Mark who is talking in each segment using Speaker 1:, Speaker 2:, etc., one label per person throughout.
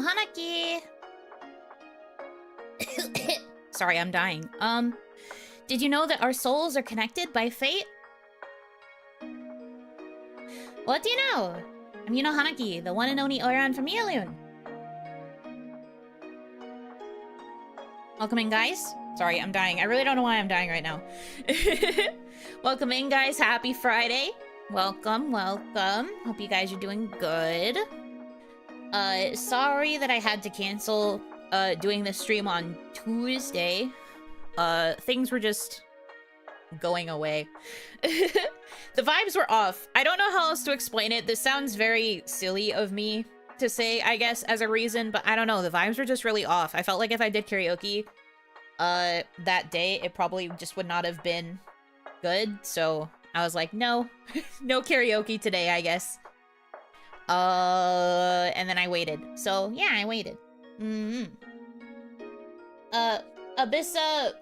Speaker 1: Oh, Hanaki! Sorry, I'm dying. Did you know that our souls are connected by fate? What do you know? I'm Yuno Hanaki, the one and only Oran from Yeliun. Welcome in, guys. Sorry, I'm dying. I really don't know why I'm dying right now. Welcome in, guys. Happy Friday. Welcome, welcome. Hope you guys are doing good. Sorry that I had to cancel doing the stream on Tuesday. Things were just going away. The vibes were off. I don't know how else to explain it. This sounds very silly of me to say, I guess, as a reason, but I don't know. The vibes were just really off. I felt like if I did karaoke that day, it probably just would not have been good. So I was like, no, no karaoke today, I guess. And then I waited. So yeah, I waited. Abyssa.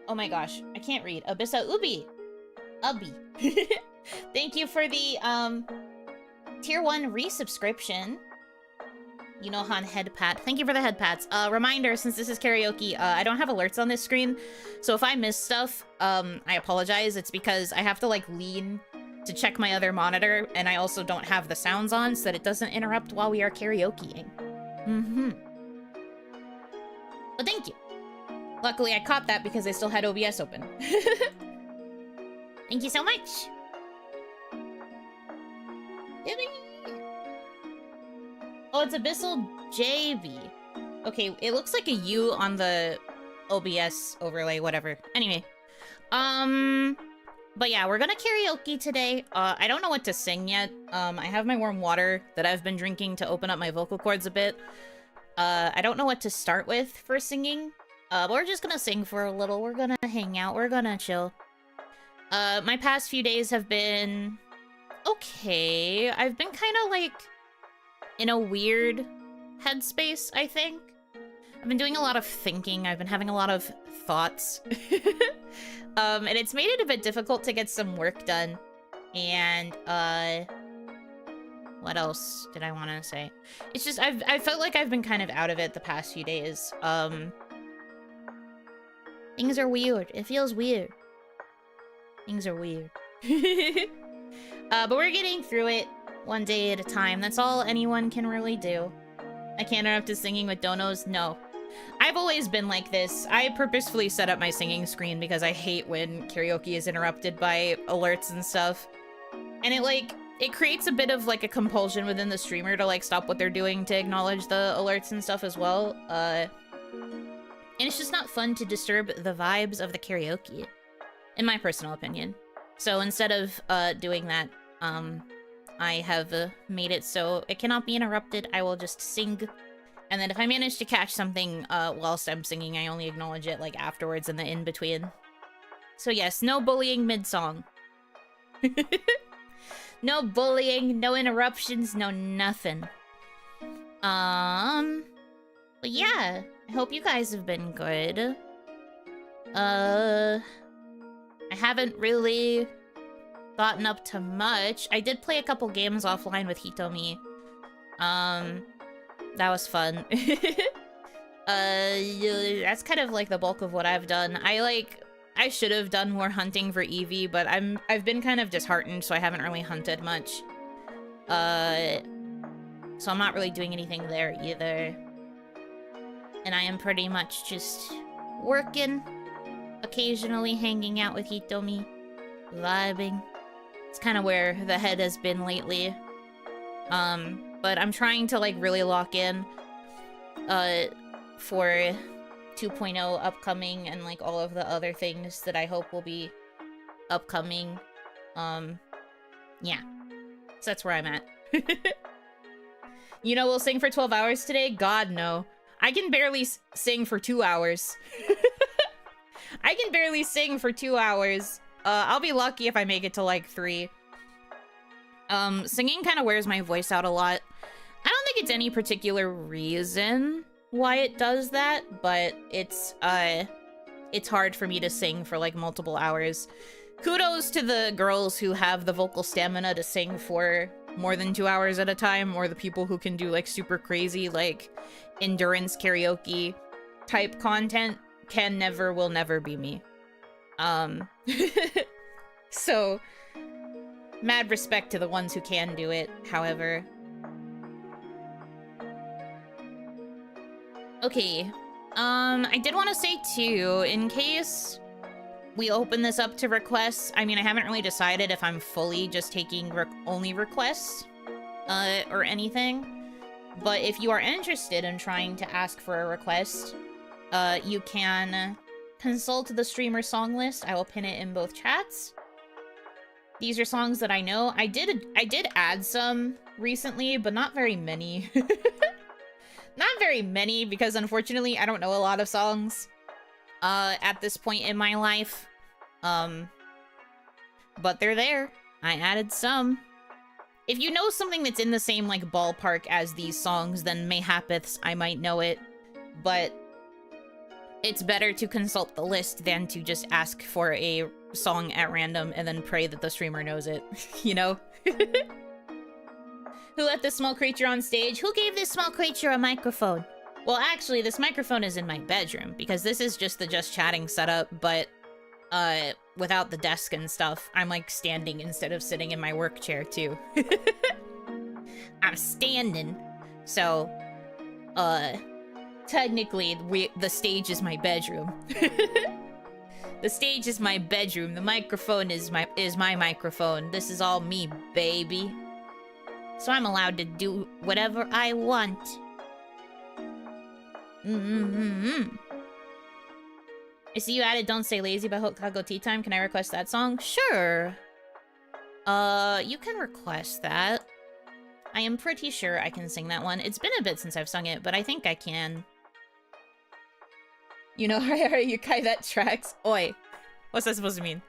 Speaker 1: Oh my gosh, I can't read. Abyssa Ubi. Ubi. Thank you for the tier 1 resubscription. You know, Han head pat. Thank you for the head pats. Reminder, since this is karaoke, I don't have alerts on this screen. So if I miss stuff, I apologize. It's because I have to like lean to check my other monitor, and I also don't have the sounds on so that it doesn't interrupt while we are karaokeing. But thank you. Luckily, I caught that because I still had OBS open. Thank you so much. Oh, it's Abyssal JV. Okay, it looks like a U on the OBS overlay, whatever. Anyway. But yeah, we're gonna karaoke today. I don't know what to sing yet. I have my warm water that I've been drinking to open up my vocal cords a bit. I don't know what to start with for singing. But we're just gonna sing for a little. We're gonna hang out. We're gonna chill. My past few days have been okay. I've been kind of like in a weird headspace, I think. I've been doing a lot of thinking. I've been having a lot of thoughts. And it's made it a bit difficult to get some work done. And, what else did I want to say? It's just, I felt like I've been kind of out of it the past few days. Things are weird. It feels weird. Things are weird. But we're getting through it one day at a time. That's all anyone can really do. I can't interrupt to singing with donos. No. I've always been like this. I purposefully set up my singing screen because I hate when karaoke is interrupted by alerts and stuff. And it creates a bit of like a compulsion within the streamer to like stop what they're doing to acknowledge the alerts and stuff as well. And it's just not fun to disturb the vibes of the karaoke, in my personal opinion. So instead of doing that, I have made it so it cannot be interrupted. I will just sing. And then if I manage to catch something whilst I'm singing, I only acknowledge it like afterwards in the in-between. So yes, no bullying mid-song. No bullying, no interruptions, no nothing. But yeah, I hope you guys have been good. I haven't really gotten up to much. I did play a couple games offline with Hitomi. That was fun. That's kind of like the bulk of what I've done. I should have done more hunting for Eevee, but I've been kind of disheartened, so I haven't really hunted much. So I'm not really doing anything there either. And I am pretty much just working, occasionally hanging out with Hitomi, vibing. It's kind of where the head has been lately. But I'm trying to like really lock in for 2.0 upcoming and like all of the other things that I hope will be upcoming. Yeah. So that's where I'm at. You know, we'll sing for 12 hours today? God, no. I can barely sing for 2 hours. I can barely sing for 2 hours. I'll be lucky if I make it to like 3. Singing kind of wears my voice out a lot. I don't think it's any particular reason why it does that, but it's hard for me to sing for like multiple hours. Kudos to the girls who have the vocal stamina to sing for more than 2 hours at a time, or the people who can do like super crazy like endurance karaoke type content will never be me. So mad respect to the ones who can do it, however. Okay. I did want to say too, in case we open this up to requests, I mean, I haven't really decided if I'm fully just taking only requests, or anything. But if you are interested in trying to ask for a request, you can consult the streamer song list. I will pin it in both chats. These are songs that I know. I did add some recently, but not very many. Not very many, because unfortunately I don't know a lot of songs at this point in my life. But they're there. I added some. If you know something that's in the same like ballpark as these songs, then mayhappens I might know it. But it's better to consult the list than to just ask for a song at random and then pray that the streamer knows it, you know? Who let this small creature on stage? Who gave this small creature a microphone? Well, actually, this microphone is in my bedroom, because this is just the Just Chatting setup, but, without the desk and stuff, I'm, like, standing instead of sitting in my work chair, too. I'm standing. So, technically, the stage is my bedroom. The stage is my bedroom. The microphone is my microphone. This is all me, baby. So I'm allowed to do whatever I want. I see you added Don't Say Lazy by Hokago Tea Time. Can I request that song? Sure. You can request that. I am pretty sure I can sing that one. It's been a bit since I've sung it, but I think I can. You know, you Kai that tracks. Oi. What's that supposed to mean?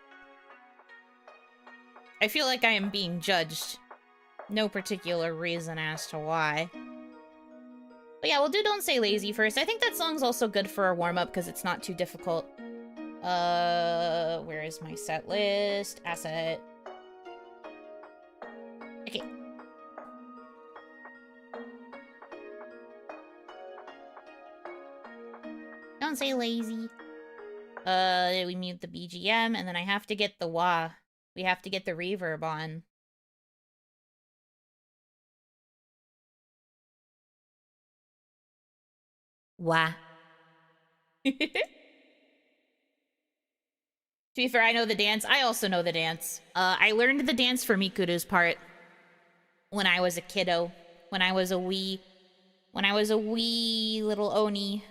Speaker 1: I feel like I am being judged. No particular reason as to why. But yeah, we'll do Don't Say Lazy first. I think that song's also good for a warm-up because it's not too difficult. Where is my set list? Asset. Okay. Don't Say Lazy. We mute the BGM, and then I have to get the wah. We have to get the reverb on. Wah. To be fair, I know the dance. I also know the dance. I learned the dance for Mikuru's part when I was a kiddo. When I was a wee little Oni.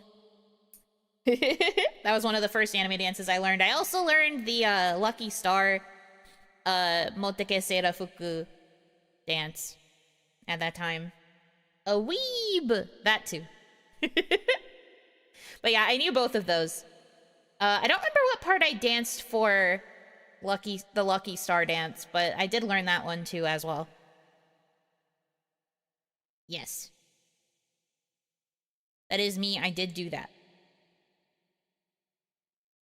Speaker 1: That was one of the first anime dances I learned. I also learned the Lucky Star Moteke Seirafuku dance at that time. A weeb! That too. But yeah, I knew both of those. I don't remember what part I danced for the Lucky Star dance, but I did learn that one too as well. Yes. That is me, I did do that.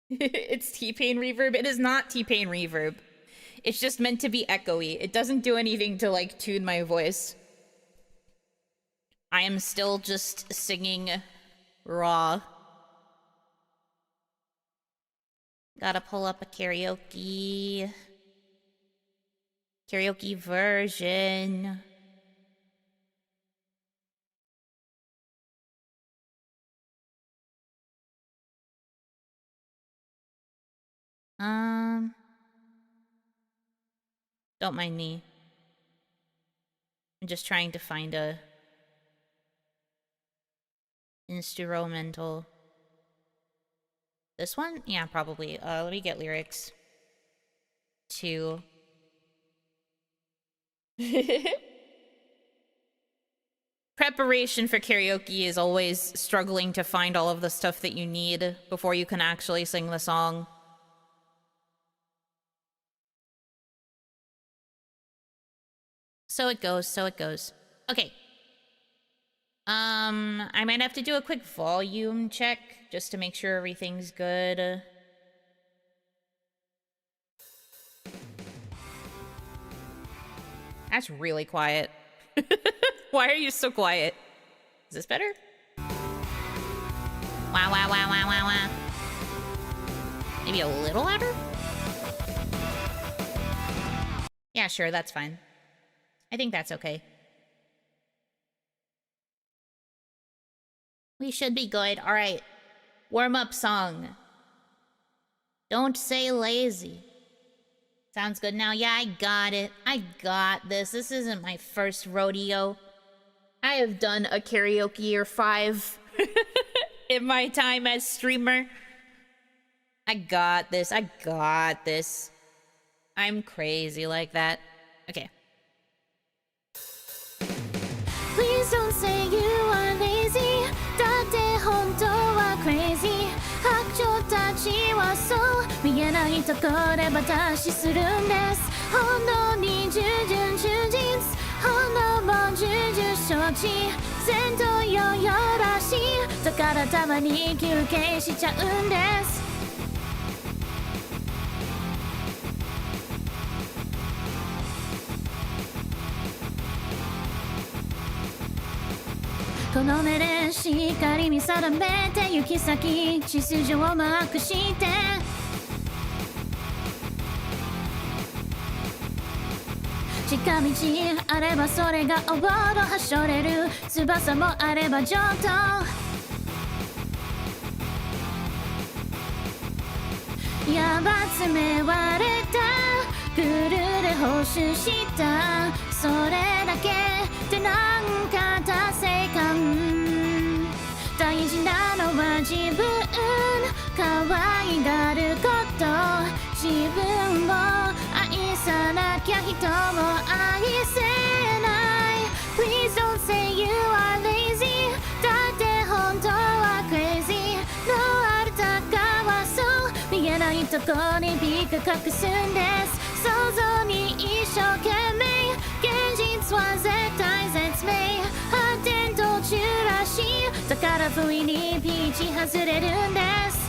Speaker 1: It's T-Pain reverb. It is not T-Pain reverb. It's just meant to be echoey. It doesn't do anything to, like, tune my voice. I am still just singing raw. Gotta pull up a karaoke version. Don't mind me. I'm just trying to find a instrumental. This one? Yeah, probably. Let me get lyrics. 2. Preparation for karaoke is always struggling to find all of the stuff that you need before you can actually sing the song. So it goes, so it goes. Okay. I might have to do a quick volume check just to make sure everything's good. That's really quiet. Why are you so quiet? Is this better? Wow, wow, wow, wow, wow, wow. Maybe a little louder? Yeah, sure, that's fine. I think that's okay. We should be good. All right. Warm-up song. Don't say lazy. Sounds good now. Yeah, I got it. I got this. This isn't my first rodeo. I have done a karaoke or 5 in my time as streamer. I got this. I got this. I'm crazy like that. Okay. Please don't say you are lazy. だって本当は crazy. 白鳥たちはそう見えないとこで私するんです。本当に従順忠実。本能も重々承知。戦闘ヨーヨーらしい。だからたまに休憩しちゃうんです。この目でしっかり見定めて行き先秩序をマークして近道あればそれがオーバードはしょれる翼もあれば上等やば爪割れたグルで報酬したそれだけでなんか達成感大事なのは自分可愛がること自分を愛さなきゃ人を愛せない Please don't say you are lazy だって本当は crazy のある高はそう見えないとこにピク隠すんです想像に一生懸命現実は絶対絶命発展途中らしいだから不意にピーチ外れるんです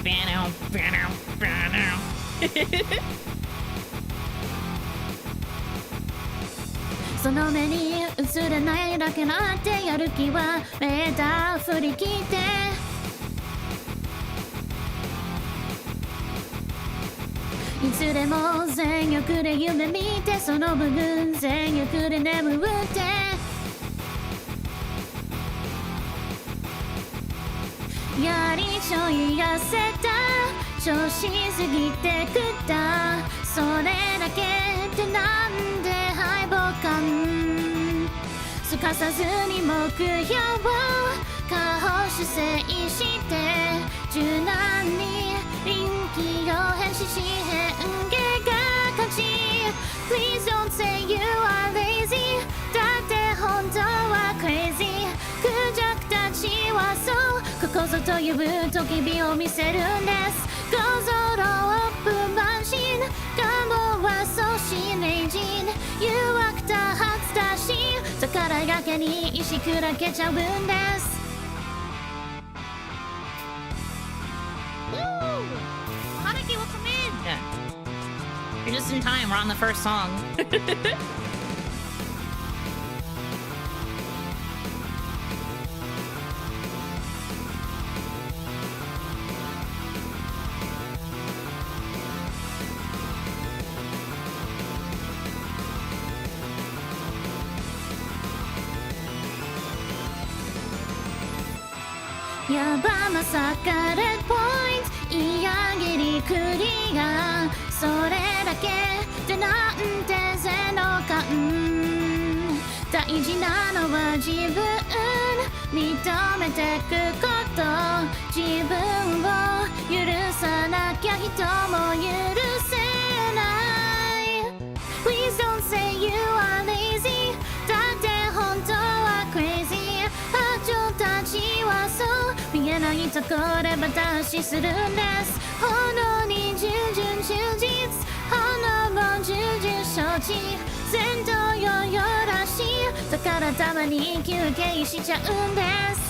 Speaker 1: バナウバナウバナウその目に映れないだけなんてやる気はメーター振り切っていつでも全力で夢見てその部分全力で眠ってやりちょい痩せた調子すぎてくったそれだけってなんで敗北感すかさずに目標を下方修正して柔軟に臨機応変し変化が勝ち Please don't say you are lazy だって本当は crazy クジャクたちはそうここぞという時火を見せるんです小僧のオープン慢心願望はそうしレジン誘惑多発だしだからやけに石砕けちゃうんです Hanaki, welcome in! You're just in time, we're on the first song.やばまさかレッドポイント嫌ぎりクリアそれだけでなんてゼロ感大事なのは自分認めてくこと自分を許さなきゃ人も許せない Please don't say you are lazy だって本当は crazy 白鳥たちはそう見えないとこで私するんです炎に従順忠実炎も重々承知戦闘ヨーヨーらしいだからたまに休憩しちゃうんです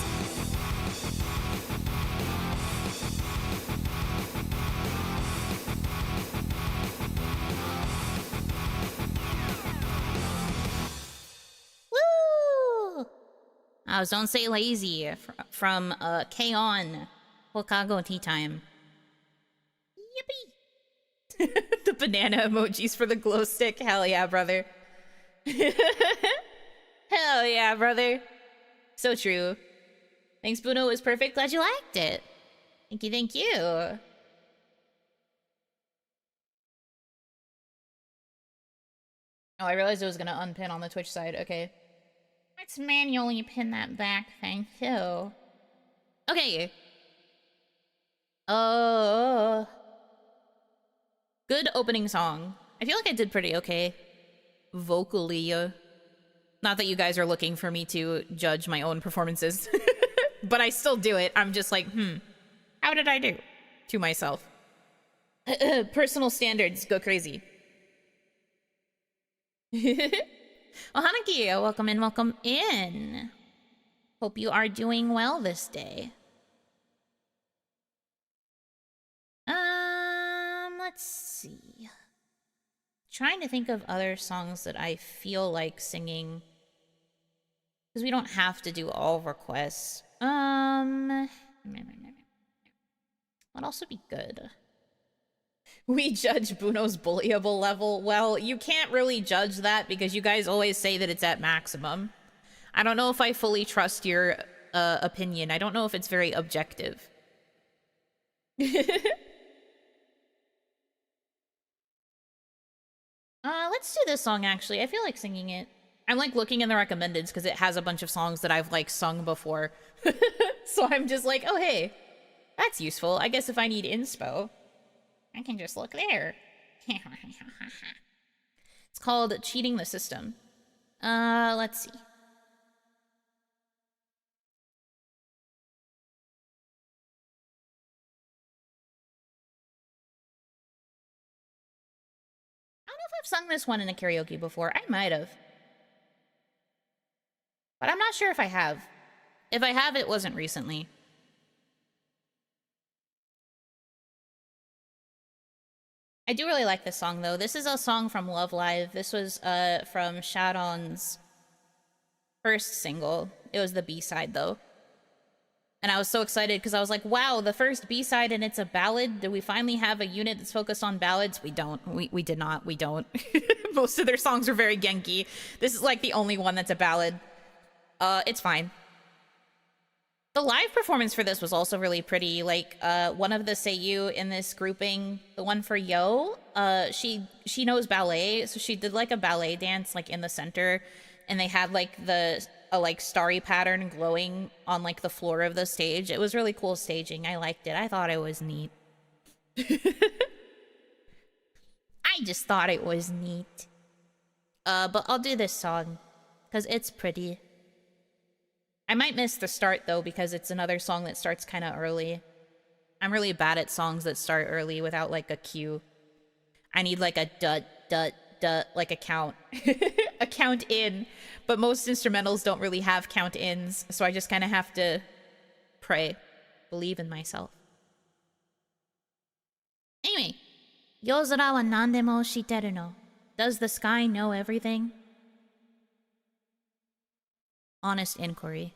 Speaker 1: Don't say lazy from K-On! Hokago tea time. Yippee! The banana emojis for the glow stick. Hell yeah, brother. Hell yeah, brother. So true. Thanks, Bruno. It was perfect. Glad you liked it. Thank you, thank you. Oh, I realized it was gonna unpin on the Twitch side. Okay. Let's manually pin that back. Thank you. Okay. Good opening song. I feel like I did pretty okay. Vocally. Not that you guys are looking for me to judge my own performances. But I still do it. I'm just like, how did I do? To myself. Personal standards go crazy. Well, Hanaki, welcome in, welcome in. Hope you are doing well this day. Let's see. Trying to think of other songs that I feel like singing. Because we don't have to do all requests. What else would be good? We judge Bruno's bullyable level. Well, you can't really judge that because you guys always say that it's at maximum. I don't know if I fully trust your opinion. I don't know if it's very objective. Let's do this song, actually. I feel like singing it. I'm, like, looking in the recommendeds because it has a bunch of songs that I've, like, sung before. So I'm just like, oh, hey, that's useful. I guess if I need inspo, I can just look there. It's called Cheating the System. Let's see. I don't know if I've sung this one in a karaoke before. I might have. But I'm not sure if I have. If I have, it wasn't recently. I do really like this song, though. This is a song from Love Live. This was from Sharon's first single. It was the B-side, though. And I was so excited because I was like, wow, the first B-side and it's a ballad? Do we finally have a unit that's focused on ballads? We don't. We did not. We don't. Most of their songs are very Genki. This is like the only one that's a ballad. It's fine. The live performance for this was also really pretty. Like, one of the Seiyu in this grouping, the one for Yo, she knows ballet, so she did like a ballet dance like in the center, and they had like a like starry pattern glowing on like the floor of the stage. It was really cool staging. I liked it. I thought it was neat. I just thought it was neat. But I'll do this song because it's pretty. I might miss the start, though, because it's another song that starts kind of early. I'm really bad at songs that start early without, like, a cue. I need, like, a dut, like a count. A count in. But most instrumentals don't really have count ins, so I just kind of have to pray. Believe in myself. Anyway. Yozora wa nandemo shiteru no. Does the sky know everything? Honest inquiry.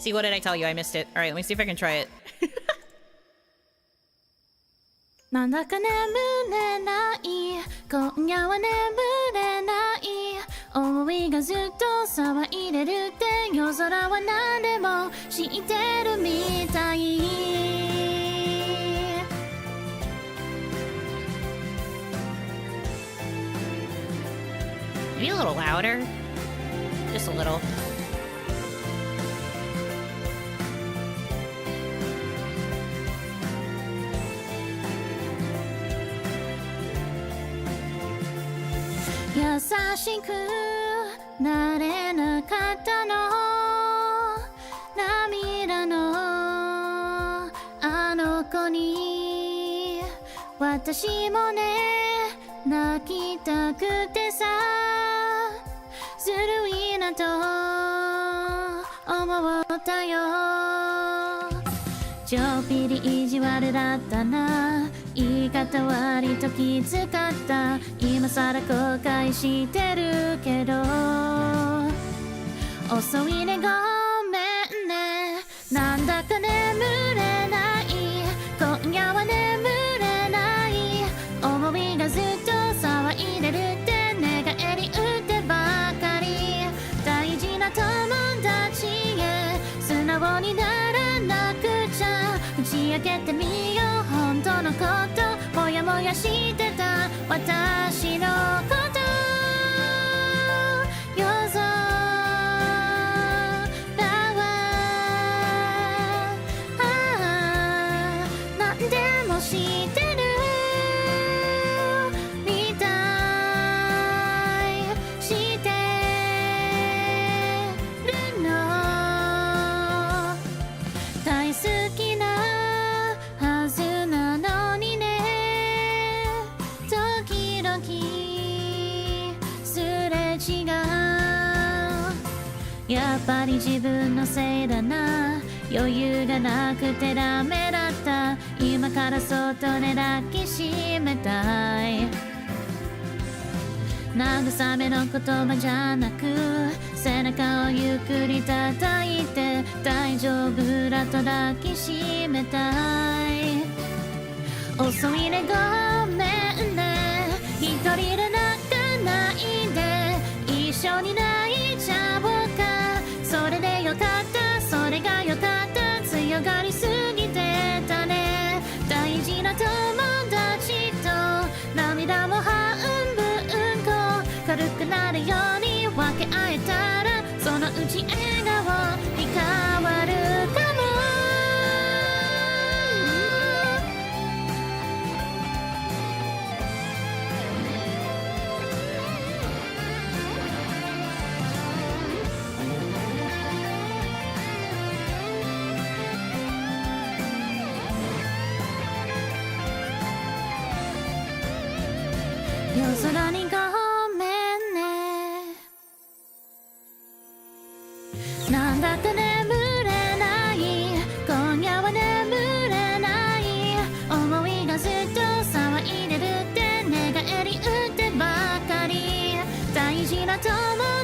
Speaker 1: See, what did I tell you? I missed it. Alright, let me see if I can try it. なんだか眠れない今夜は眠れない思いがずっと騒いでるって夜空は何でも知ってるみたい Maybe a little louder? Just a little. Yasashiku なれなかったの涙のあの子に私もね泣きたくてさずるいなと思ったよちょっぴり意地悪だったな。言い方割ときつかった。今さら後悔してるけど。遅いねごめんね。なんだか眠れない。今夜は眠れない。思いがずっと騒いでるって寝返り打ってばかり。大事な友達へ素直にならなくちゃ。打ち明けてみよう本当のこと。もやもやしてた私のこと夜空は何でも知ってるみたい。してるの大好きなはずなのにね。時々すれ違う。やっぱり自分のせいだな。余裕がなくてダメだった。今からそっとね抱きしめたい。慰めの言葉じゃなく背中をゆっくり叩いて大丈夫だと抱きしめたい。遅いねごめんね。一人で泣かないで一緒に泣いちゃおうか。それでよかったそれがよかった。強がりすぎてたね。大事な友達と涙も半分こ軽くなるように分け合えたらそのうち笑顔に変わるかも。夜空にごめんね。なんだか眠れない。今夜は眠れない。思いがずっと騒いでるって寝返り打ってばかり。大事な友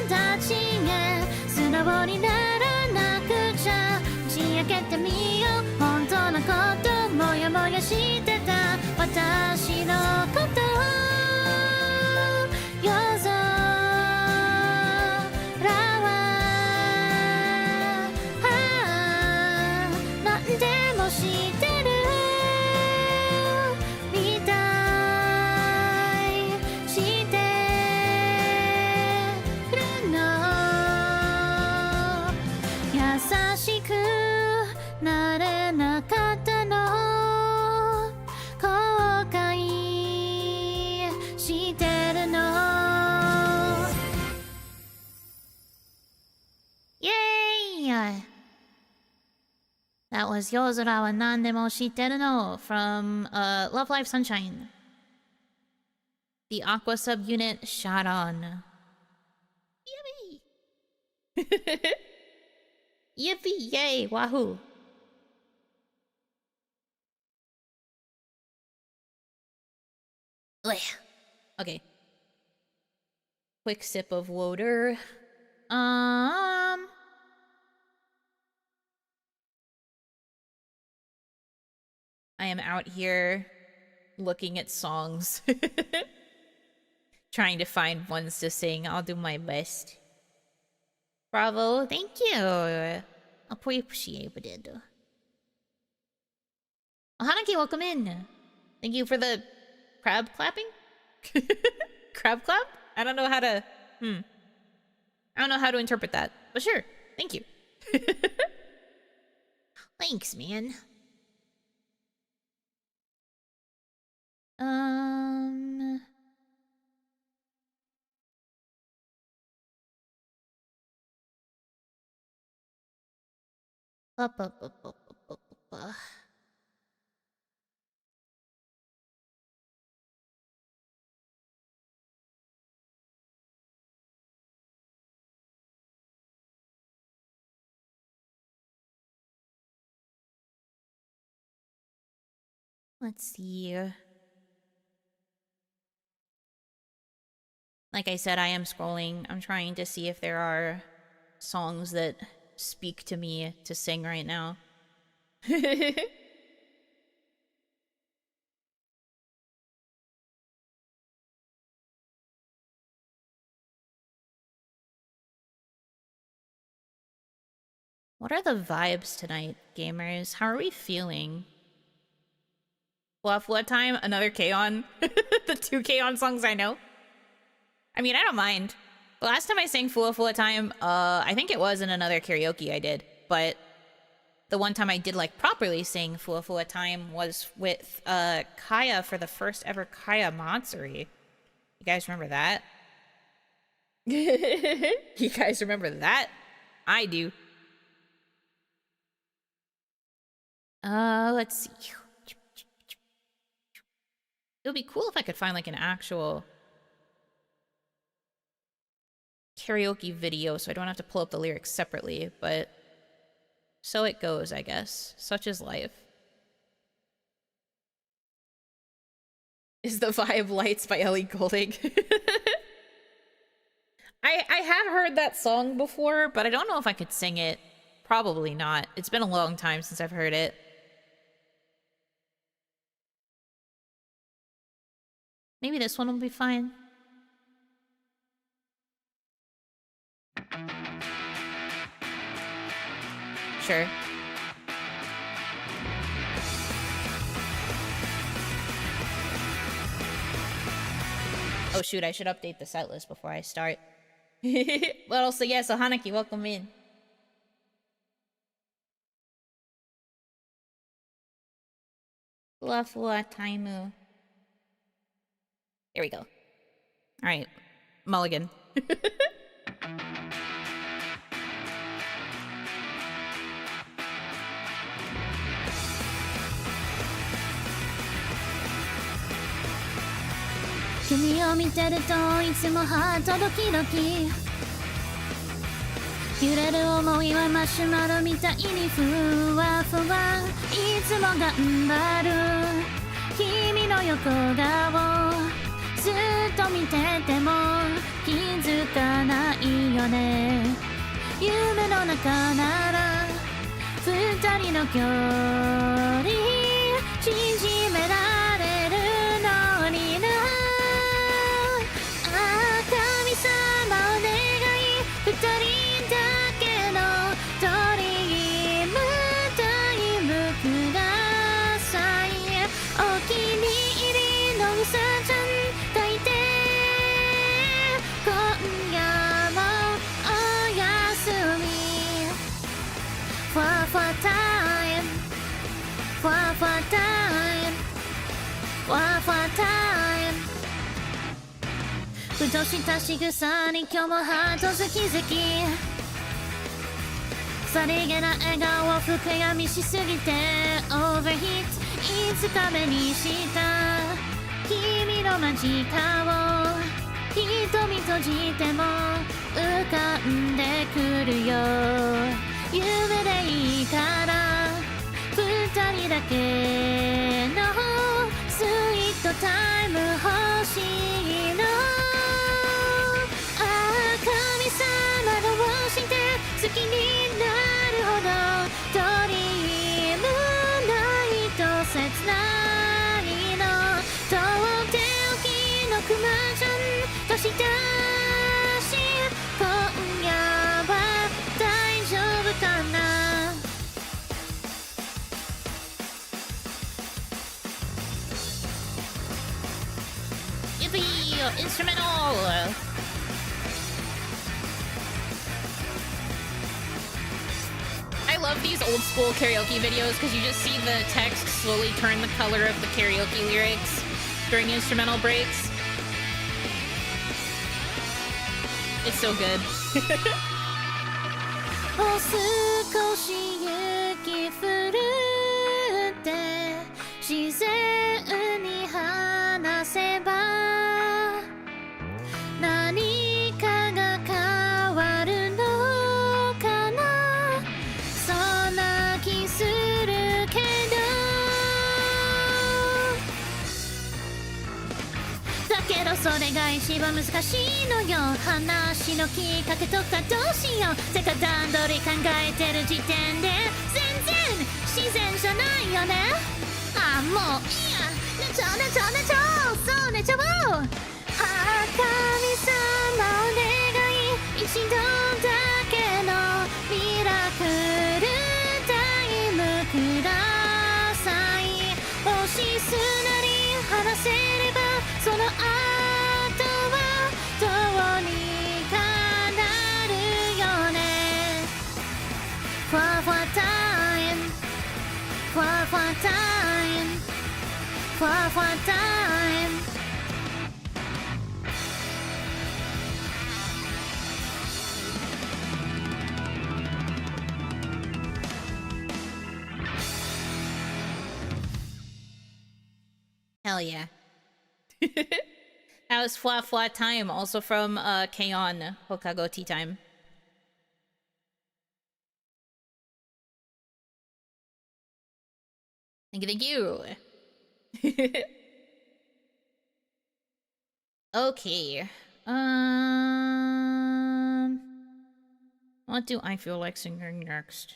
Speaker 1: 達へ素直にならなくちゃ。打ち明けてみよう本当のこと。もやもやしてた私のこと夜空は何でも知ってるみたい。してるの優しくなれなかったの後悔してるの。Yay! That was Yozora wa Nandemo Shiteru no from Love Live Sunshine. The Aqua subunit shot on. Yippee! Yippee! Yay! Wahoo! Okay. Quick sip of water. I am out here looking at songs. Trying to find ones to sing. I'll do my best. Bravo, thank you. Appreciate it. Oh, Hanaki, welcome in. Thank you for the crab clapping? Crab clap? I don't know how to... I don't know how to interpret that. But sure, thank you. Thanks, man. Let's see. Like I said, I am scrolling. I'm trying to see if there are songs that speak to me to sing right now. What are the vibes tonight, gamers? How are we feeling? What time? Another K-On? The 2 K-On songs I know? I mean, I don't mind. The last time I sang Fua Time, I think it was in another karaoke I did, but the one time I did, like, properly sing Fua Time was with, Kaya for the first ever Kaya Matsuri. You guys remember that? You guys remember that? I do. Let's see. It would be cool if I could find, like, an actual karaoke video so I don't have to pull up the lyrics separately, but so it goes, I guess. Such is life. Is the vibe Lights by Ellie Goulding? I have heard that song before, but I don't know if I could sing it. Probably not. It's been a long time since I've heard it. Maybe this one will be fine. Sure. Oh shoot, I should update the set list before I start. Well, so yeah, so Hanaki, welcome in. Fua Taimu. There we go. Alright. Mulligan.
Speaker 2: Kimiを見てるといつもハートドキドキ揺れる想いはマシュマロみたいにふわふわいつも頑張る君の横顔ずっと見てても気づかないよね夢の中なら二人の距離縮められるのにな神様お願い二人だけのドリームタイムくださいお気に入りのうさちゃん抱いて今夜もおやすみ For time For time For timeふとした仕草に今日もハートズキズキさりげな笑顔膨らみしすぎてオーバーヒットいつか目にした君の間近を瞳閉じても浮かんでくるよ夢でいいから二人だけのスイートタイム欲しいの神様どうして好きになるほどドリームないと切ないのとっておきのクマちゃんとしたし今夜は大丈夫かな
Speaker 1: Yippee! Instrumental! I love these old school karaoke videos because you just see the text slowly turn the color of the karaoke lyrics during instrumental breaks. It's so good.
Speaker 2: もう少し雪降るって自然に話せば何かが変わるのかなそんな気するけどけどそれが一番難しいのよ。話のきっかけとかどうしよう。せか段取り考えてる時点で全然自然じゃないよね。あ、もういいや、寝ちゃう寝ちゃう寝ちゃおう、そう寝ちゃおう。あ、神様お願い、一度だけのミラクルタイムください。星すなり話せればその後はどうにかなるよね。ふわふわタイム、ふわふわタイム、ふわふわタイム。
Speaker 1: Hell yeah. That was Fwa Fwa Time, also from K-On! Hokago Tea Time. Thank you, thank you. Okay. What do I feel like singing next?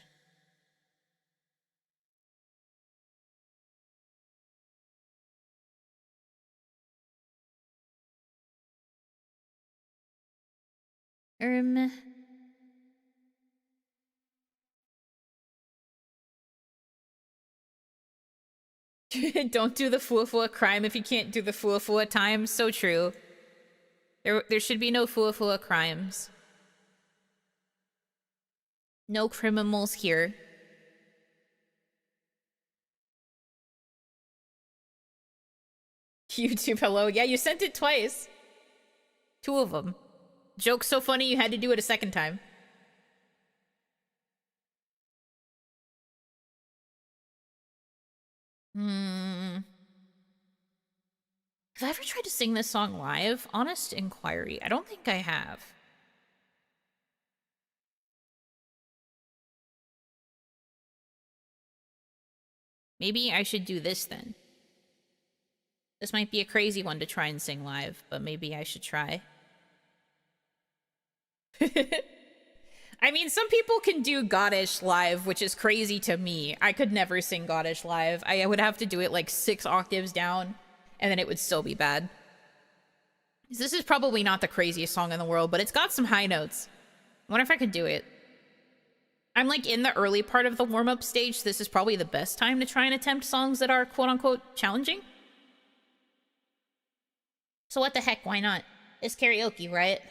Speaker 1: Don't do the Fua Fua crime if you can't do the Fua Fua time. So true. There should be no Fua Fua crimes. No criminals here. YouTube hello. Yeah, you sent it twice. 2 of them. Joke's so funny you had to do it a second time. Have I ever tried to sing this song live? Honest inquiry. I don't think I have. Maybe I should do this then. This might be a crazy one to try and sing live, but maybe I should try. I mean, some people can do Goddish live, which is crazy to me. I could never sing Goddish live. I would have to do it like 6 octaves down, and then it would still be bad. This is probably not the craziest song in the world, but it's got some high notes. I wonder if I could do it. I'm like in the early part of the warm-up stage. This is probably the best time to try and attempt songs that are quote-unquote challenging. So what the heck, why not? It's karaoke, right?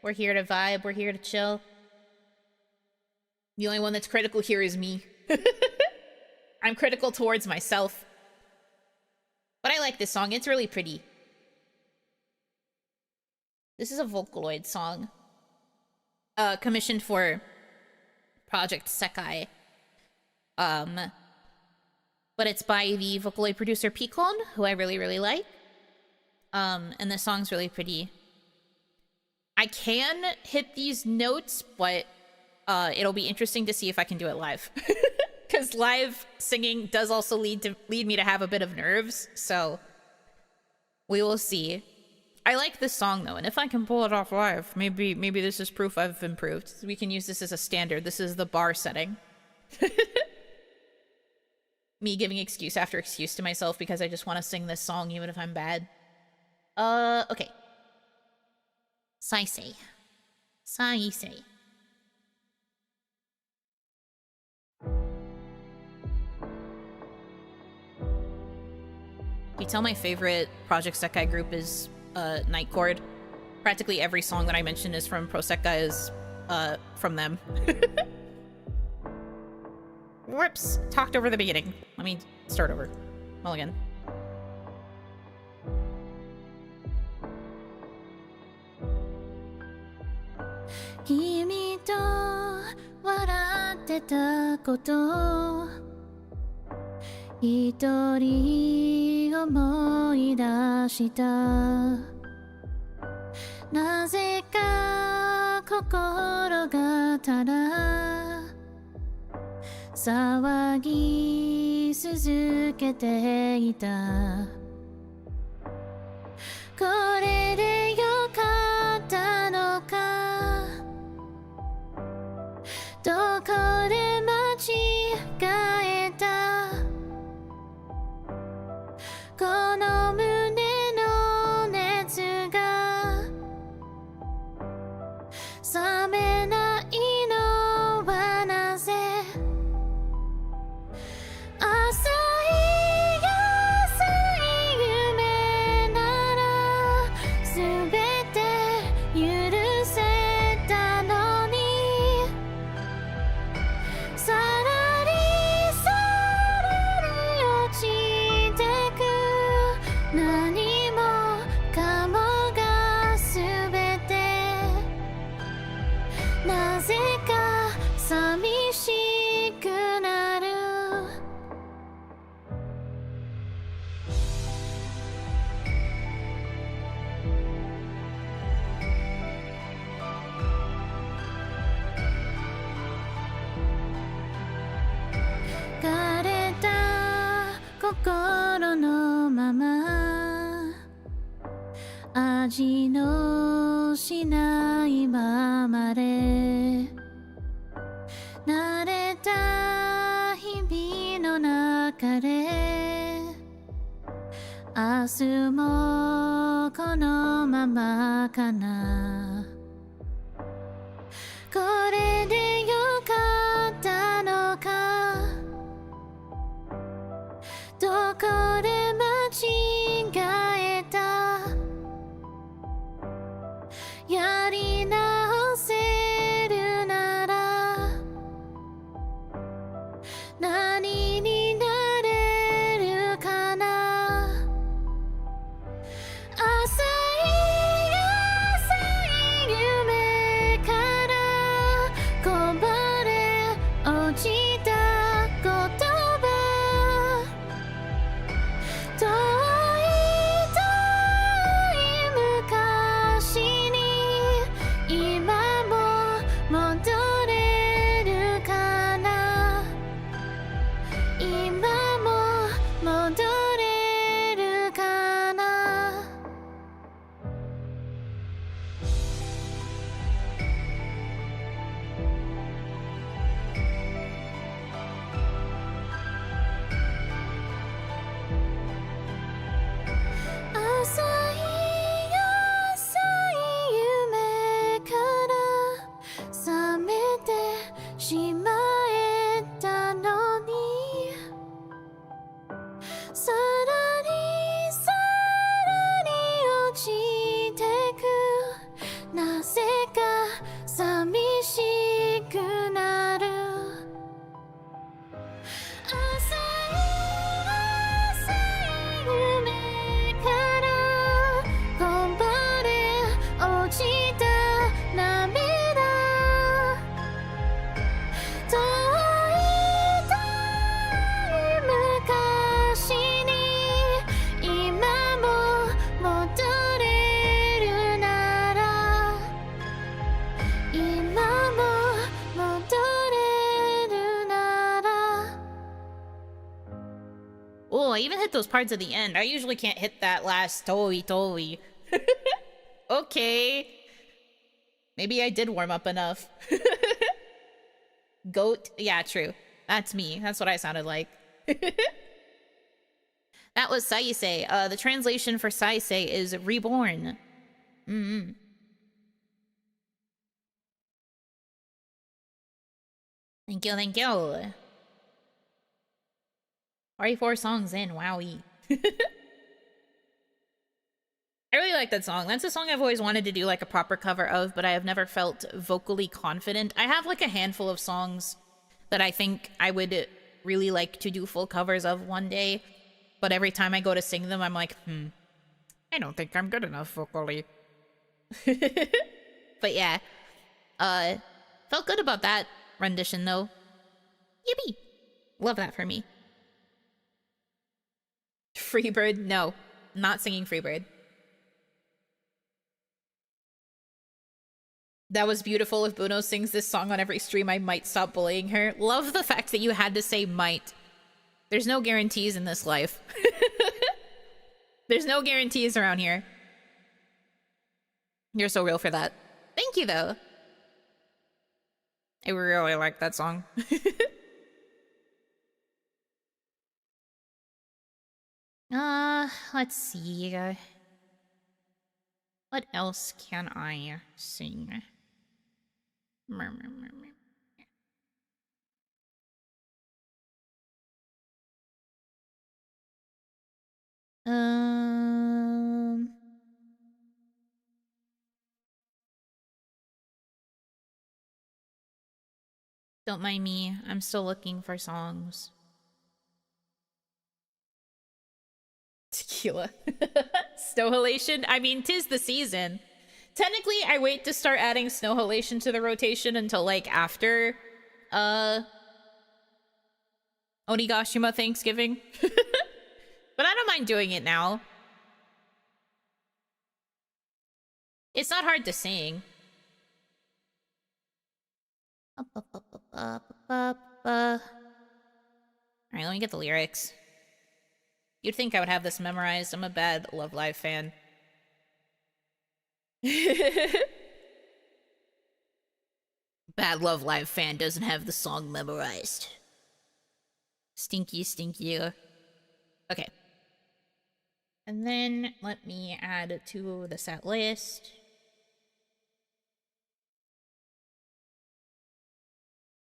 Speaker 1: We're here to vibe, we're here to chill. The only one that's critical here is me. I'm critical towards myself. But I like this song, it's really pretty. This is a Vocaloid song. Commissioned for Project Sekai. But it's by the Vocaloid producer Picon, who I really, really like. And this song's really pretty. I can hit these notes, but it'll be interesting to see if I can do it live. Because live singing does also lead me to have a bit of nerves, so we will see. I like this song though, and if I can pull it off live, maybe this is proof I've improved. We can use this as a standard. This is the bar setting. Me giving excuse after excuse to myself because I just want to sing this song even if I'm bad. Okay. Saisei. Saisei. You tell my favorite Project Sekai group is Night Chord. Practically every song that I mention is from Pro Sekai is from them. Whoops, talked over the beginning. Let me start over. Well, again.
Speaker 2: 君と笑ってたこと一人思い出したなぜか心がただ騒ぎ続けていたこれでよかったのかどこで間違えたこの胸の熱が冷めないのはなぜ浅い安い夢なら全て許せたのにさらりさらり落ちてく何もかもが全てなぜか寂しくなる枯れた心のまま味のしないままで慣れた日々の中で明日もこのままかなこれでよかったのかどこで間違えたやり直せるなら何になれるかな浅い浅い夢からこぼれ落ちた言葉遠い遠い昔に今も戻れるかな今も戻れるかな浅い浅い夢から覚めてしまえたのにさらりさらり落ちてくなぜか寂しくなる浅い浅い夢からこぼれ落ちた涙遠い遠い昔に今も戻れるなら今も戻れるなら
Speaker 1: Oh, I even hit those parts at the end. I usually can't hit that last toi toi. Okay. Maybe I did warm up enough. Goat? Yeah, true. That's me. That's what I sounded like. That was Saisei. The translation for Saisei is reborn. Thank you, thank you. 44 songs in, wowie. I really like that song. That's a song I've always wanted to do like a proper cover of, but I have never felt vocally confident. I have like a handful of songs that I think I would really like to do full covers of one day, but every time I go to sing them, I'm like, I don't think I'm good enough vocally. But yeah, felt good about that rendition though. Yippee! Love that for me. Freebird? No, not singing Freebird. That was beautiful. If Buno sings this song on every stream, I might stop bullying her. Love the fact that you had to say might. There's no guarantees in this life. There's no guarantees around here. You're so real for that. Thank you, though. I really like that song. Let's see. What else can I sing? Don't mind me. I'm still looking for songs. Tequila. Snow halation? I mean, 'tis the season. Technically, I wait to start adding snow halation to the rotation until, like, after, Onigashima Thanksgiving. But I don't mind doing it now. It's not hard to sing. Alright, let me get the lyrics. You'd think I would have this memorized. I'm a bad Love Live fan. Bad Love Live fan doesn't have the song memorized. Stinky. Okay. And then let me add to the set list.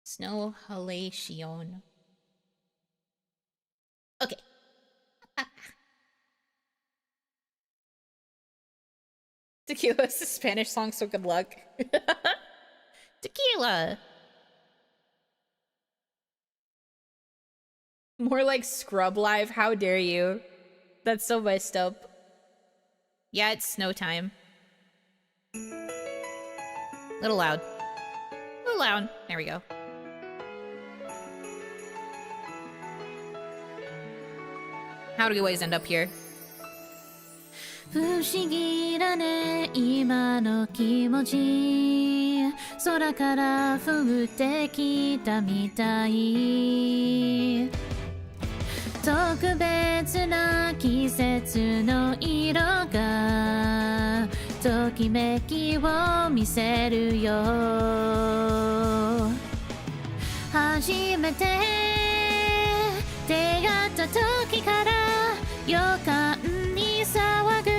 Speaker 1: Snow halation. Okay. Tequila is a Spanish song, so good luck. Tequila. More like Scrub Live, how dare you? That's so messed up. Yeah, it's snow time. Little loud. Little loud. There we go. How do we always end up here?
Speaker 2: 不思議だね今の気持ち空から降ってきたみたい特別な季節の色がときめきを見せるよ初めて出会った時から予感に騒ぐ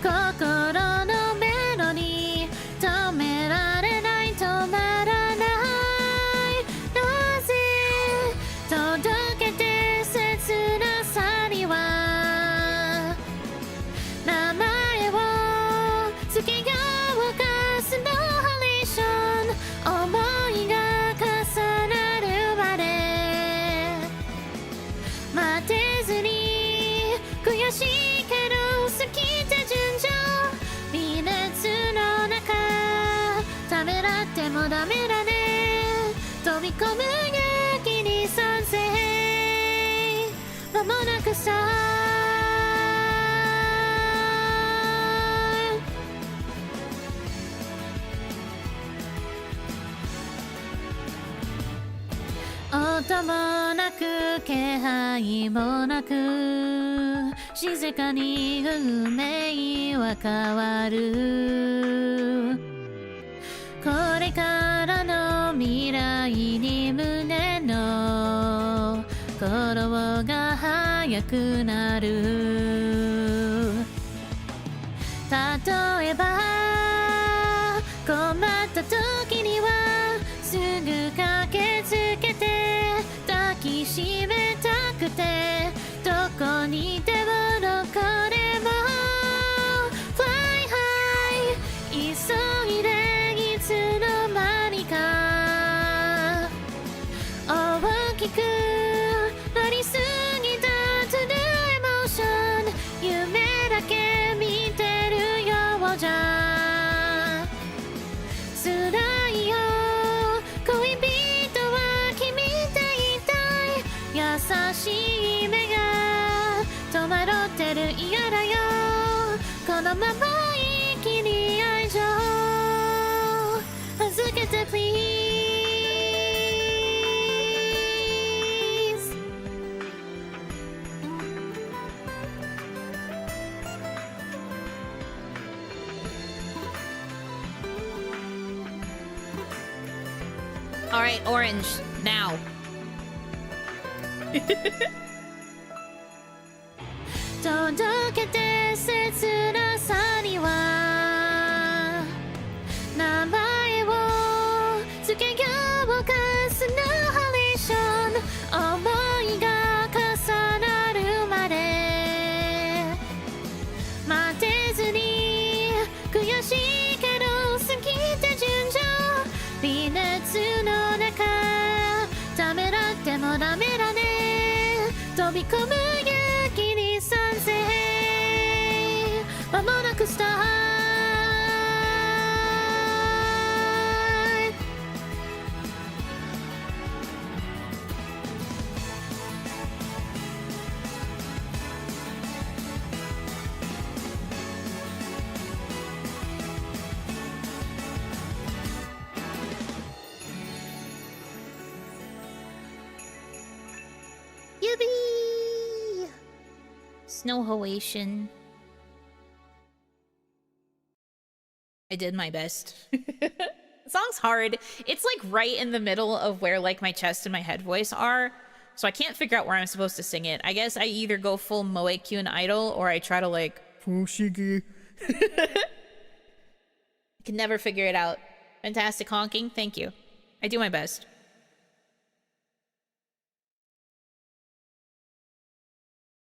Speaker 2: 心のメロディー止められない止まらないなぜ届けて切なさには名前を付けようかスノーハレーション思いが重なるまで待てずに悔しいけど好きって順調微熱の中ためらってもダメだね飛び込む勇気に賛成間もなくさ音もなく気配もなく静かに運命は変わるこれからの未来に胸の鼓が速くなる例えば困った時にはすぐ駆けつけて抱きしめたくてどこにいてもどこでも Fly high 急いでいつの間にか大きくなりすぎた To the emotion 夢だけ見てるようじゃ辛いよ恋人は君でいたい優しい目が戸惑ってる嫌だよこのまま一気に愛情預けて please
Speaker 1: 「Alright, orange. Now.
Speaker 2: 届けて切なさには名前を付けようかスナハレーション思いが重なるまで待てずに悔しいけど過ぎて順調微熱の中ためらってもダメだね飛び込む勇気に賛成間もなくスタート
Speaker 1: Yippee! Snowhoation. I did my best. The song's hard. It's like right in the middle of where like my chest and my head voice are. So I can't figure out where I'm supposed to sing it. I guess I either go full Moe Kyun Idol or I try to like Fushigi. I can never figure it out. Fantastic honking. Thank you. I do my best.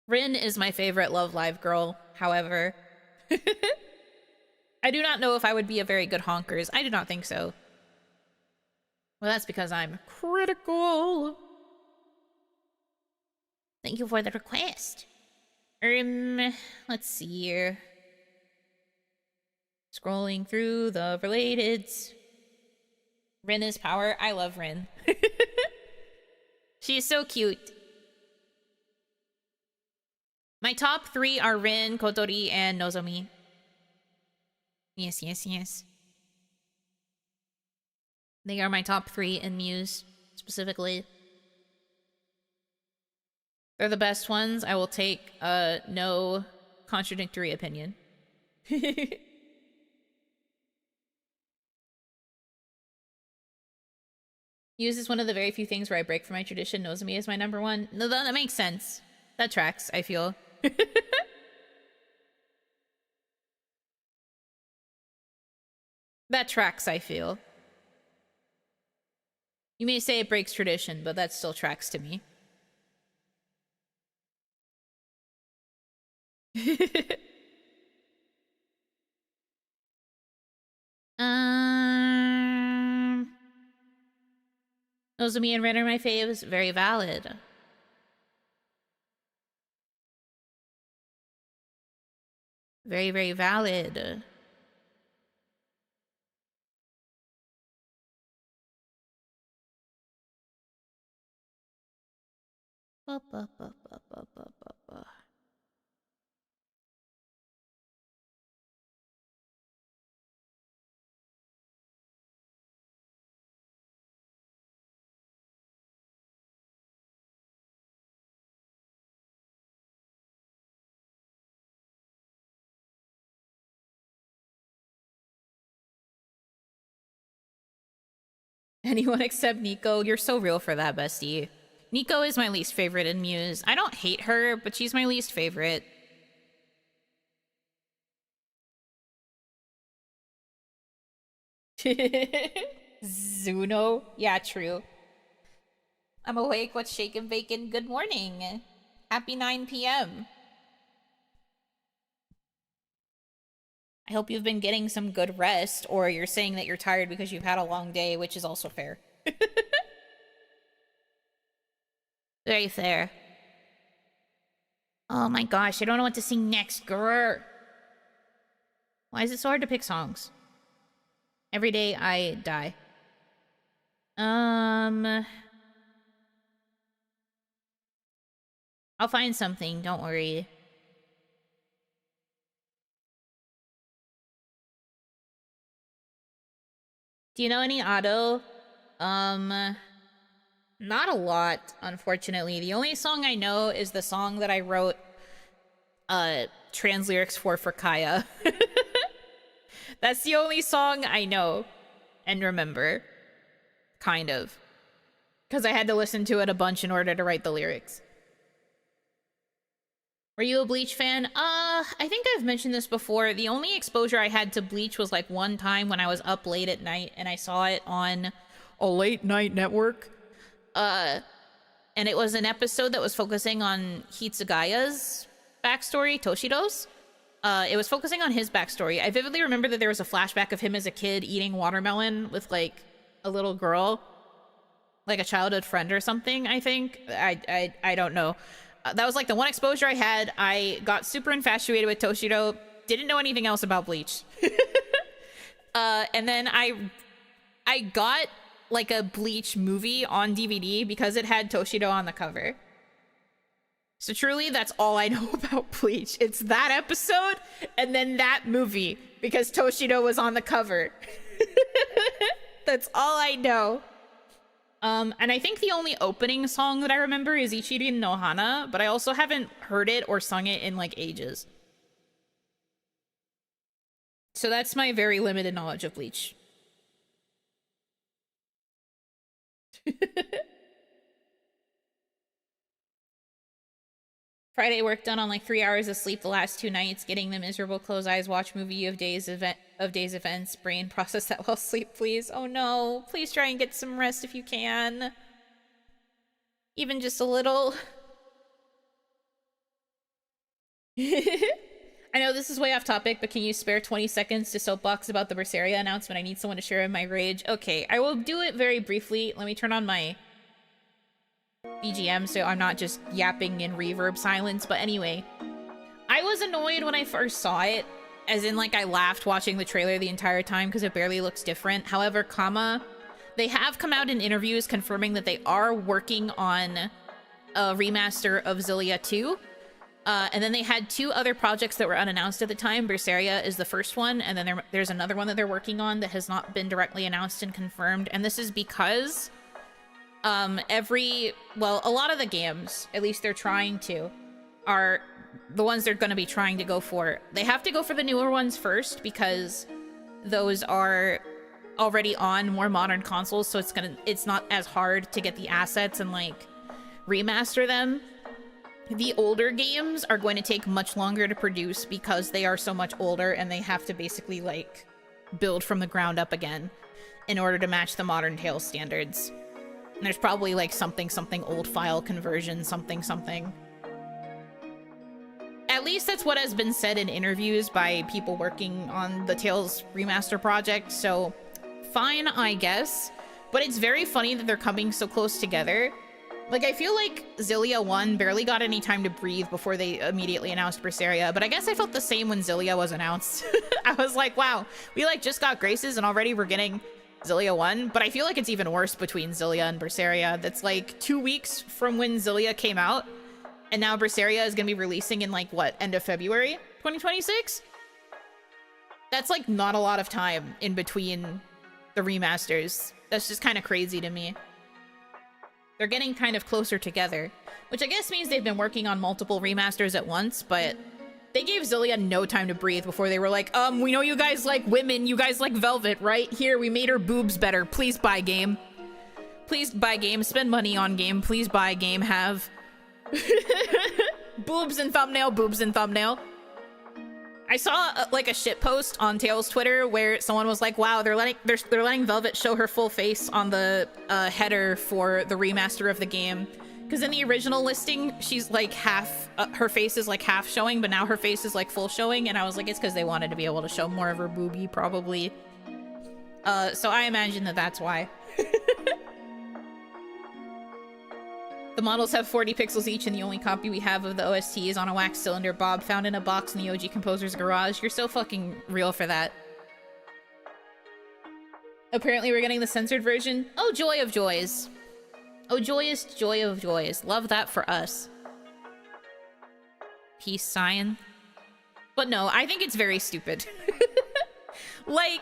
Speaker 1: Rin is my favorite Love Live girl, however. I do not know if I would be a very good honkers. I do not think so. Well, that's because I'm critical. Thank you for the request. Let's see here. Scrolling through the relateds. Rin is power. I love Rin. She is so cute. My top 3 are Rin, Kotori, and Nozomi. Yes, yes, yes. They are my top 3 in Muse, specifically. They're the best ones. I will take no contradictory opinion. Muse is one of the very few things where I break from my tradition. Nozomi is my number 1. No, that makes sense. That tracks, I feel. That tracks, I feel. You may say it breaks tradition, but that still tracks to me. Nozomi and Ren are my faves. Very valid. Very, very valid. Ba, ba, ba, ba, ba, ba, ba, ba. Anyone except Nico. You're so real for that, bestie. Nico is my least favorite in Muse. I don't hate her, but she's my least favorite. Zuno? Yeah, true. I'm awake. What's shaking bacon? Good morning. Happy 9 p.m. I hope you've been getting some good rest, or you're saying that you're tired because you've had a long day, which is also fair. Very fair. Oh my gosh, I don't know what to sing next, grr. Why is it so hard to pick songs? Every day I die. I'll find something, don't worry. Do you know any Auto? Not a lot, unfortunately. The only song I know is the song that I wrote trans lyrics for Kaya. That's the only song I know and remember. kind of. Because I had to listen to it a bunch in order to write the lyrics. Were you a Bleach fan? I think I've mentioned this before. The only exposure I had to Bleach was like one time when I was up late at night and I saw it on a late night network. And it was an episode that was focusing on Hitsugaya's backstory, Toshido's. It was focusing on his backstory. I vividly remember that there was a flashback of him as a kid eating watermelon with like a little girl, like a childhood friend or something, I think. I don't know. That was like the one exposure I had. I got super infatuated with Toshido. Didn't know anything else about Bleach. And then I got like a Bleach movie on DVD because it had Toshido on the cover. So truly, that's all I know about Bleach. It's that episode and then that movie because Toshido was on the cover. That's all I know. And I think the only opening song that I remember is Ichirin no Hana, but I also haven't heard it or sung it in like ages. So that's my very limited knowledge of Bleach. Friday work done on like 3 hours of sleep the last 2 nights, getting the miserable close eyes, watch movie of days events, brain process that while sleep, please. Oh no, please try and get some rest if you can. Even just a little. I know this is way off topic, but can you spare 20 seconds to soapbox about the Berseria announcement? I need someone to share my rage. Okay, I will do it very briefly. Let me turn on my BGM so I'm not just yapping in reverb silence. But anyway, I was annoyed when I first saw it, as in like I laughed watching the trailer the entire time because it barely looks different. However, they have come out in interviews confirming that they are working on a remaster of Xillia 2. And then they had 2 other projects that were unannounced at the time. Berseria is the first one, and then there's another one that they're working on that has not been directly announced and confirmed. And this is because a lot of the games, at least they're trying to, are the ones they're going to be trying to go for. They have to go for the newer ones first because those are already on more modern consoles, so it's not as hard to get the assets and like remaster them. The older games are going to take much longer to produce because they are so much older and they have to basically like build from the ground up again in order to match the modern Tales standards. And there's probably like something old file conversion, something. At least that's what has been said in interviews by people working on the Tales remaster project, so fine, I guess. But it's very funny that they're coming so close together. Like, I feel like Xillia 1 barely got any time to breathe before they immediately announced Berseria, but I guess I felt the same when Xillia was announced. I was like, wow, we like just got Graces and already we're getting Xillia 1, but I feel like it's even worse between Xillia and Berseria. That's like 2 weeks from when Xillia came out, and now Berseria is gonna be releasing in like, what, end of February 2026? That's like not a lot of time in between the remasters. That's just kind of crazy to me. They're getting kind of closer together, which I guess means they've been working on multiple remasters at once, but they gave Xillia no time to breathe before they were like, we know you guys like women, you guys like Velvet, right? Here, we made her boobs better. Please buy game. Please buy game. Spend money on game. Please buy game. Have boobs in thumbnail, boobs in thumbnail. I saw like a shit post on Tales Twitter where someone was like, wow, they're letting Velvet show her full face on the header for the remaster of the game. Because in the original listing, she's like half, her face is like half showing, but now her face is like full showing. And I was like, it's because they wanted to be able to show more of her boobie, probably. So I imagine that that's why. The models have 40 pixels each, and the only copy we have of the OST is on a wax cylinder bob found in a box in the OG composer's garage. You're so fucking real for that. Apparently we're getting the censored version. Oh, joy of joys. Oh, joyous joy of joys. Love that for us. Peace sign. But no, I think it's very stupid. Like,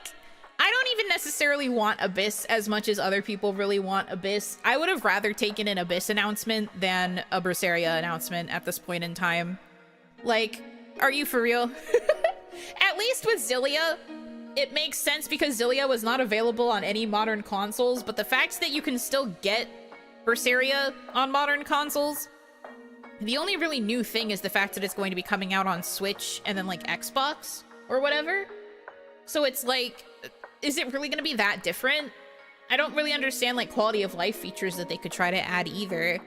Speaker 1: I don't even necessarily want Abyss as much as other people really want Abyss. I would have rather taken an Abyss announcement than a Berseria announcement at this point in time. Like, are you for real? At least with Xillia, it makes sense because Xillia was not available on any modern consoles, but the fact that you can still get Berseria on modern consoles, the only really new thing is the fact that it's going to be coming out on Switch and then, like, Xbox or whatever. So it's like, is it really going to be that different? I don't really understand, like, quality of life features that they could try to add either.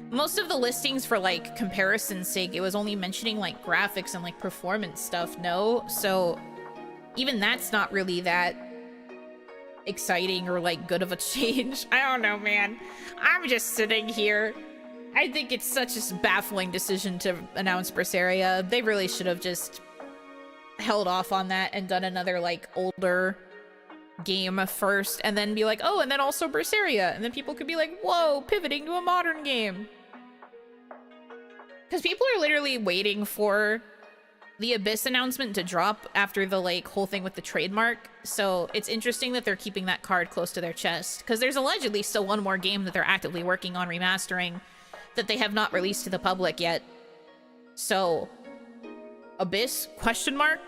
Speaker 1: Most of the listings for, like, comparison's sake, it was only mentioning, like, graphics and, like, performance stuff, no? So even that's not really that exciting or, like, good of a change. I don't know, man. I'm just sitting here. I think it's such a baffling decision to announce Berseria. They really should have just held off on that and done another, like, older game first, and then be like, oh, and then also Berseria, and then people could be like, whoa, pivoting to a modern game. Because people are literally waiting for the Abyss announcement to drop after the, like, whole thing with the trademark, so it's interesting that they're keeping that card close to their chest, because there's allegedly still one more game that they're actively working on remastering that they have not released to the public yet. So, Abyss, question mark?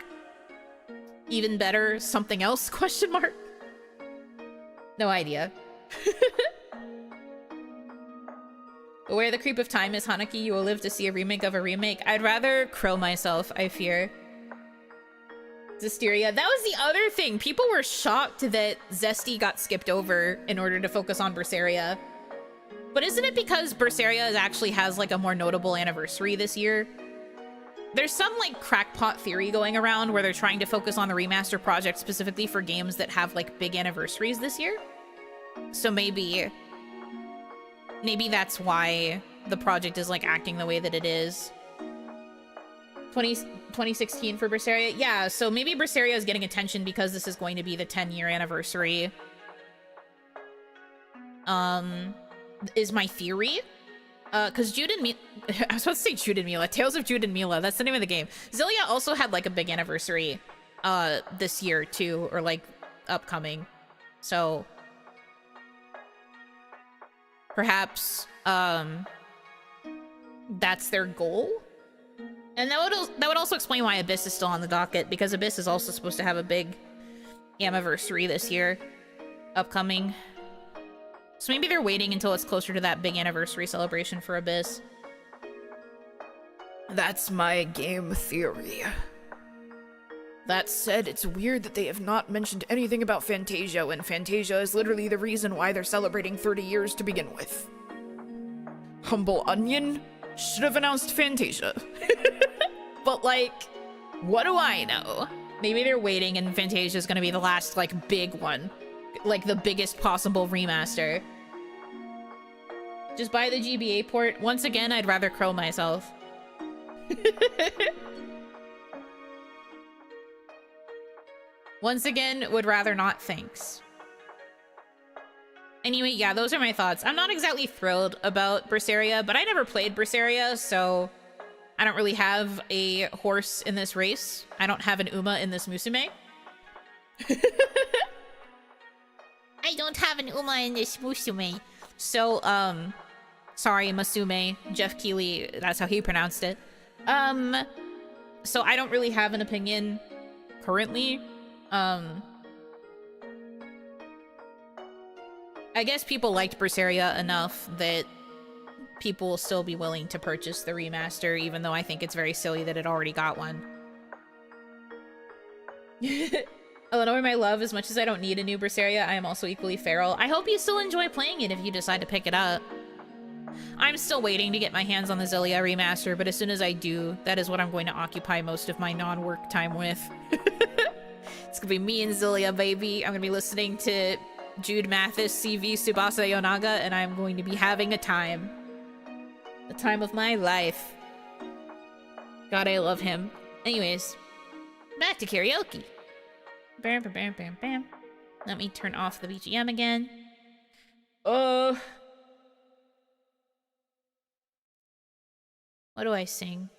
Speaker 1: Even better, something else, question mark? No idea. Where the creep of time is, Hanaki, you will live to see a remake of a remake. I'd rather crow myself, I fear. Zestiria. That was the other thing. People were shocked that Zesty got skipped over in order to focus on Berseria. But isn't it because Berseria actually has, like, a more notable anniversary this year? There's some, like, crackpot theory going around where they're trying to focus on the remaster project specifically for games that have, like, big anniversaries this year. So maybe that's why the project is, like, acting the way that it is. 2016 for Berseria? Yeah, so maybe Berseria is getting attention because this is going to be the 10-year anniversary. Is my theory. Because Jude and Mila... I was about to say Jude and Mila. Tales of Jude and Mila. That's the name of the game. Xillia also had, like, a big anniversary this year, too. Or, like, upcoming. So... perhaps, that's their goal? And that would also explain why Abyss is still on the docket, because Abyss is also supposed to have a big anniversary this year. Upcoming. So maybe they're waiting until it's closer to that big anniversary celebration for Abyss. That's my game theory. That said, it's weird that they have not mentioned anything about Fantasia when Fantasia is literally the reason why they're celebrating 30 years to begin with. Humble Onion should have announced Fantasia. But, like, what do I know? Maybe they're waiting and Fantasia is gonna be the last, like, big one. Like, the biggest possible remaster. Just buy the GBA port. Once again, I'd rather crow myself. Once again, would rather not, thanks. Anyway, yeah, those are my thoughts. I'm not exactly thrilled about Berseria, but I never played Berseria, so I don't really have a horse in this race. I don't have an Uma in this Musume. I don't have an Uma in this Musume. So, sorry, Masume. Jeff Keighley, that's how he pronounced it. So I don't really have an opinion currently. I guess people liked Berseria enough that people will still be willing to purchase the remaster, even though I think it's very silly that it already got one. Eleanor, my love, as much as I don't need a new Berseria, I am also equally feral. I hope you still enjoy playing it if you decide to pick it up. I'm still waiting to get my hands on the Xillia remaster, but as soon as I do, that is what I'm going to occupy most of my non-work time with. It's gonna be me and Xillia, baby. I'm gonna be listening to Jude Mathis, CV, Tsubasa Yonaga, and I'm going to be having a time. The time of my life. God, I love him. Anyways, back to karaoke. Bam, bam, bam, bam, bam. Let me turn off the BGM again. What do I sing?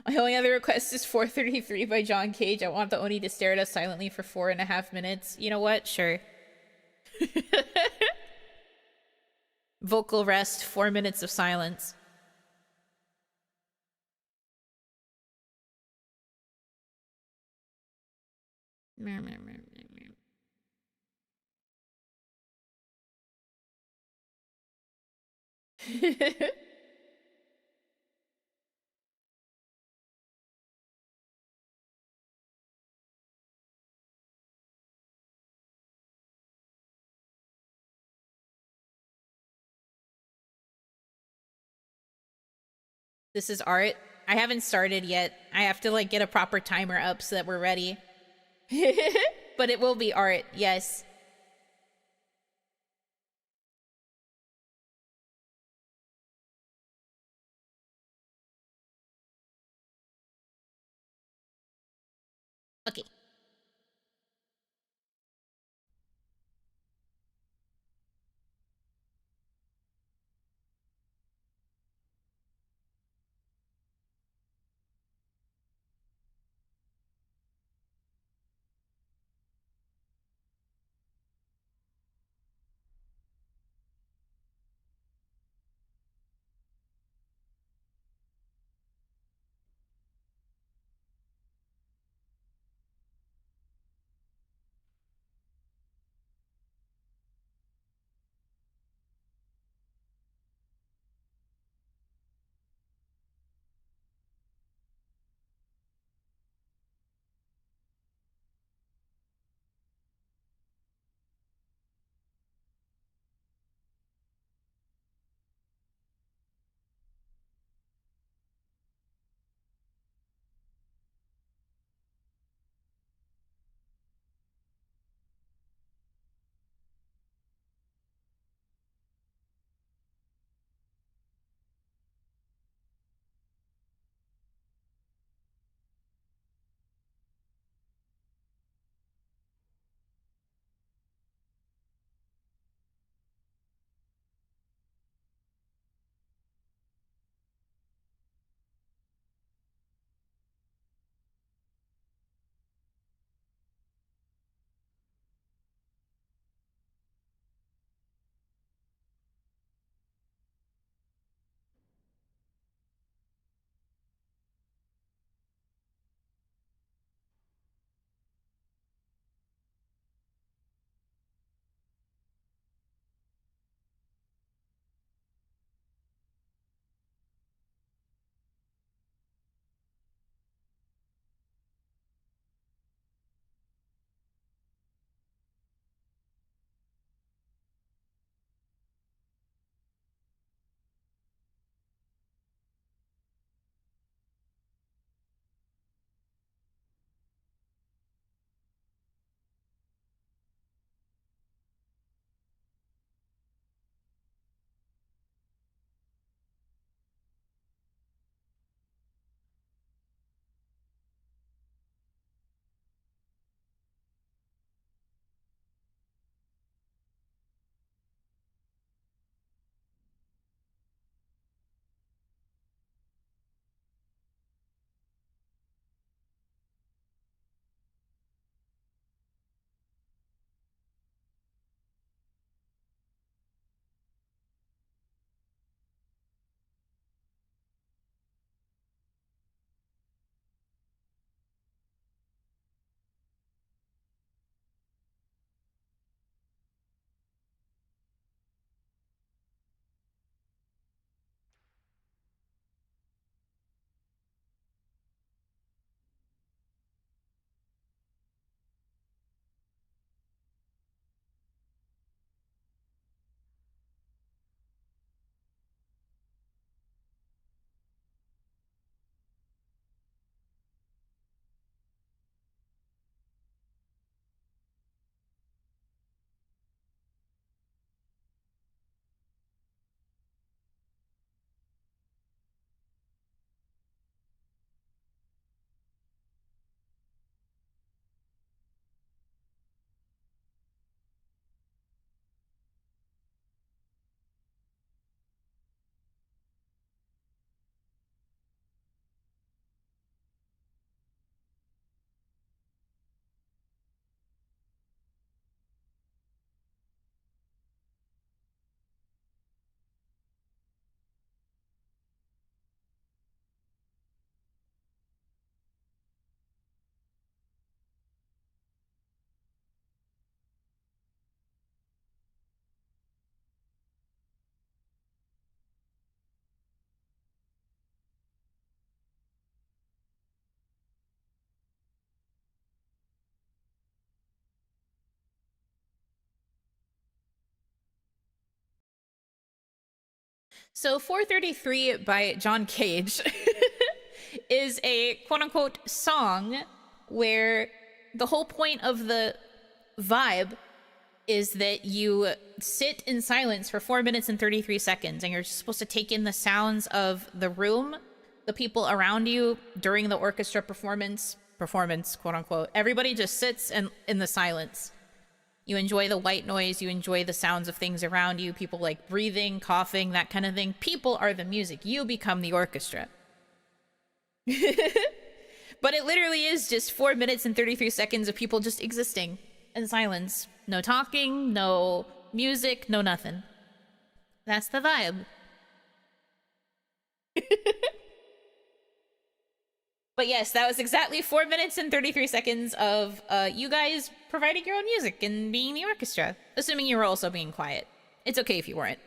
Speaker 1: My only other request is 433 by John Cage. I want the Oni to stare at us silently for 4.5 minutes. You know what? Sure. Vocal rest, 4 minutes of silence. This is art. I haven't started yet. I have to like get a proper timer up so that we're ready. But it will be art, yes. Okay. So 433 by John Cage is a quote-unquote song where the whole point of the vibe is that you sit in silence for 4 minutes and 33 seconds, and you're supposed to take in the sounds of the room, the people around you during the orchestra performance, quote-unquote. Everybody just sits in the silence. You enjoy the white noise, you enjoy the sounds of things around you, people like breathing, coughing, that kind of thing. People are the music. You become the orchestra. But it literally is just 4 minutes and 33 seconds of people just existing in silence. No talking, no music, no nothing. That's the vibe. But yes, that was exactly 4 minutes and 33 seconds of you guys providing your own music and being the orchestra. Assuming you were also being quiet. It's okay if you weren't.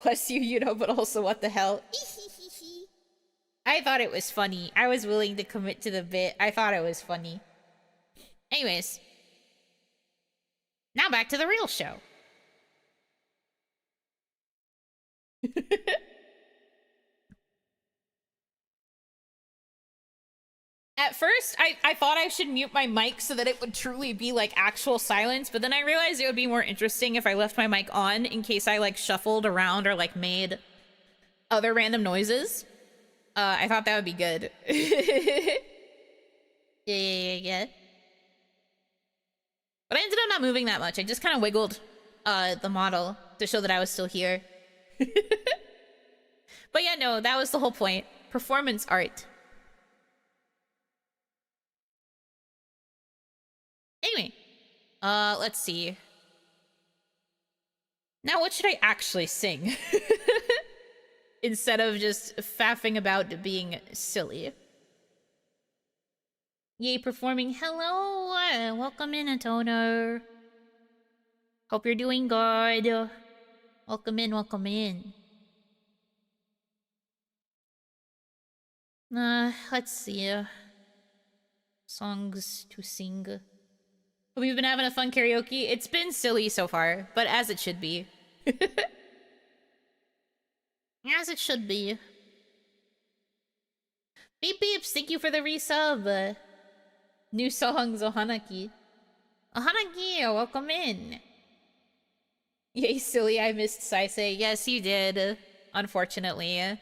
Speaker 1: Bless you, Yuno, but also what the hell? I thought it was funny. I was willing to commit to the bit. I thought it was funny. Anyways. Now back to the real show. At first, I thought I should mute my mic so that it would truly be like actual silence, but then I realized it would be more interesting if I left my mic on in case I like shuffled around or like made other random noises. I thought that would be good. Yeah. But I ended up not moving that much. I just kind of wiggled the model to show that I was still here. But yeah, no, that was the whole point. Performance art. Anyway, let's see. Now, what should I actually sing? Instead of just faffing about being silly. Yay, performing. Hello, welcome in, Antoner. Hope you're doing good. Welcome in, welcome in. Let's see. Songs to sing. Hope you've been having a fun karaoke. It's been silly so far, but as it should be. As it should be. Beep beeps, thank you for the resub. New songs, Hanaki. Hanaki, welcome in. Yay, silly, I missed Saisei. Yes, you did. Unfortunately.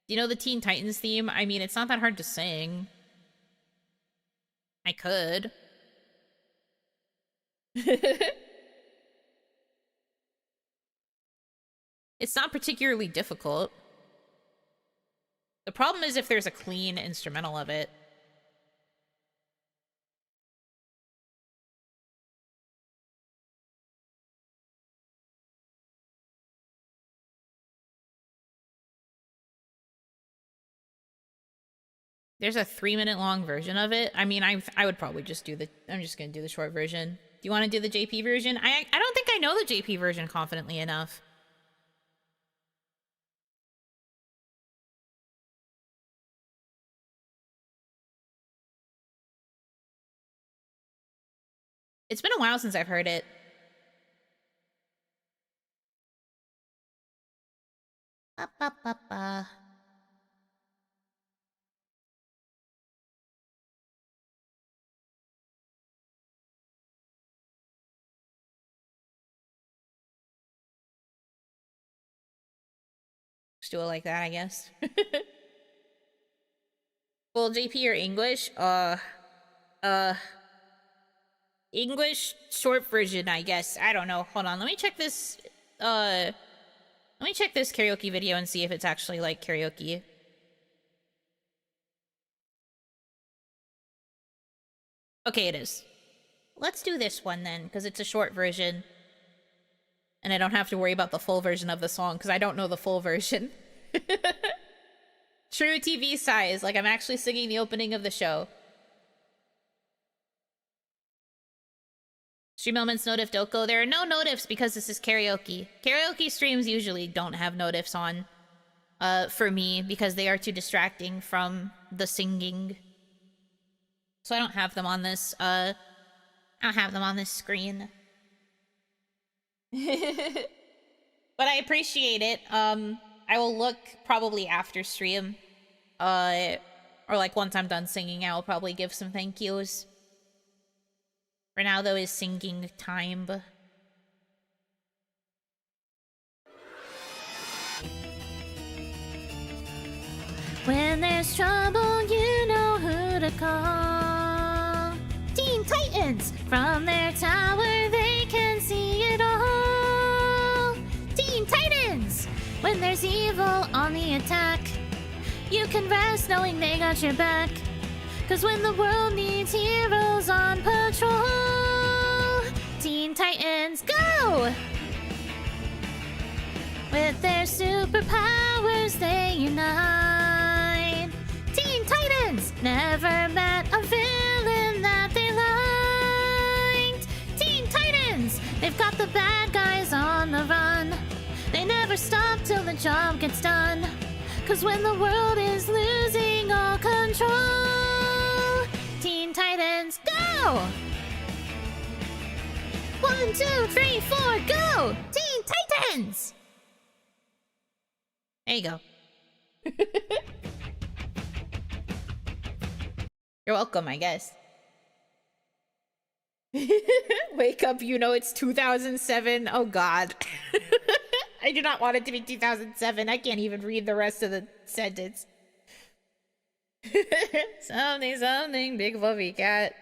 Speaker 1: Do you know the Teen Titans theme? I mean, it's not that hard to sing. I could. It's not particularly difficult. The problem is if there's a clean instrumental of it. There's a 3-minute long version of it. I mean, I would probably just do I'm just gonna do the short version. Do you want to do the JP version? I don't think I know the JP version confidently enough. It's been a while since I've heard it. Ba, ba, ba, ba. Just do it like that, I guess. Well, JP or English? English short version, I guess. I don't know. Hold on. Let me check this karaoke video and see if it's actually like karaoke. Okay, it is. Let's do this one then, because it's a short version. And I don't have to worry about the full version of the song, because I don't know the full version. True TV size, like I'm actually singing the opening of the show. Stream elements notif doko. There are no notifs because this is karaoke. Karaoke streams usually don't have notifs on. For me, because they are too distracting from the singing. So I don't have them on this, I don't have them on this screen. But I appreciate it. I will look probably after stream. Or like once I'm done singing, I will probably give some thank yous. For now, though, is singing time.
Speaker 2: When there's trouble, you know who to call. Teen Titans! From their tower, they can see it all. Teen Titans! When there's evil on the attack, you can rest knowing they got your back. 'Cause when the world needs heroes on patrol, Teen Titans go! With their superpowers, they unite. Teen Titans never met a villain that they liked. Teen Titans, they've got the bad guys on the run. They never stop till the job gets done. 'Cause when the world is losing all control, Teen Titans go! 1, 2, 3, 4, go! Teen Titans!
Speaker 1: There you go. You're welcome, I guess. Wake up, you know it's 2007. Oh god. I do not want it to be 2007. I can't even read the rest of the sentence. Something, something, big fluffy cat.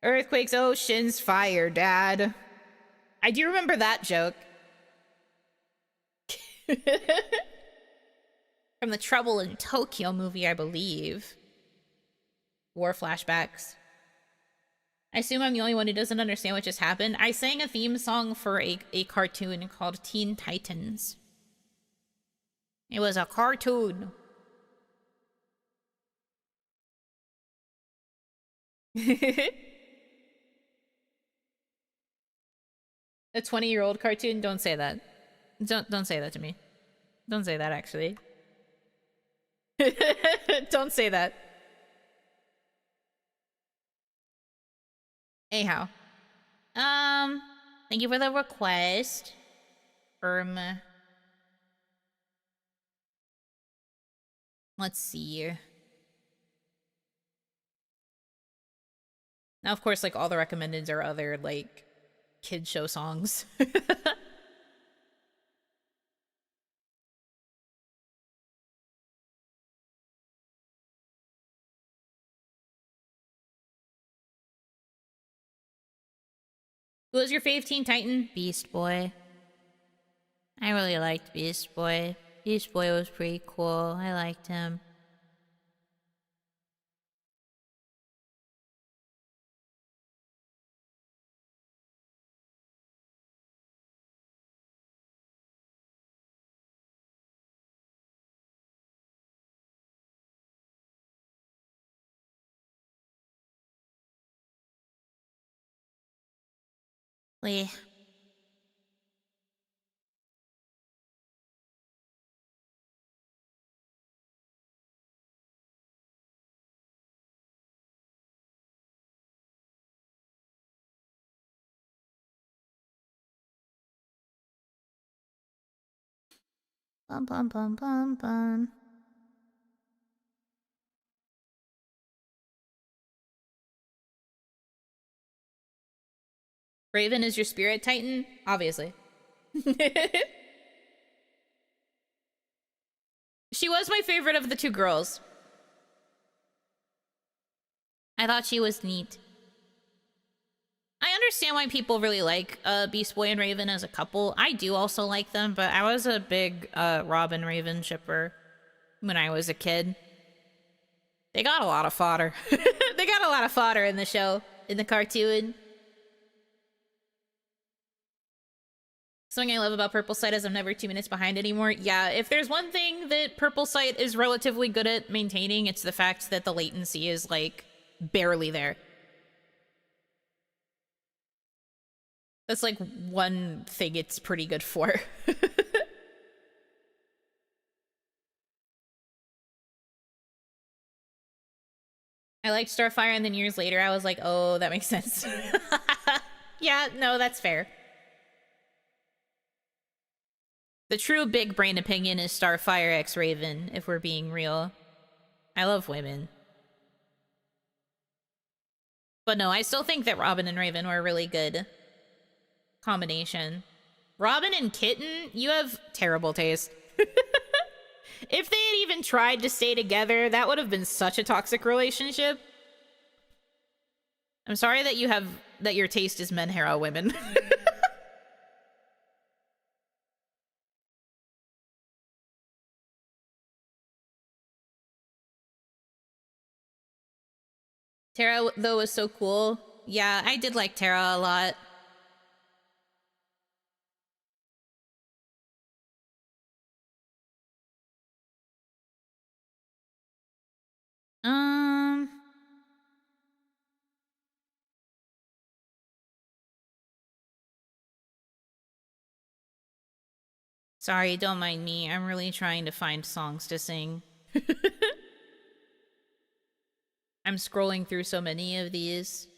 Speaker 1: Earthquakes, oceans, fire, dad. I do remember that joke. From the Trouble in Tokyo movie, I believe. War flashbacks. I assume I'm the only one who doesn't understand what just happened. I sang a theme song for a cartoon called Teen Titans. It was a cartoon. A 20-year-old cartoon? Don't say that. Don't say that to me. Don't say that, actually. Don't say that. Anyhow. Thank you for the request. Let's see. Now, of course, like, all the recommendeds are other, like, kid show songs. Who was your fave Teen Titan? Beast Boy. I really liked Beast Boy. Beast Boy was pretty cool. I liked him. Lee. Bum bum bum bum bum. Raven is your spirit titan? Obviously. She was my favorite of the two girls. I thought she was neat. I understand why people really like Beast Boy and Raven as a couple. I do also like them, but I was a big Robin Raven shipper when I was a kid. They got a lot of fodder. They got a lot of fodder in the show, in the cartoon. Something I love about Purple Sight is I'm never 2 minutes behind anymore. Yeah, if there's one thing that Purple Sight is relatively good at maintaining, it's the fact that the latency is, like, barely there. That's, like, one thing it's pretty good for. I liked Starfire, and then years later I was like, oh, that makes sense. Yeah, no, that's fair. The true big brain opinion is Starfire x Raven, if we're being real. I love women. But no, I still think that Robin and Raven were a really good combination. Robin and Kitten, you have terrible taste. If they had even tried to stay together, that would have been such a toxic relationship. I'm sorry that your taste is men, hero, women. Terra, though, was so cool. Yeah, I did like Terra a lot. Sorry, don't mind me. I'm really trying to find songs to sing. I'm scrolling through so many of these.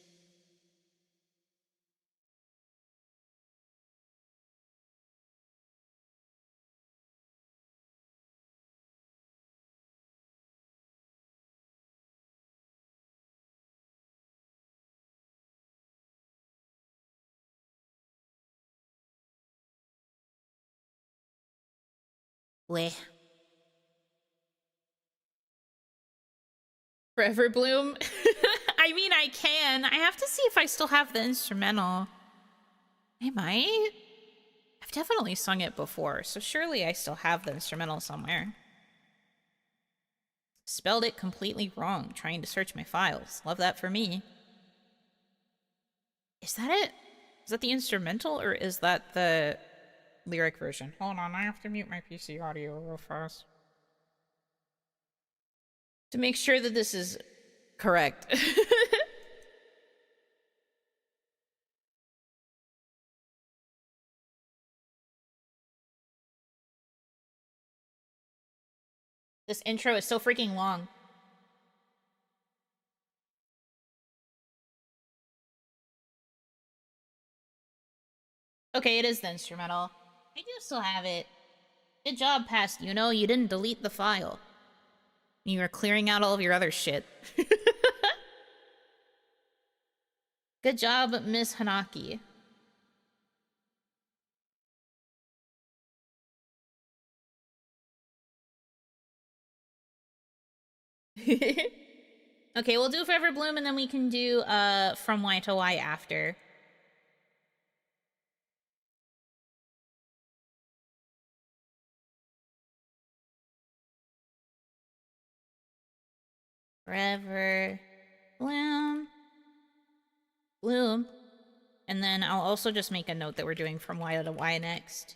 Speaker 1: Bleh. Forever Bloom? I mean, I can. I have to see if I still have the instrumental. I might. I've definitely sung it before, so surely I still have the instrumental somewhere. Spelled it completely wrong, trying to search my files. Love that for me. Is that it? Is that the instrumental, or is that the lyric version? Hold on, I have to mute my PC audio real fast to make sure that this is correct. This intro is so freaking long. Okay, it is the instrumental. I do still have it. Good job, past Yuno. You didn't delete the file. You were clearing out all of your other shit. Good job, Miss Hanaki. Okay, we'll do Forever Bloom and then we can do From Y to Y after. Forever Bloom. Bloom. And then I'll also just make a note that we're doing From Y to Y next.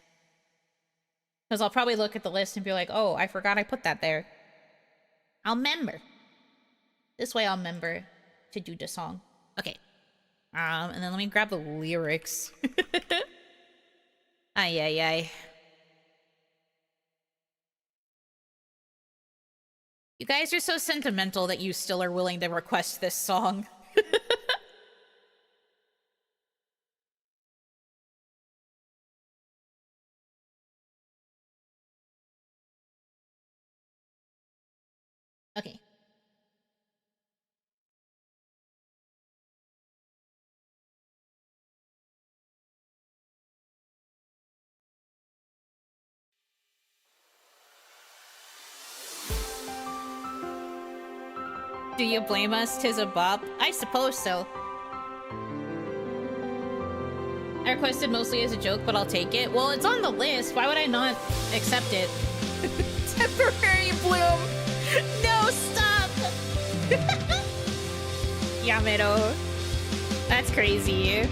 Speaker 1: Because I'll probably look at the list and be like, oh, I forgot I put that there. I'll remember. This way I'll remember to do the song. Okay. And then let me grab the lyrics. Ay, ay, ay. You guys are so sentimental that you still are willing to request this song. Okay. Do you blame us? 'Tis a bop? I suppose so. I requested mostly as a joke, but I'll take it. Well, it's on the list. Why would I not accept it? Temporary bloom. No, stop. Yamero. That's crazy.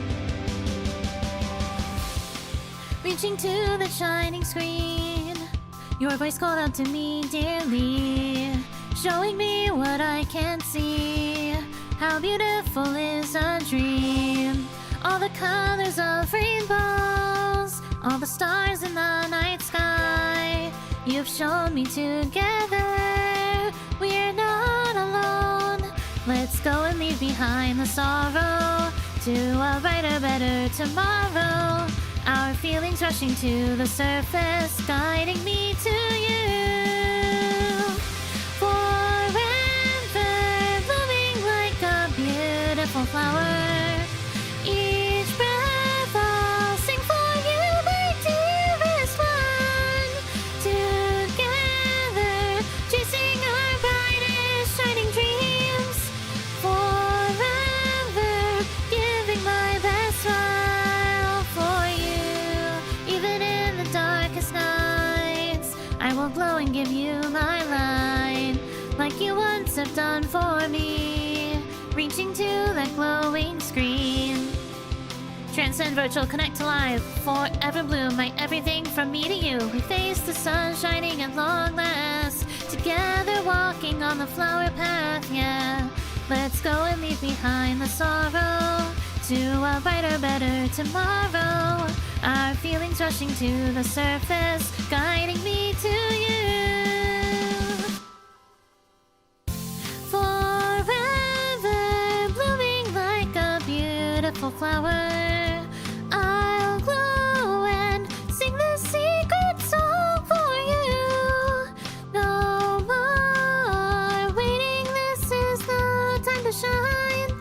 Speaker 2: Reaching to the shining screen, your voice called out to me dearly, showing me what I can't see. How beautiful is a dream. All the colors of rainbows, all the stars in the night sky. You've shown me together, we're not alone. Let's go and leave behind the sorrow to a brighter, better tomorrow. Our feelings rushing to the surface, guiding me to you. Forever blooming like a beautiful flower. Each breath I'll sing for you, my dearest one. Together, chasing our brightest shining dreams. Forever giving my best smile for you. Even in the darkest nights, I will glow and give you my light, like you once have done for me. Reaching to that glowing screen. Transcend virtual, connect to life. Forever bloom, my everything from me to you. We face the sun shining at long last. Together walking on the flower path, yeah. Let's go and leave behind the sorrow to a brighter, better tomorrow. Our feelings rushing to the surface, guiding me to you. Forever blooming like a beautiful flower. I'll glow and sing the secret song for you. No more waiting, this is the time to shine.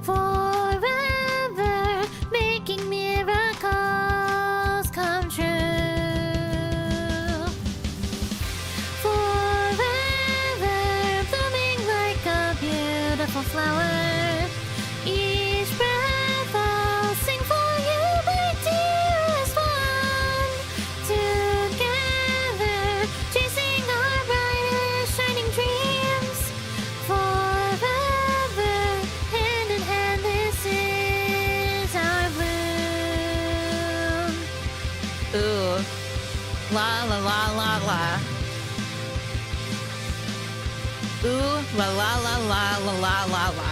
Speaker 2: Forever making miracles come true. Forever blooming like a beautiful flower. Each breath I'll sing for you, my dearest one. Together, chasing our brightest shining dreams. Forever, hand in hand, this is our bloom.
Speaker 1: Ooh. La la la la la. Ooh, la la la la la la la la.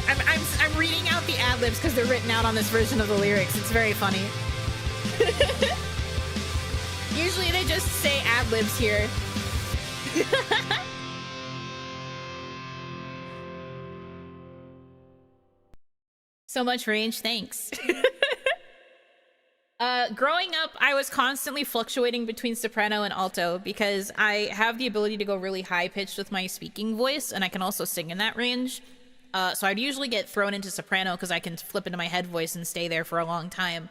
Speaker 1: I'm reading out the ad-libs because they're written out on this version of the lyrics. It's very funny. Usually they just say ad-libs here. So much range, thanks. Growing up, I was constantly fluctuating between soprano and alto because I have the ability to go really high-pitched with my speaking voice, and I can also sing in that range. So I'd usually get thrown into soprano because I can flip into my head voice and stay there for a long time.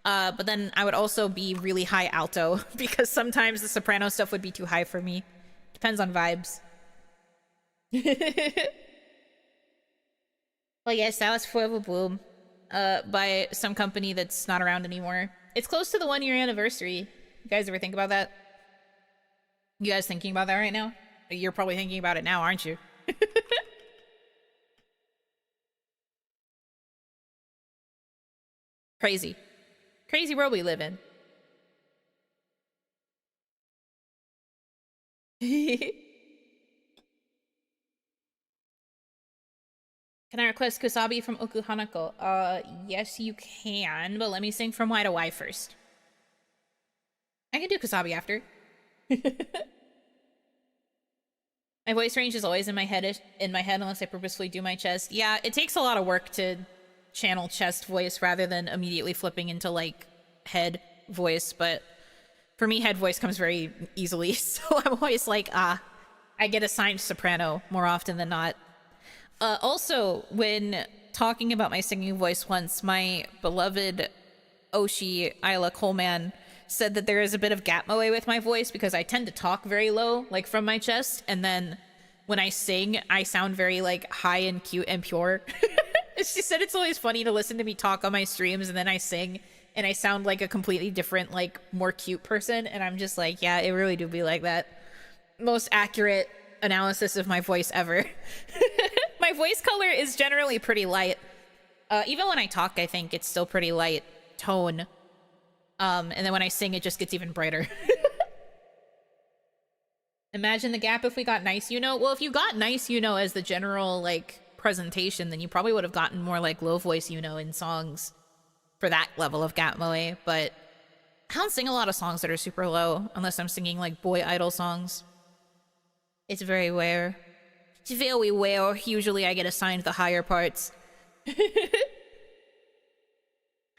Speaker 1: But then I would also be really high alto because sometimes the soprano stuff would be too high for me. Depends on vibes. Well, yes, that was Forever Bloom. By some company that's not around anymore. It's close to the 1-year anniversary. You guys ever think about that? You guys thinking about that right now? You're probably thinking about it now, aren't you? Crazy. Crazy world we live in. Can I request Kusabi from Oku Hanako? Yes you can, but let me sing from Y to Y first. I can do Kusabi after. My voice range is always in my head unless I purposefully do my chest. Yeah, it takes a lot of work to channel chest voice rather than immediately flipping into like head voice, but for me head voice comes very easily, so I'm always like, I get assigned soprano more often than not. Also, when talking about my singing voice once, my beloved Oshi, Isla, Coleman, said that there is a bit of gap moe with my voice because I tend to talk very low, like from my chest, and then when I sing, I sound very like high and cute and pure. She said it's always funny to listen to me talk on my streams and then I sing and I sound like a completely different, like more cute person, and I'm just like, yeah, it really do be like that. Most accurate analysis of my voice ever. My voice color is generally pretty light. Even when I talk, I think it's still pretty light tone. And then when I sing, it just gets even brighter. Imagine the gap if we got nice Yuno. Well, if you got nice Yuno as the general, like, presentation, then you probably would have gotten more, like, low voice Yuno in songs for that level of gap moe. But I don't sing a lot of songs that are super low unless I'm singing, like, boy idol songs. It's very rare. It's very rare. Usually I get assigned the higher parts.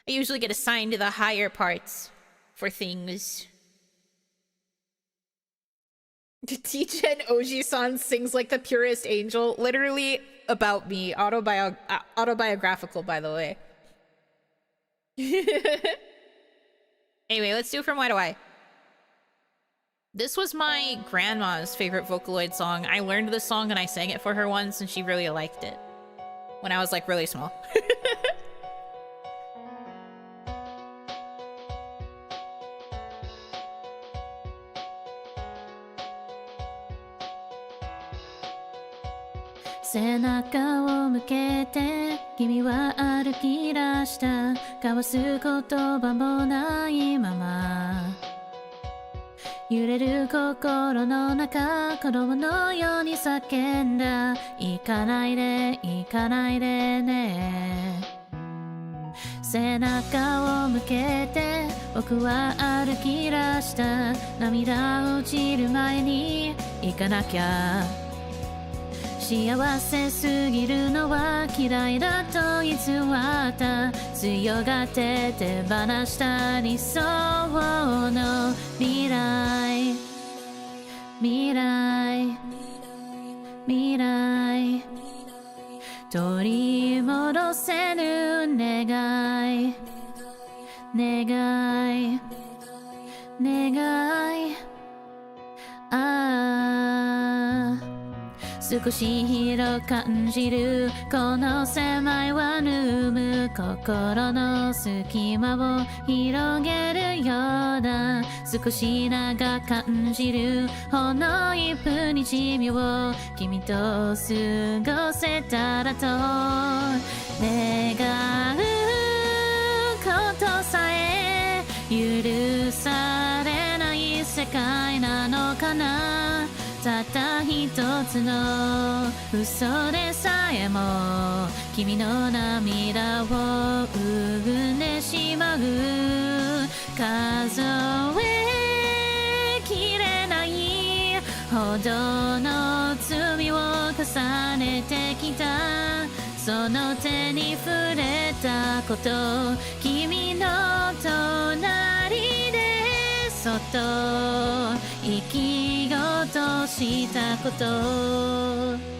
Speaker 1: I usually get assigned to the higher parts for things. T-Gen Oji-san sings like the purest angel. Literally about me. Autobiographical, by the way. Anyway, let's do From Why to Why. This was my grandma's favorite Vocaloid song. I learned this song and I sang it for her once and she really liked it. When I was like really small.
Speaker 2: 背中を向けて君は歩き出した交わす言葉もないまま揺れる心の中子供のように叫んだ行かないで行かないでね背中を向けて僕は歩き出した涙落ちる前に行かなきゃ幸せすぎるのは嫌いだと偽った強がって手放した理想の未来未来未来取り戻せぬ願い願い願いああ少し広感じるこの狭いワンルーム心の隙間を広げるようだ少し長感じるほんの1分1秒君と過ごせたらと願うことさえ許されない世界なのかなたった一つの嘘でさえも君の涙を生んでしまう数えきれないほどの罪を重ねてきたその手に触れたこと君の隣でそっと生きようとしたこと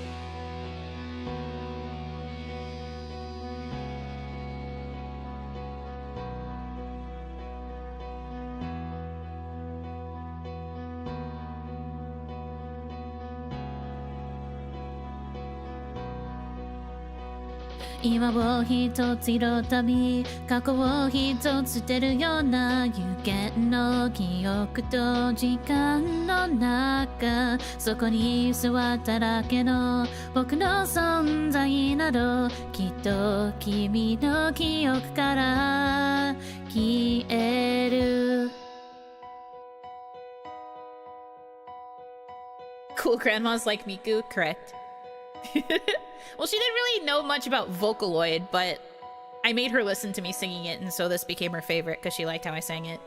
Speaker 2: 今を一つ彩るたび過去を一つ捨てるような有限の記憶と時間の中そこに座っただけの僕の存在などきっと君の記憶から消える
Speaker 1: Cool grandmas like Miku, correct. Well, she didn't really know much about Vocaloid, but I made her listen to me singing it, and so this became her favorite because she liked how I sang it.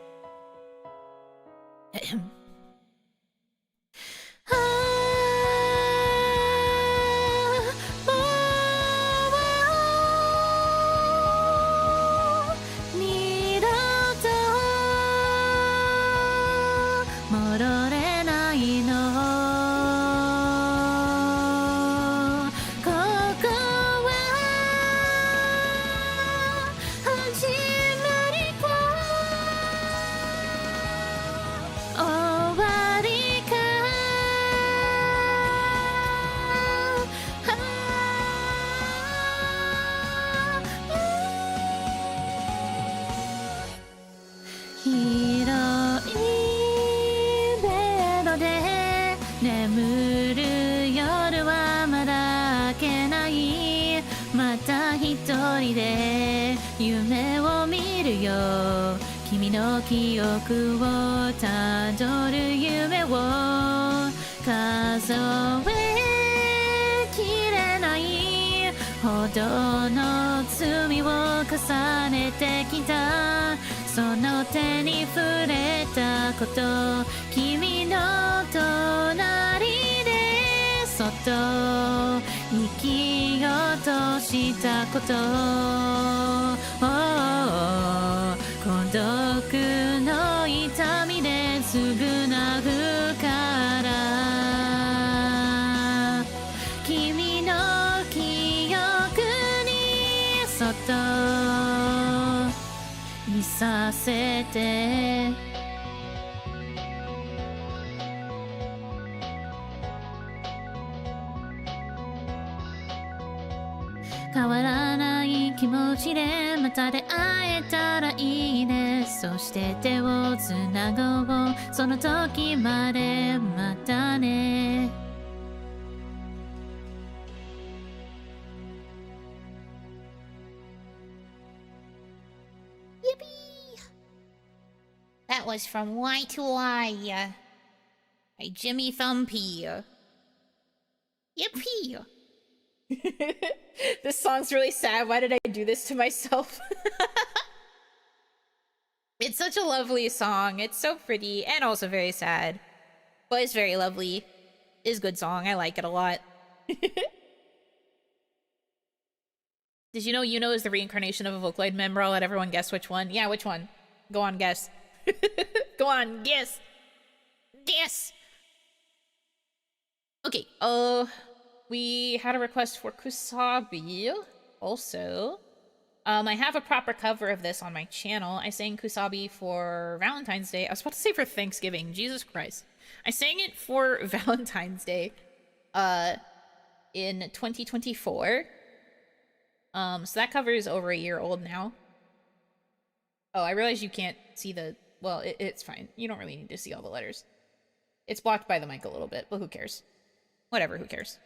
Speaker 1: 君の記憶をたどる夢を数えきれないほどの罪を重ねてきたその手に触れたこと君の隣でそっと
Speaker 2: と息をとしたこと孤独の痛みですぐ泣くから君の記憶にそっといさせて変わらない気持ちでまた出会えたらいいねそして手をつなごうその時までまたね
Speaker 1: That was From Y to Y by Jimmy Thumpy. Yippee! This song's really sad. Why did I do this to myself? It's such a lovely song. It's so pretty and also very sad. But it's very lovely. It's a good song. I like it a lot. Did you know Yuno is the reincarnation of a Vocaloid member? I'll let everyone guess which one. Yeah, which one? Go on, guess. Go on, guess. Guess! Okay, we had a request for Kusabi, also. I have a proper cover of this on my channel. I sang Kusabi for Valentine's Day. I was about to say for Thanksgiving. Jesus Christ. I sang it for Valentine's Day, in 2024. So that cover is over a year old now. Oh, I realize you can't see the... Well, it's fine. You don't really need to see all the letters. It's blocked by the mic a little bit, but who cares? Whatever, who cares?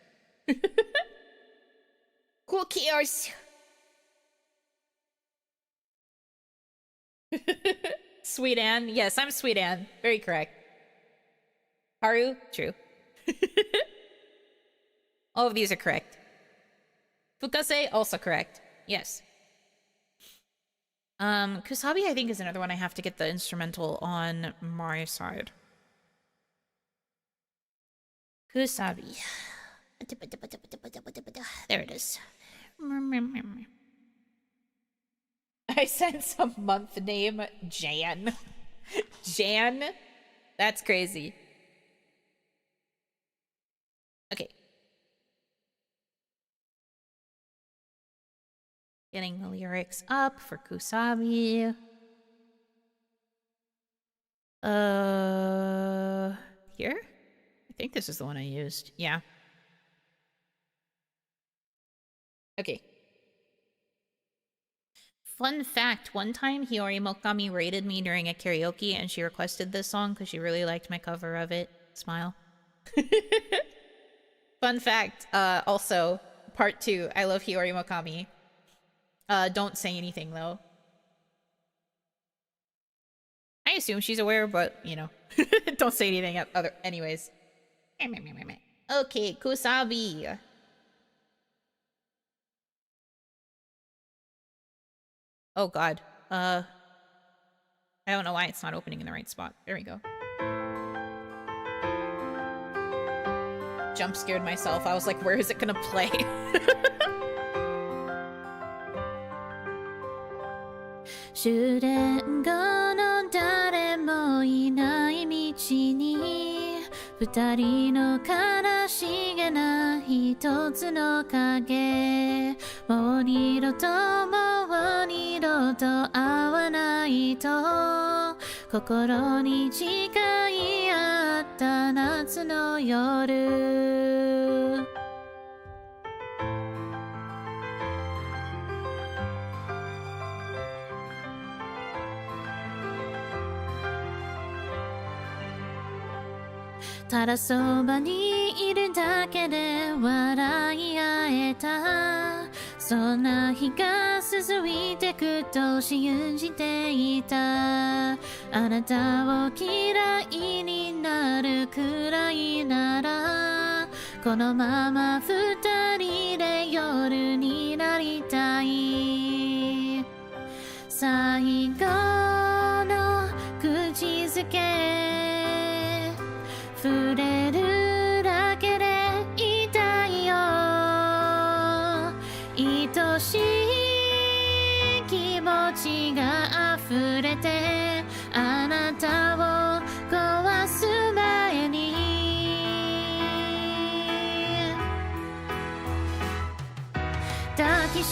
Speaker 1: Who cares? Sweet Anne. Yes, I'm Sweet Anne. Very correct. Haru? True. All of these are correct. Fukase? Also correct. Yes. Kusabi I think is another one I have to get the instrumental on my side. Kusabi. There it is. I sense a month name. Jan. Jan? That's crazy. Okay. Getting the lyrics up for Kusabi. Here? I think this is the one I used. Yeah. Okay. Fun fact, one time Hiyori Mokami raided me during a karaoke and she requested this song because she really liked my cover of it. Smile. Fun fact, also, part 2, I love Hiyori Mokami. Don't say anything though. I assume she's aware, but, you know, don't say anything anyways. Okay, Kusabi. Oh god. I don't know why it's not opening in the right spot. There we go. Jump scared myself. I was like, where is it gonna play?
Speaker 2: 終電後の誰もいない道に二人の悲しげな一つの影もう二度ともう二度と会わないと心に誓い合った夏の夜ただそばにいるだけで笑い合えたそんな日が続いてくと信じていたあなたを嫌いになるくらいならこのまま二人で夜になりたい最後の口づけ触れるだけで痛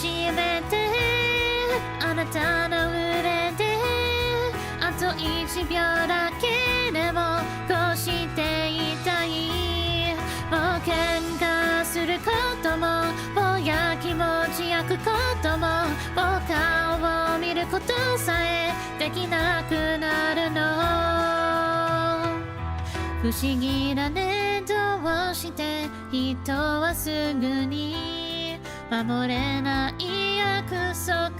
Speaker 2: しめてあなたの腕であと1秒だけでもこうしていたい。もう喧嘩することももうやきもち焼くことももう顔を見ることさえできなくなるの。不思議だね、どうして人はすぐに守れない約束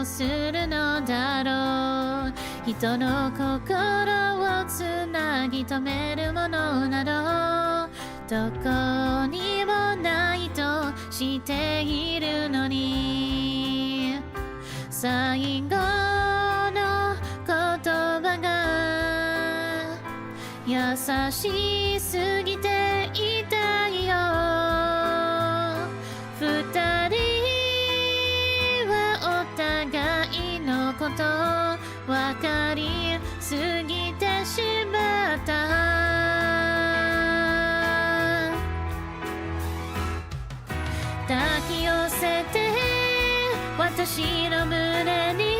Speaker 2: をするのだろう。人の心をつなぎ止めるものなどどこにもないとしているのに、最後の言葉が優しすぎて痛いよ。二人はお互いのこと分かりすぎてしまった。抱き寄せて私の胸に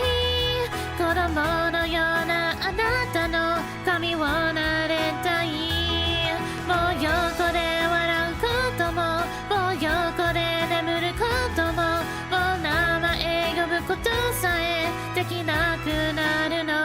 Speaker 2: 子供のようなあなたの髪を撫れたい。もう横で笑うことももう横で眠ることももう名前呼ぶことさえできなくなるの。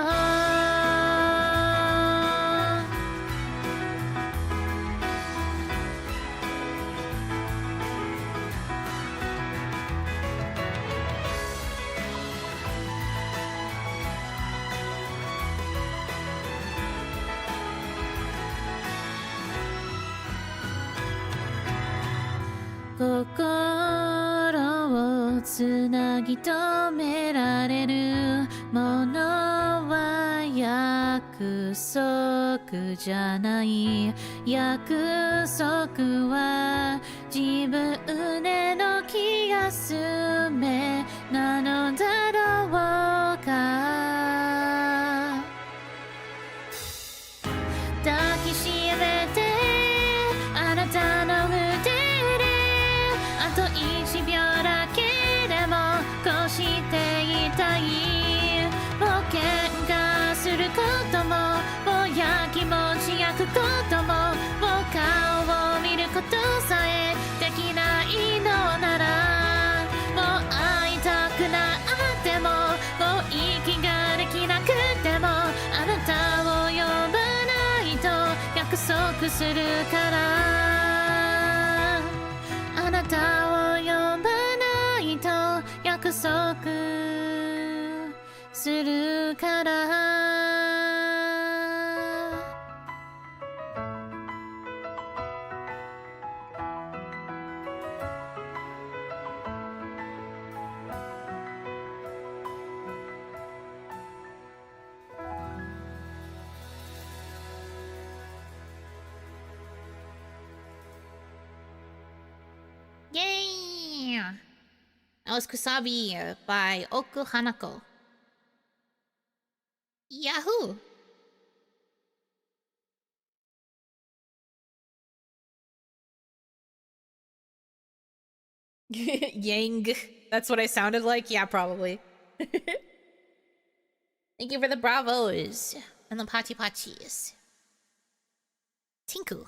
Speaker 2: 心をつなぎ止められるものは約束じゃない。約束は自分への気休めなのだろうか。抱きしめてあなたの腕あと1秒だけでもこうしていたい。もう喧嘩することももうやきもち焼くことももう顔を見ることさえできないのなら、もう会いたくなってももう息ができなくてもあなたを呼ばないと約束するから。あなたを呼ばないと約束するから。
Speaker 1: Yay! That was Kusabi by Oku Hanako. Yahoo! Yang. That's what I sounded like? Yeah, probably. Thank you for the bravos and the pachi pachis. Tinku.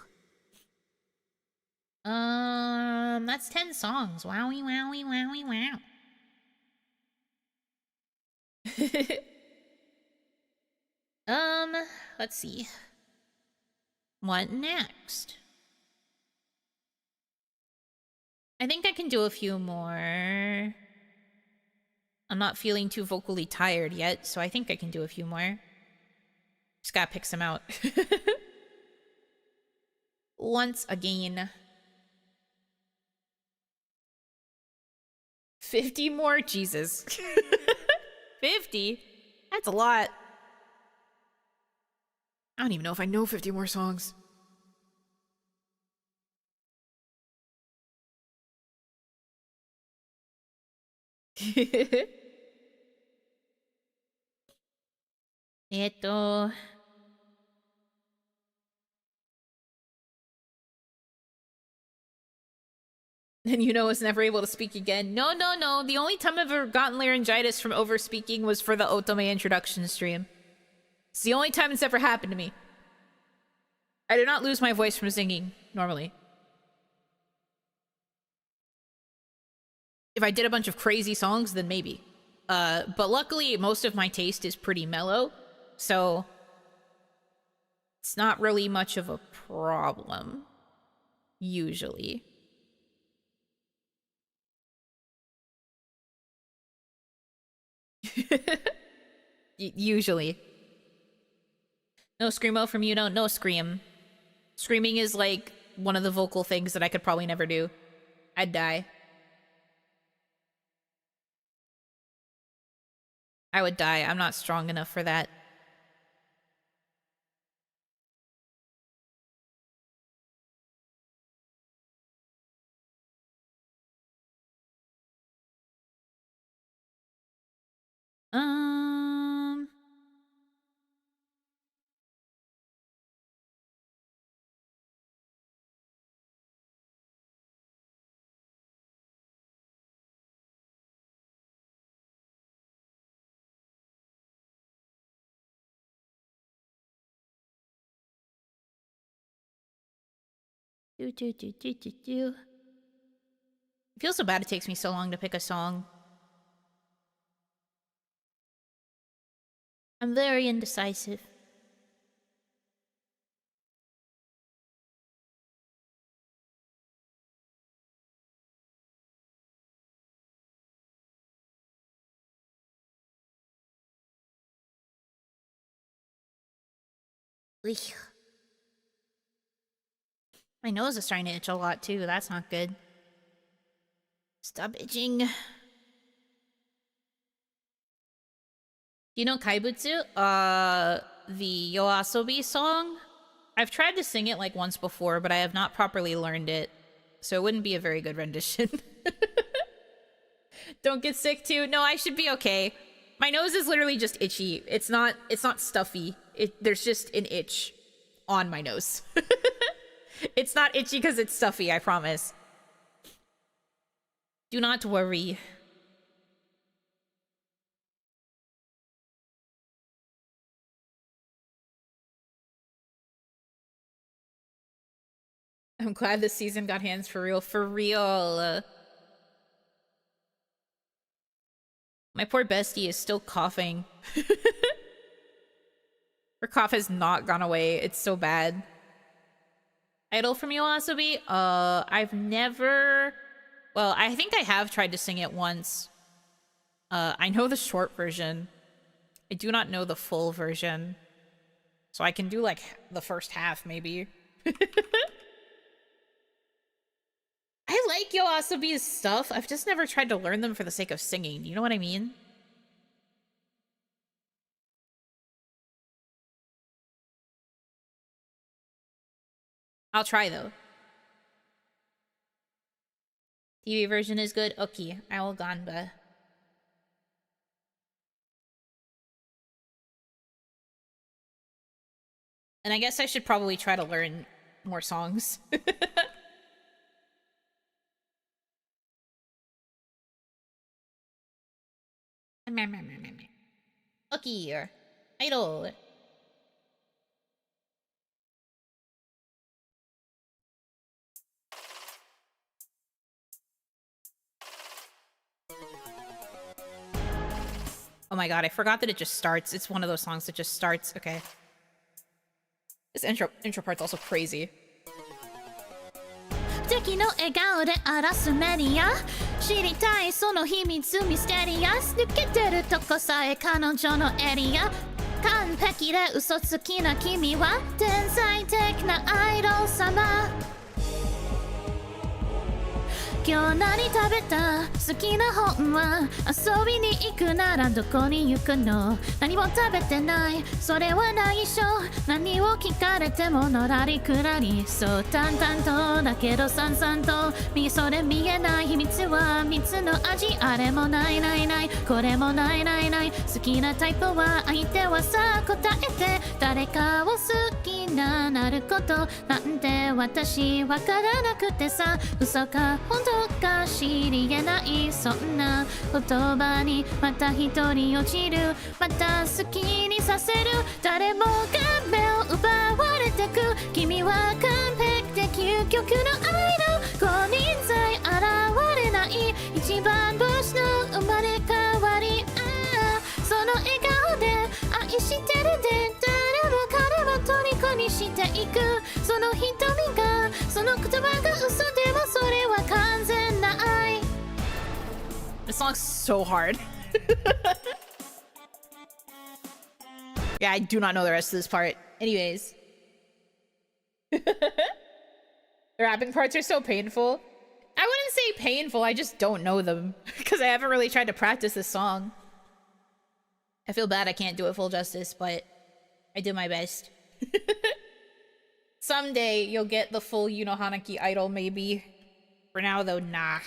Speaker 1: That's 10 songs. Wowie, wowie, wowie, wow. Let's see. What next? I think I can do a few more. I'm not feeling too vocally tired yet, so I think I can do a few more. Just gotta pick some out. Once again. 50 more? Jesus. 50? That's a lot. I don't even know if I know 50 more songs. And Yuno was never able to speak again. No, no, no. The only time I've ever gotten laryngitis from overspeaking was for the Otome introduction stream. It's the only time it's ever happened to me. I do not lose my voice from singing, normally. If I did a bunch of crazy songs, then maybe. But luckily, most of my taste is pretty mellow, so it's not really much of a problem, usually. Usually. No screamo from you, no scream. Screaming is like one of the vocal things that I could probably never do. I'd die. I would die. I'm not strong enough for that. I feel so bad it takes me so long to pick a song. I'm very indecisive. Eek. My nose is starting to itch a lot too. That's not good. Stop itching. Do you know Kaibutsu? The Yoasobi song? I've tried to sing it like once before, but I have not properly learned it. So it wouldn't be a very good rendition. Don't get sick too. No, I should be okay. My nose is literally just itchy. It's not stuffy. There's just an itch on my nose. It's not itchy because it's stuffy, I promise. Do not worry. I'm glad this season got hands for real. For real. My poor bestie is still coughing. Her cough has not gone away. It's so bad. Idol from Yoasobi? I've never... Well, I think I have tried to sing it once. I know the short version. I do not know the full version. So I can do, like, the first half, maybe. I like Yoasobi's stuff. I've just never tried to learn them for the sake of singing. You know what I mean? I'll try, though. TV version is good. Okay, I will ganba. And I guess I should probably try to learn more songs. Okay, idol. Oh my god, I forgot that it just starts. It's one of those songs that just starts. Okay. This intro part's also crazy.
Speaker 2: 敵の笑顔で荒らすメディア知りたいその秘密ミステリアス抜けてるとこさえ彼女のエリア完璧で嘘つきな君は天才的なアイドル様今日何食べた好きな本は遊びに行くならどこに行くの何も食べてないそれは内緒何を聞かれてものらりくらりそう淡々とだけどさんさんと味噌で見えない秘密は蜜の味あれもないないないこれもないないない好きなタイプは相手はさ答えて誰かを好きがなることなんて私わからなくてさ、嘘か本当か知り得ないそんな言葉にまた一人落ちる、また好きにさせる、誰もが目を奪われてく、君は完璧で究極の愛の5人在現れない一番星の生まれ変わり、その笑顔で愛してるで誰も彼を虜にしていく、その瞳がその言葉が嘘でもそれは完全な愛。
Speaker 1: This song's so hard. Yeah, I do not know the rest of this part. Anyways. The rapping parts are so painful. I wouldn't say painful, I just don't know them. Because I haven't really tried to practice this song. I feel bad I can't do it full justice, but I do my best. Someday you'll get the full Yuno Hanaki idol, maybe. For now, though, nah.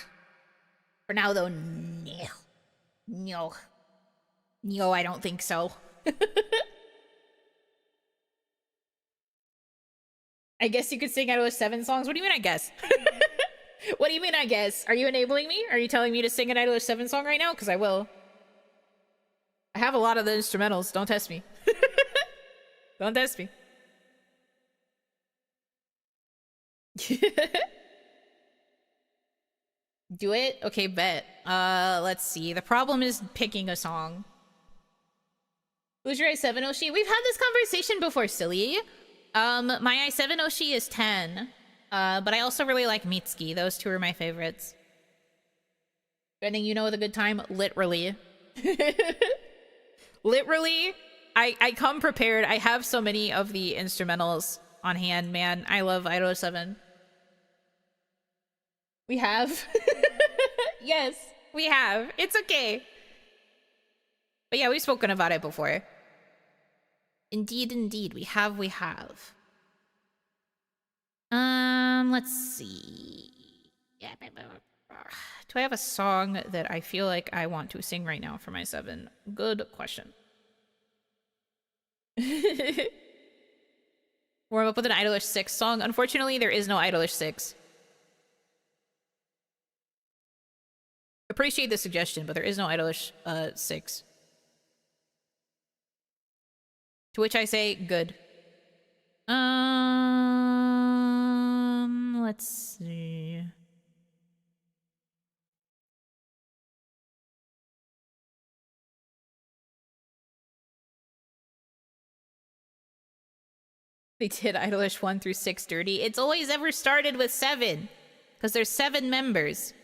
Speaker 1: For now, though, no. No. No, I don't think so. I guess you could sing Idol 7 songs? What do you mean, I guess? What do you mean, I guess? Are you enabling me? Are you telling me to sing an Idol 7 song right now? Because I will. I have a lot of the instrumentals. Don't test me. Don't test me. Do it? Okay, bet. Let's see. The problem is picking a song. Who's your i7 Oshi? We've had this conversation before, silly. My i7 Oshi is 10. But I also really like Mitsuki. Those two are my favorites. Spending Yuno with a good time? Literally. Literally, I come prepared. I have so many of the instrumentals on hand, man. I love Idol 7. We have. Yes, we have. It's okay. But yeah, we've spoken about it before. Indeed, indeed. We have. Let's see. Yeah. Do I have a song that I feel like I want to sing right now for my 7? Good question. Warm up with an Idolish 6 song. Unfortunately, there is no Idolish 6. Appreciate the suggestion, but there is no Idolish 6. To which I say, good. Let's see. They did Idolish 1 through 6 dirty. It's always ever started with 7. Because there's 7 members.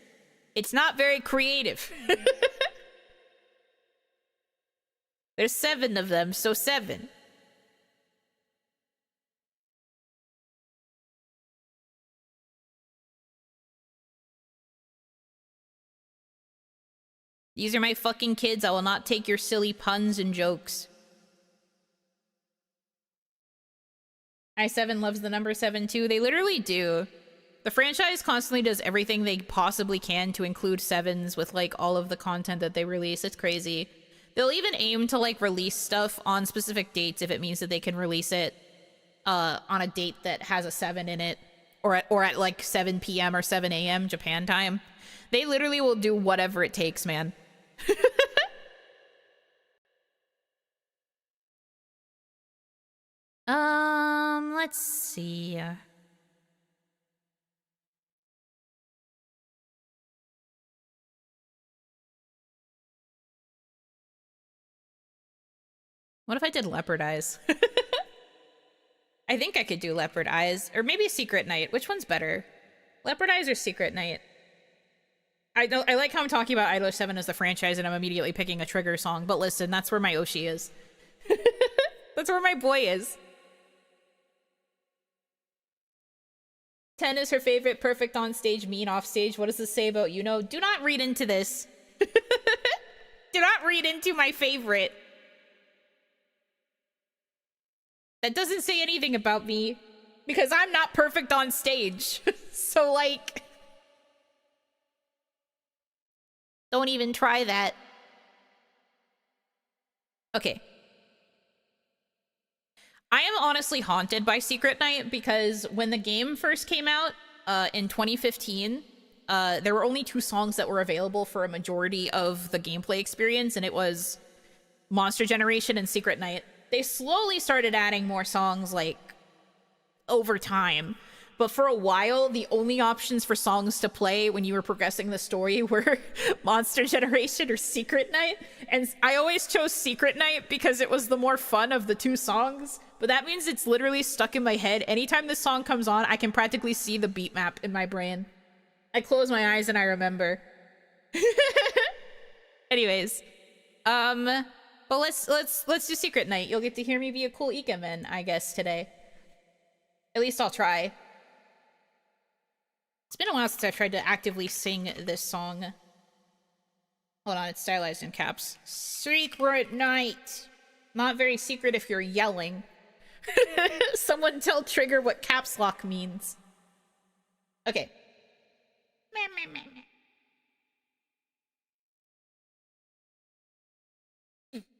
Speaker 1: It's not very creative. There's 7 of them, so 7. These are my fucking kids. I will not take your silly puns and jokes. i7 loves the number 7 too. They literally do. The franchise constantly does everything they possibly can to include 7s with like all of the content that they release. It's crazy. They'll even aim to like release stuff on specific dates if it means that they can release it on a date that has a 7 in it, or at like 7 p.m. or 7 a.m. Japan time. They literally will do whatever it takes, man. Let's see. What if I did Leopard Eyes? I think I could do Leopard Eyes, or maybe Secret Night. Which one's better? Leopard Eyes or Secret Night? I like how I'm talking about Idol 7 as the franchise and I'm immediately picking a trigger song, but listen, that's where my Oshi is. That's where my boy is. 10 is her favorite, perfect on stage, mean off stage. What does this say about Yuno? Do not read into this. Do not read into my favorite. That doesn't say anything about me, because I'm not perfect on stage. So, like, don't even try that. Okay. I am honestly haunted by Secret Night because when the game first came out in 2015, there were only 2 songs that were available for a majority of the gameplay experience, and it was Monster Generation and Secret Night. They slowly started adding more songs, like, over time. But for a while, the only options for songs to play when you were progressing the story were Monster Generation or Secret Night. And I always chose Secret Night because it was the more fun of the 2 songs. But that means it's literally stuck in my head. Anytime this song comes on, I can practically see the beat map in my brain. I close my eyes and I remember. Anyways, but let's do Secret Night. You'll get to hear me be a cool ikemen, I guess, today. At least I'll try. It's been a while since I've tried to actively sing this song. Hold on, it's stylized in caps. Secret Night. Not very secret if you're yelling. Someone tell Trigger what caps lock means. Okay.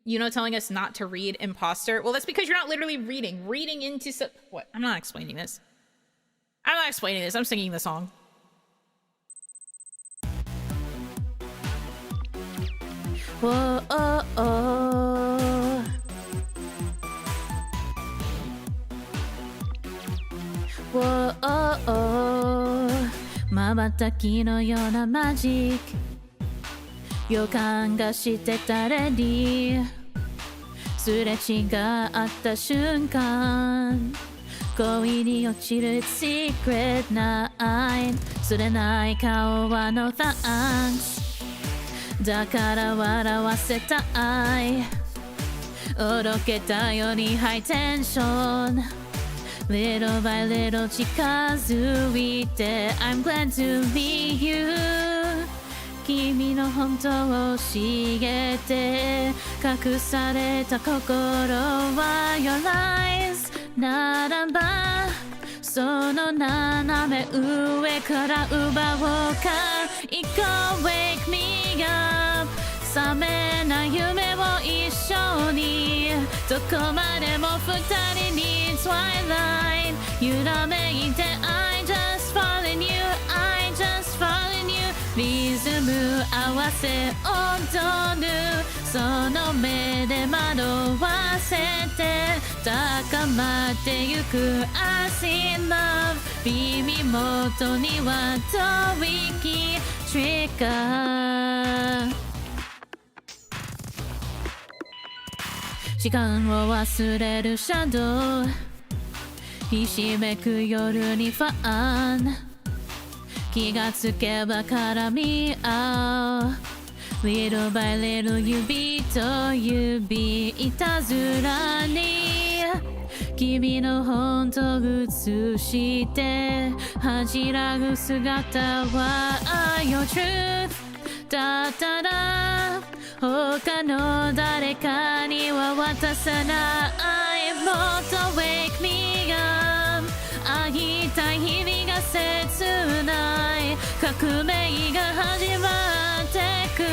Speaker 1: Yuno telling us not to read imposter. Well, that's because you're not literally reading. Reading into what? I'm not explaining this. I'm singing the song.
Speaker 2: Whoa, oh, oh. Whoa, oh, oh. 瞬きのようなマジック予感がしてたレディすれ違った瞬間恋に落ちる Secret Night 釣れない顔は No thanks だから笑わせたいおどけたようにハイテンション Little by little 近づいて I'm glad to meet you 君の本当を知れて隠された心は Your lies ならばその斜め上から奪おうか行こう Wake me up 覚めない夢を一緒にどこまでも二人に Twilight 揺らめいて I just fall in you I just fall in you リズム合わせ踊るその目で惑わせて高まってゆく I see love 耳元には吐息 Trigger 時間を忘れるシャドウひしめく夜にファン気がつけば絡み合う Little by little 指と指いたずらに君の本当映して恥じらう姿は Your truth だったら他の誰かには渡さないもっと Wake me up 会いたい日々が切ない革命が始まってく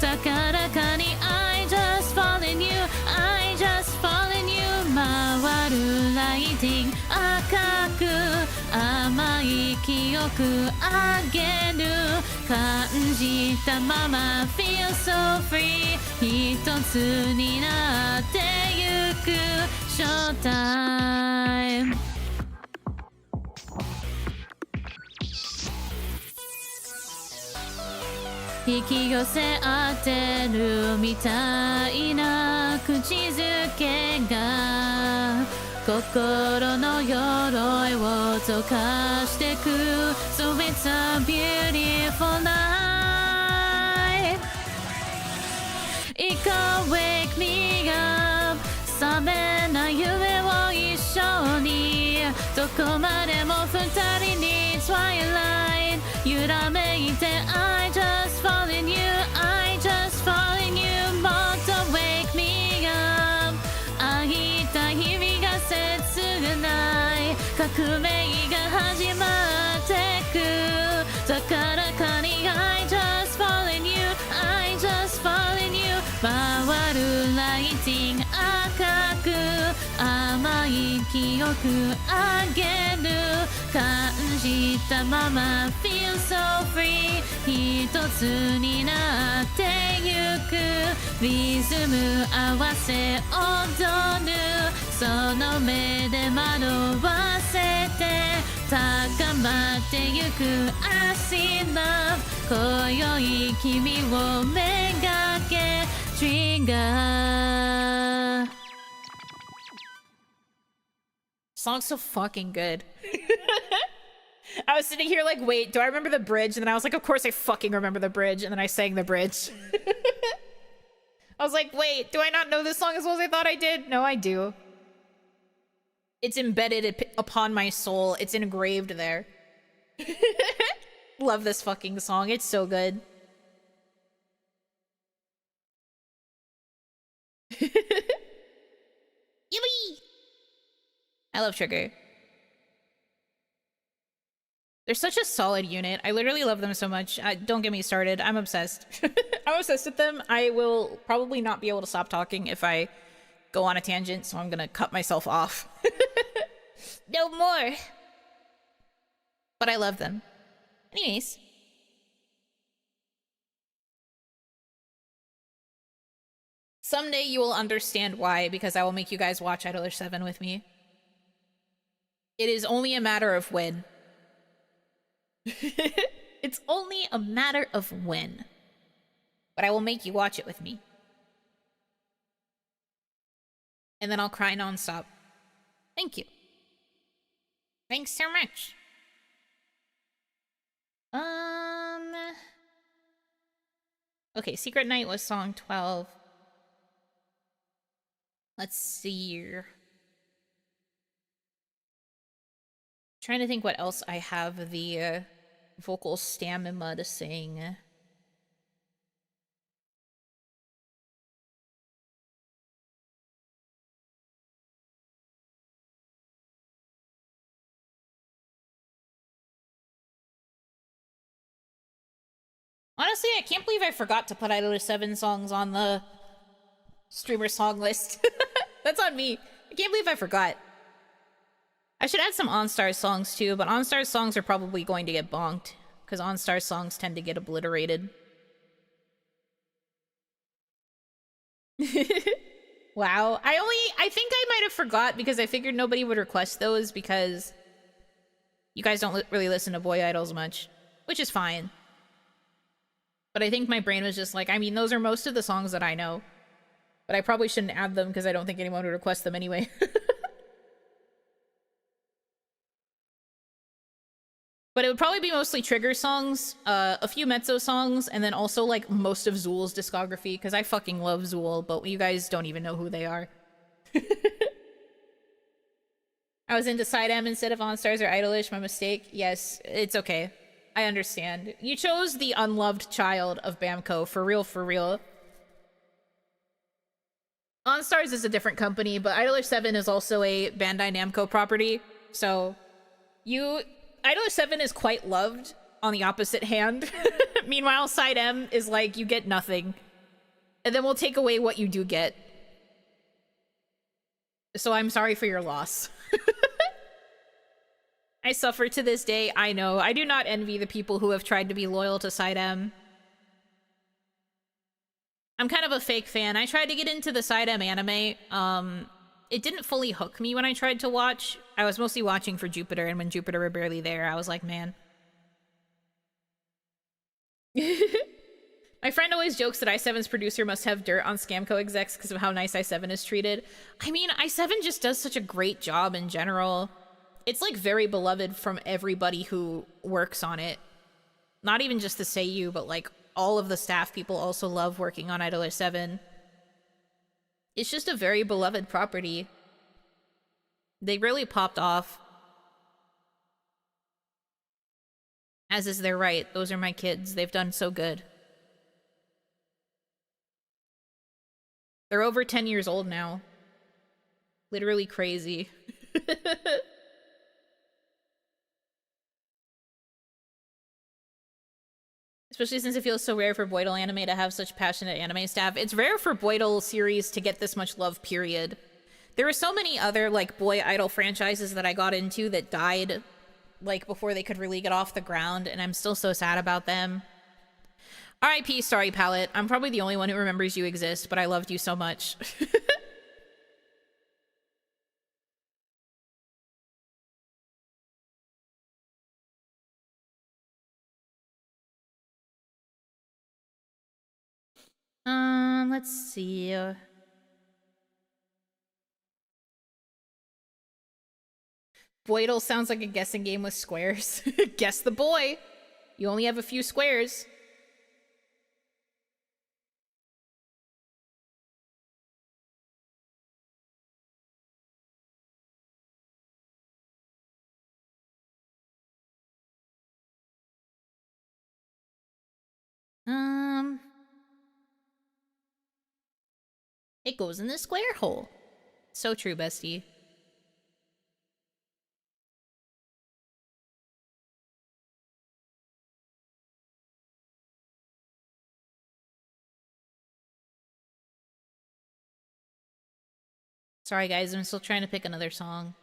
Speaker 2: 高らかに I just fall in you I just fall in you 回るライティング赤く甘い記憶あげる感じたまま Feel so free 一つになってゆく Showtime引き寄せ合ってるみたいな口づけが心の鎧を溶かしてく So it's a beautiful night 行こう Wake me up 覚めない夢を一緒にどこまでも二人に Twilight 揺らめいて I just fall in you I just fall in you もっと Wake me up 会いたい日々が切ない革命が始まってく高らかに I just fall in you I just fall in you 回るライティング赤く甘い記憶あげる感じたまま Feel so free 一つになってゆくリズム合わせ踊るその目で惑わせて高まってゆく I see love 今宵君をめがけ Trigger
Speaker 1: Song's so fucking good. I was sitting here like, wait, do I remember the bridge? And then I was like, of course I fucking remember the bridge. And then I sang the bridge. I was like, wait, do I not know this song as well as I thought I did? No, I do. It's embedded upon my soul. It's engraved there. Love this fucking song. It's so good. Yippee! I love Trigger. They're such a solid unit. I literally love them so much. Don't get me started. I'm obsessed. I'm obsessed with them. I will probably not be able to stop talking if I go on a tangent, so I'm gonna cut myself off. No more. But I love them. Anyways. Someday you will understand why, because I will make you guys watch Idolish 7 with me. It is only a matter of when. It's only a matter of when. But I will make you watch it with me. And then I'll cry nonstop. Thank you. Thanks so much. Okay, Secret Night was song 12. Let's see here. Trying to think what else I have the vocal stamina to sing. Honestly, I can't believe I forgot to put Idolish 7 songs on the streamer song list. That's on me. I can't believe I forgot. I should add some OnStar songs too, but OnStar songs are probably going to get bonked, because OnStar songs tend to get obliterated. Wow. I think I might have forgot because I figured nobody would request those because you guys don't really listen to boy idols much, which is fine. But I think my brain was just like, I mean, those are most of the songs that I know. But I probably shouldn't add them because I don't think anyone would request them anyway. But it would probably be mostly Trigger songs, a few Mezzo songs, and then also like most of Zool's discography, because I fucking love Zool, but you guys don't even know who they are. I was into Side M instead of OnStars or Idolish, my mistake. Yes, it's okay. I understand. You chose the unloved child of Bamco, for real, for real. OnStars is a different company, but Idolish 7 is also a Bandai Namco property, so Idolish 7 is quite loved on the opposite hand. Meanwhile, Side M is like, you get nothing. And then we'll take away what you do get. So I'm sorry for your loss. I suffer to this day, I know. I do not envy the people who have tried to be loyal to Side M. I'm kind of a fake fan. I tried to get into the Side M anime. It didn't fully hook me when I tried to watch. I was mostly watching for Jupiter, and when Jupiter were barely there, I was like, man. My friend always jokes that i7's producer must have dirt on Scamco execs because of how nice i7 is treated. I mean, i7 just does such a great job in general. It's like very beloved from everybody who works on it. Not even just the Seiyu, but like all of the staff people also love working on Idolish 7. It's just a very beloved property. They really popped off. As is their right. Those are my kids. They've done so good. They're over 10 years old now. Literally crazy. Especially since it feels so rare for Boydle anime to have such passionate anime staff. It's rare for Boydle series to get this much love, period. There were so many other, like, boy idol franchises that I got into that died, like, before they could really get off the ground, and I'm still so sad about them. R.I.P. Sorry Palette. I'm probably the only one who remembers you exist, but I loved you so much. Let's see. Boydle sounds like a guessing game with squares. Guess the boy. You only have a few squares. It goes in the square hole. So true, bestie. Sorry, guys. I'm still trying to pick another song.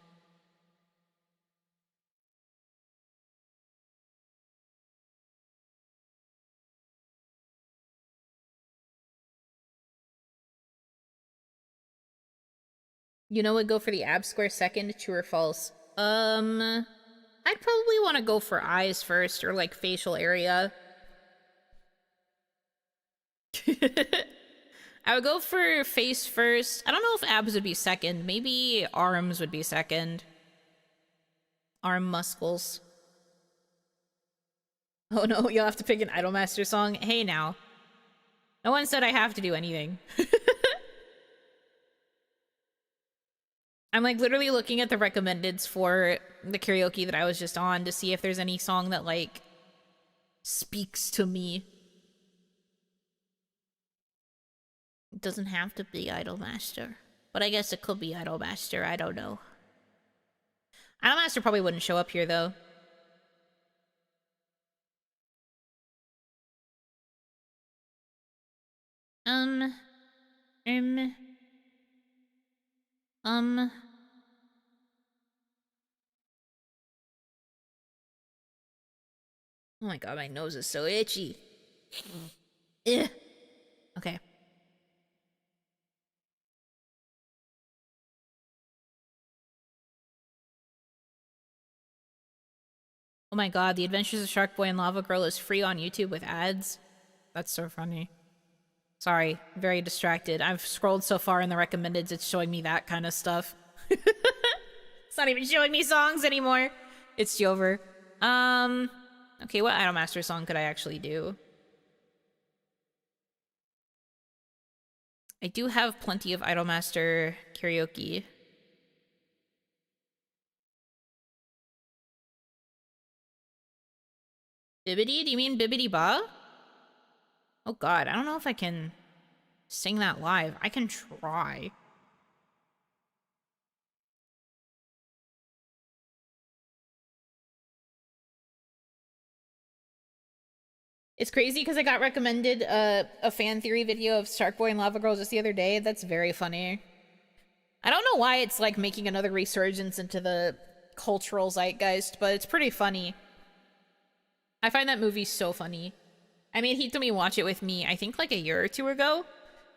Speaker 1: You know, would go for the ab square second, true or false? I'd probably want to go for eyes first, or like facial area. I would go for face first. I don't know if abs would be second. Maybe arms would be second. Arm muscles. Oh no, you'll have to pick an Idolmaster song. Hey now. No one said I have to do anything. I'm like literally looking at the recommendeds for the karaoke that I was just on to see if there's any song that like speaks to me. It doesn't have to be Idolmaster, but I guess it could be Idolmaster. I don't know. Idolmaster probably wouldn't show up here though. Oh my god, my nose is so itchy. Ugh. Okay. Oh my god, The Adventures of Shark Boy and Lava Girl is free on YouTube with ads. That's so funny. Sorry, very distracted. I've scrolled so far in the recommendeds, it's showing me that kind of stuff. It's not even showing me songs anymore. It's over. Okay, what Idolmaster song could I actually do? I do have plenty of Idolmaster karaoke. Bibbidi? Do you mean Bibbidi Ba? Oh god, I don't know if I can sing that live. I can try. It's crazy because I got recommended a fan theory video of Shark Boy and Lava Girl just the other day. That's very funny. I don't know why it's like making another resurgence into the cultural zeitgeist, but it's pretty funny. I find that movie so funny. I made Hitomi watch it with me, I think like a year or two ago,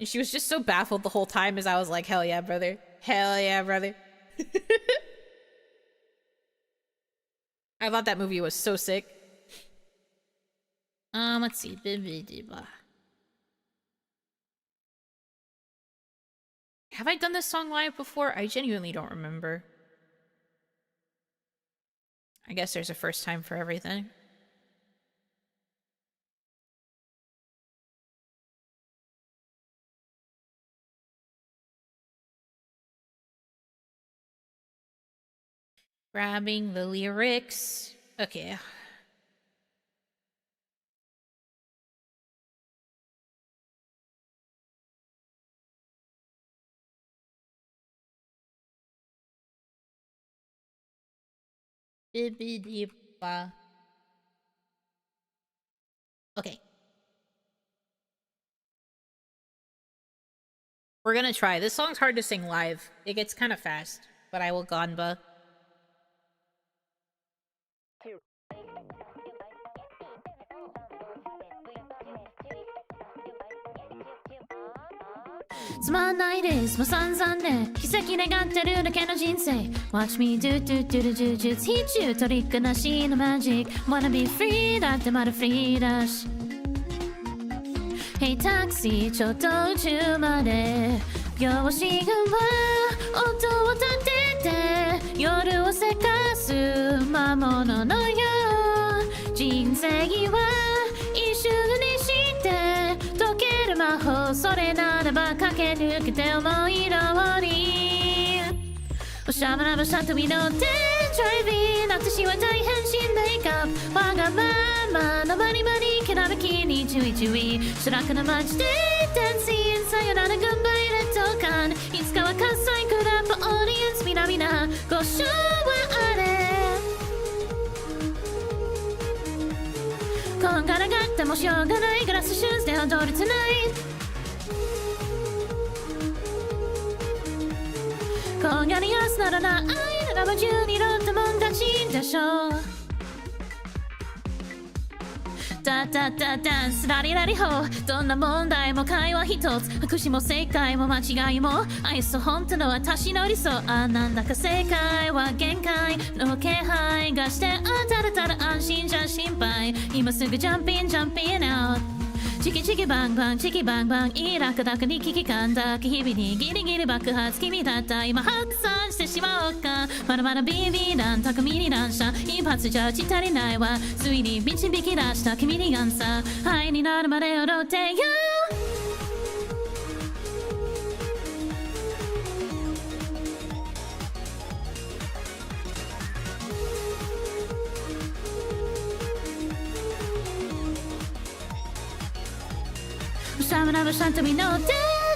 Speaker 1: and she was just so baffled the whole time as I was like, hell yeah, brother. Hell yeah, brother. I thought that movie was so sick. Let's see. Have I done this song live before? I genuinely don't remember. I guess there's a first time for everything. Grabbing the lyrics. Okay. Bibbidi-ba. Okay. We're gonna try. This song's hard to sing live. It gets kind of fast, but I will ganba.
Speaker 2: つまんないですもう散々ね奇跡願ってるだけの人生 Watch me do do do do do do 必中トリックなしのマジック Wanna be free だってまだフリーだし Hey タクシーちょっと宇宙まで秒針が音を立てて夜をせかす魔物のよう人生は一瞬にして溶ける魔法それならば駆け抜けて思い通りおしゃべらばしゃとみ乗ってドライビン私は大変身メイクアップわがままのバリバリきらめきに注意注意白くな街でダンシンさよならグンバイレッド感いつかは喝采クラップオーディエンスみなみなご賞はあれこんがらがってもしょうがないグラスシューズで踊る tonightこんがりやすならないならば12ロットもんたちでしょうダダダダンスラリラリホどんな問題も会話一つ白紙も正解も間違いも愛想本当の私の理想あなんだか正解は限界の気配がしてただただ安心じゃ心配今すぐジャンピンジャンピンアウトチキチキバンバンチキバンバンいい楽々に危機感だ日々にギリギリ爆発君だった今発散してしまおうかまだまだビビ弾巧みに乱射一発じゃ血足りないわついに導き出した君にアンサーハイになるまで踊ってよシャムラブシャンとみ乗って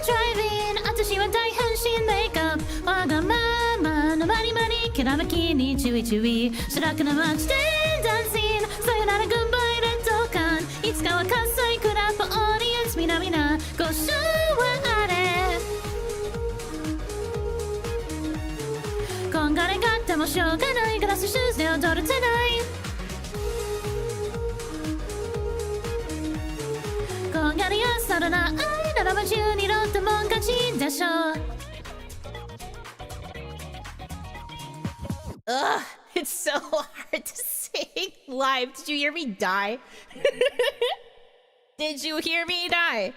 Speaker 2: ドライビン私は大変身メイクアップわがままのバリバリきらめきに注意注意白くな街でダンシンさよならグンバイレッド感いつかは喝采クラップオーディエンスみなみなご賞はあれこんがらがってもしょうがないグラスシューズで踊る tonightこんがりやさらないならば12ロットもん勝ちでしょう
Speaker 1: Ugh, it's so hard to sing live. Did you hear me die? Did you hear me die?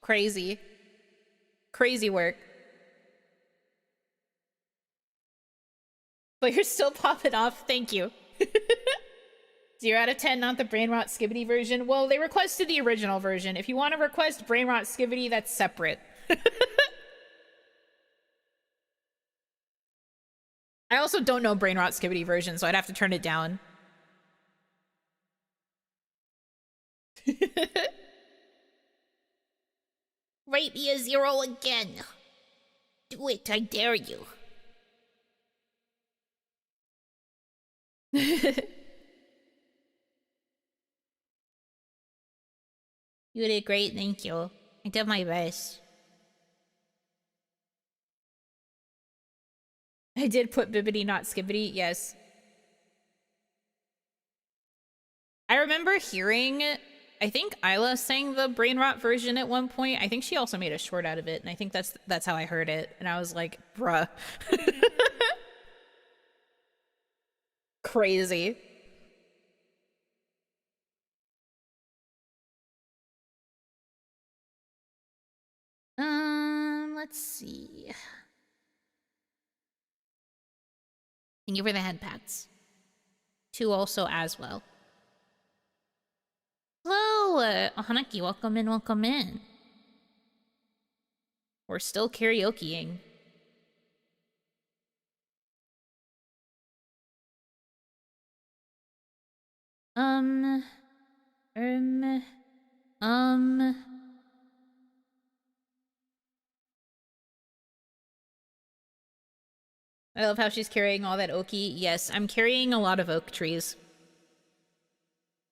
Speaker 1: Crazy. Crazy work. But you're still popping off. Thank you. 0 out of 10, not the Brain Rot Skibbity version. Well, they requested the original version. If you want to request Brain Rot Skibbity, that's separate. I also don't know Brain Rot Skibbity version, so I'd have to turn it down. Rate me a 0 again. Do it, I dare you. You did great, thank you. I did my best. I did put Bibbidi not Skibbity, yes. I remember hearing, I think Isla sang the Brain Rot version at one point. I think she also made a short out of it, and I think that's how I heard it. And I was like, bruh. Crazy. Let's see. Thank you for the head pats. 2 also as well. Hello, Hanaki, welcome in, welcome in. We're still karaokeing. I love how she's carrying all that oaky. Yes, I'm carrying a lot of oak trees.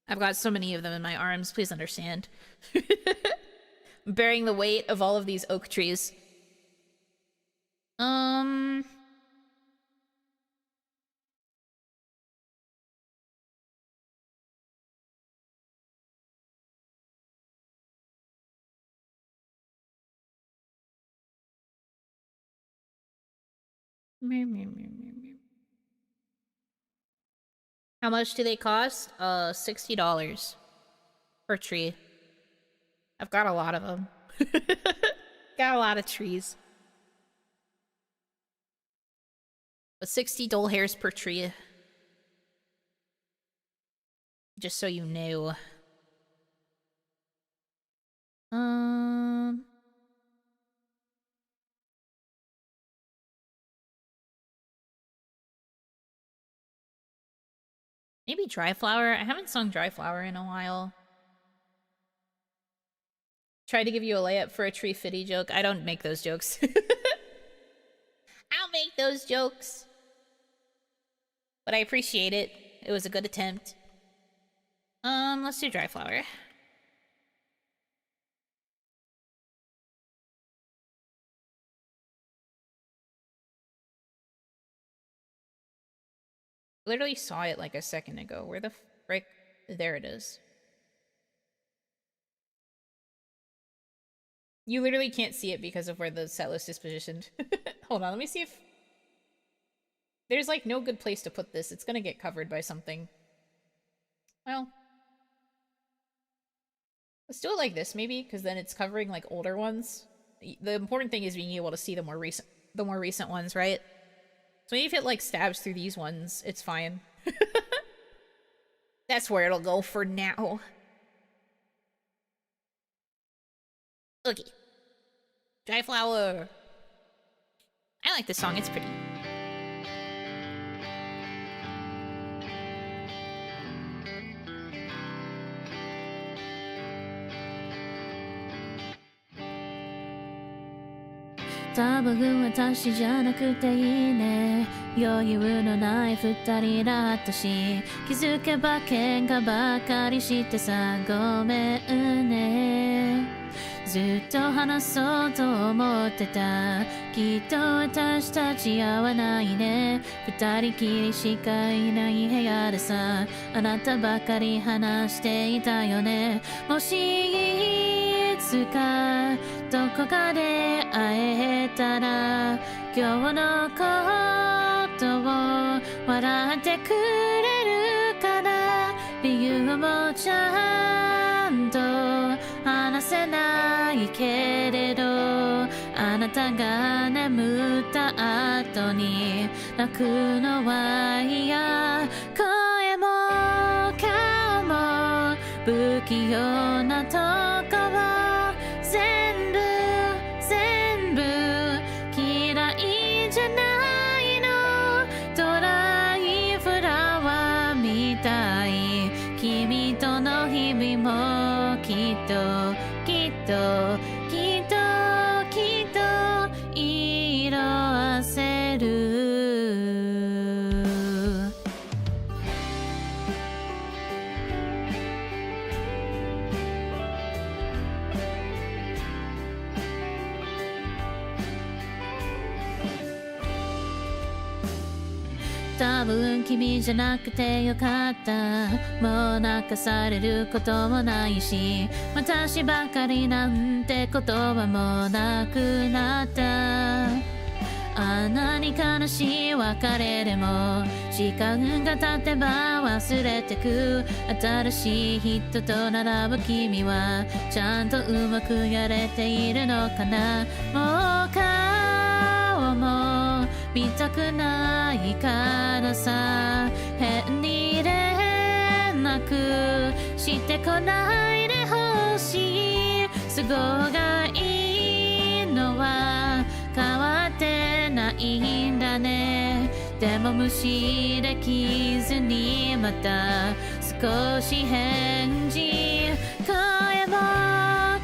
Speaker 1: I've got so many of them in my arms, please understand. I'm bearing the weight of all of these oak trees. How much do they cost? $60 per tree. I've got a lot of them. Got a lot of trees. But 60 doll hairs per tree. Just so you know. Maybe Dry Flower? I haven't sung Dry Flower in a while. Tried to give you a layup for a tree fitty joke. I don't make those jokes. I don't make those jokes. But I appreciate it. It was a good attempt. Let's do Dry Flower. Literally saw it like a second ago. Where the frick? There it is. You literally can't see it because of where the set list is positioned. Hold on, let me see if... There's like no good place to put this. It's gonna get covered by something. Well... Let's do it like this, maybe, because then it's covering like older ones. The important thing is being able to see the more recent ones, right? So maybe if it like stabs through these ones, it's fine. That's where it'll go for now. Okay. Dry Flower. I like this song, it's pretty.
Speaker 2: 多分私じゃなくていいね余裕のない二人だったし気づけば喧嘩ばかりしてさごめんねずっと話そうと思ってたきっと私たち合わないね二人きりしかいない部屋でさあなたばかり話していたよねもしいつかどこかで会えたら今日のことを笑ってくれるかな理由もちゃんと話せないけれどあなたが眠った後に泣くのは嫌声も顔も不器用なとこを全部嫌いじゃないのドライフラワーみたい君との日々もきっと色あせる多分君じゃなくてよかったもう泣かされることもないし私ばかりなんて言葉もなくなったあんなに悲しい別れでも時間が経てば忘れてく新しい人と並ぶ君はちゃんとうまくやれているのかなもう顔も見たくないからさ変に連絡してこないでほしい都合がいいのは変わってないんだねでも無視できずにまた少し返事声も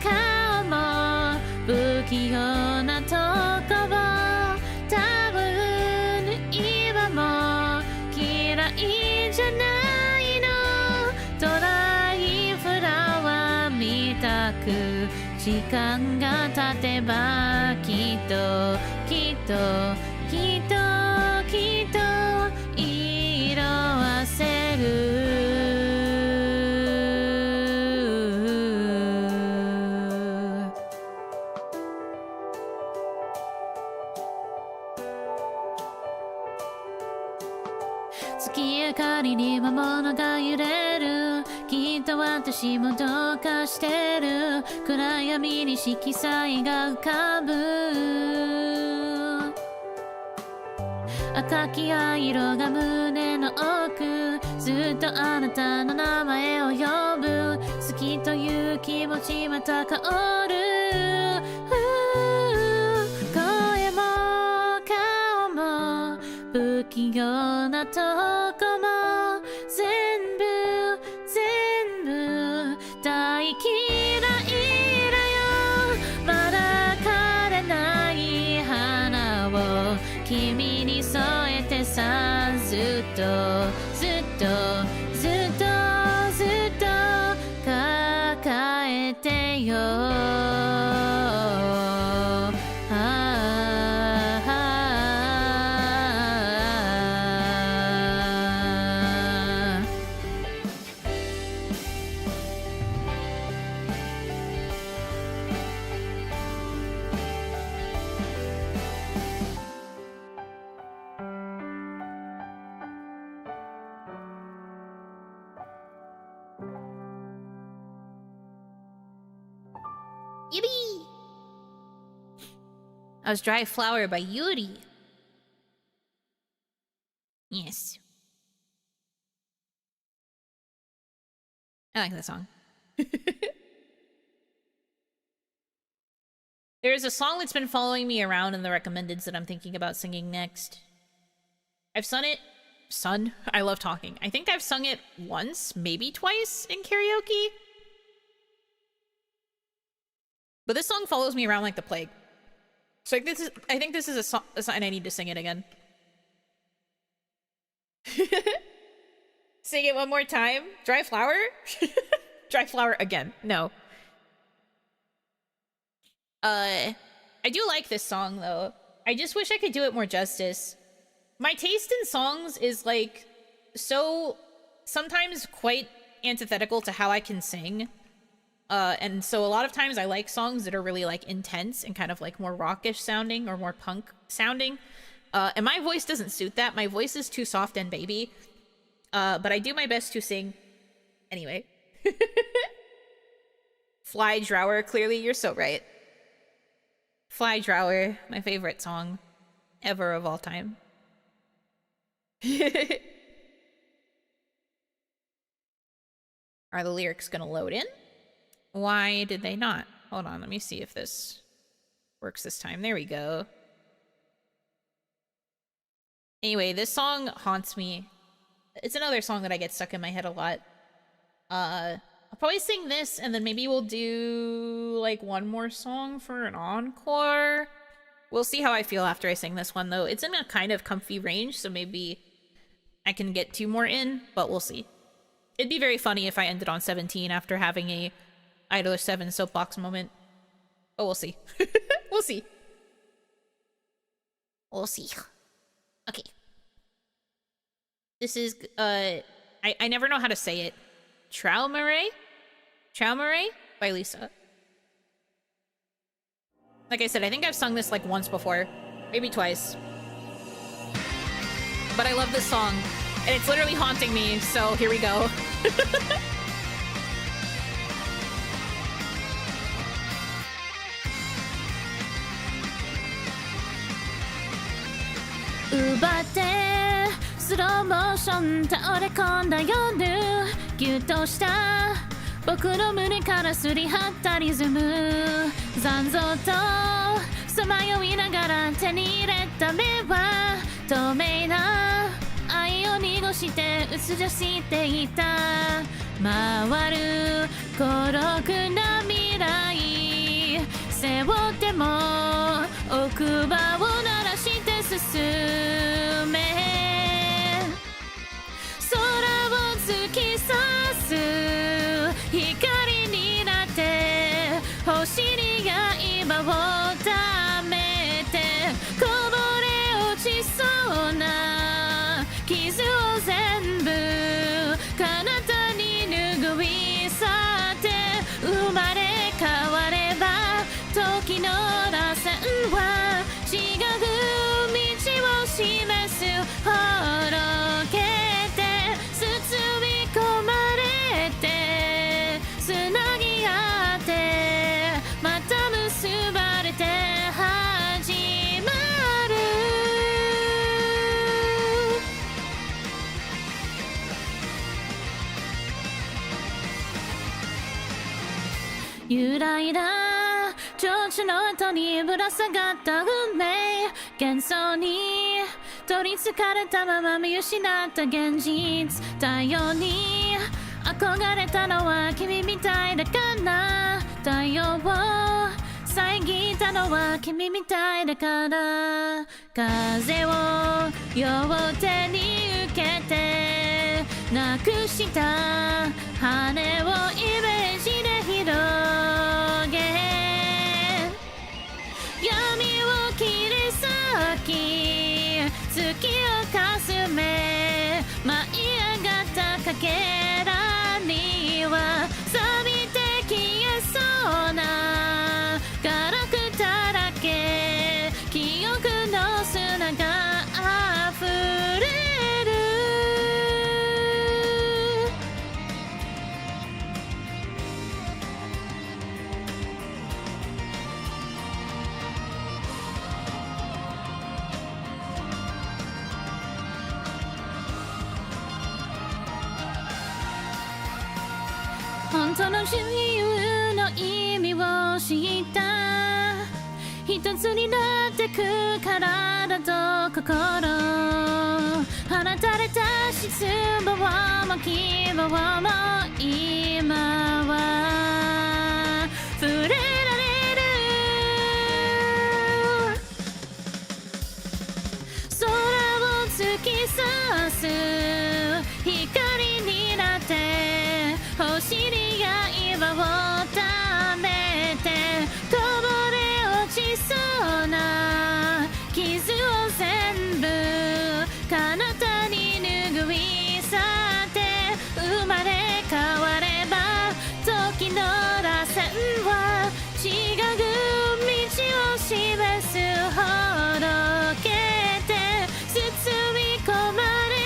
Speaker 2: 顔も不器用なとこを多分今も嫌いじゃないのドラ間が経てばきっときっときっときっと色あせる月明かりに魔物が揺れるきっと私もどうかしてる暗闇に色彩が浮かぶ赤き藍色が胸の奥ずっとあなたの名前を呼ぶ好きという気持ちまた香る声も顔も不器用なとこも全部大嫌いだよまだ枯れない花を君に添えてさずっとずっとずっとずっと抱えてよ
Speaker 1: Yippee! That was Dry Flower by Yuri. Yes. I like that song. There's a song that's been following me around in the recommendeds that I'm thinking about singing next. I've sung it. I love talking. I think I've sung it once, maybe twice in karaoke. But this song follows me around like the plague. So I think this is a sign I need to sing it again. Sing it one more time. Dry Flower? Dry Flower again. No. I do like this song though. I just wish I could do it more justice. My taste in songs is like so sometimes quite antithetical to how I can sing. And so a lot of times I like songs that are really like intense and kind of like more rockish sounding or more punk sounding. And my voice doesn't suit that. My voice is too soft and baby. But I do my best to sing anyway. Fly Drower, clearly you're so right. Fly Drower, my favorite song ever of all time. Are the lyrics gonna load in? Why did they not? Hold on, let me see if this works this time. There we go. Anyway, this song haunts me. It's another song that I get stuck in my head a lot. I'll probably sing this, and then maybe we'll do, like, one more song for an encore. We'll see how I feel after I sing this one, though. It's in a kind of comfy range, so maybe I can get 2 more in, but we'll see. It'd be very funny if I ended on 17 after having a Idol 7 soapbox moment. But we'll see. We'll see. We'll see. Okay. This is, I never know how to say it. Traumare by Lisa. Like I said, I think I've sung this like once before. Maybe twice. But I love this song. And it's literally haunting me, so here we go.
Speaker 2: 奪ってスローモーション倒れ込んだ夜ギュッとした僕の胸からすり張ったリズム残像とさまよいながら手に入れた目は透明な愛を濁して映し出していた回る孤独な未来背負っても奥歯を鳴らして進め空を突き刺す光になって星にゆらゆら情緒の後にぶら下がった運命幻想に取りつかれたまま見失った現実太陽に憧れたのは君みたいだから太陽を遮ったのは君みたいだから風を両手に受けてなくした羽をイメージで広げ闇を切り裂き月をかすめ舞い上がったかけらには錆びて消えそうなガラクだらけ記憶の砂が溢れる本当の自由の意味を知った一つになってく体と心放たれた失望も希望も今は触れられる空を突き刺す光になって星に刃をためてこぼれ落ちそうな傷を全部彼方に拭い去って生まれ変われば時の螺旋は違う道を示すほどけて包み込まれ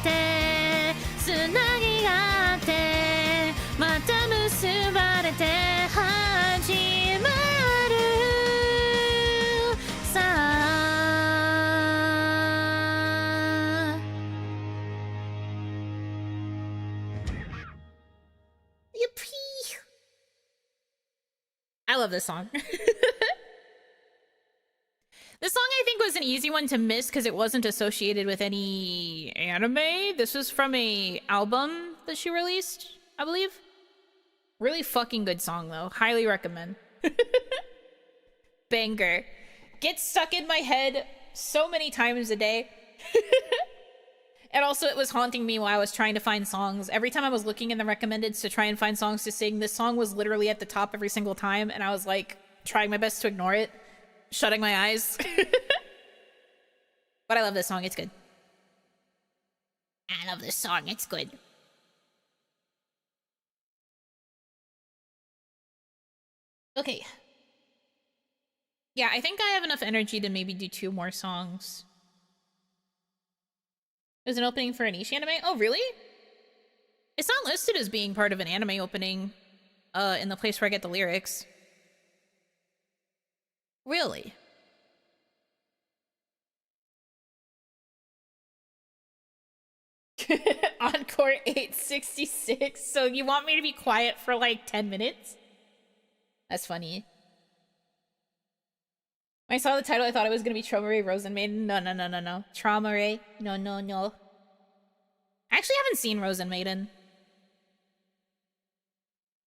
Speaker 2: てつなぎ合ってまた結ばれて始まるさあ
Speaker 1: Yippee! I love this song. This song I think was an easy one to miss because it wasn't associated with any anime. This was from a album that she released, I believe. Really fucking good song though. Highly recommend. Banger. Gets stuck in my head so many times a day. And also it was haunting me while I was trying to find songs. Every time I was looking in the recommendeds to try and find songs to sing, this song was literally at the top every single time, and I was like trying my best to ignore it, shutting my eyes. But I love this song, it's good. I love this song, it's good. Okay. Yeah, I think I have enough energy to maybe do 2 more songs. There's an opening for a niche anime? Oh, really? It's not listed as being part of an anime opening in the place where I get the lyrics. Really? Encore 866. So you want me to be quiet for like 10 minutes? That's funny. When I saw the title, I thought it was gonna be Traumare Rosenmaiden. No. Traumare. No. I actually haven't seen Rosenmaiden.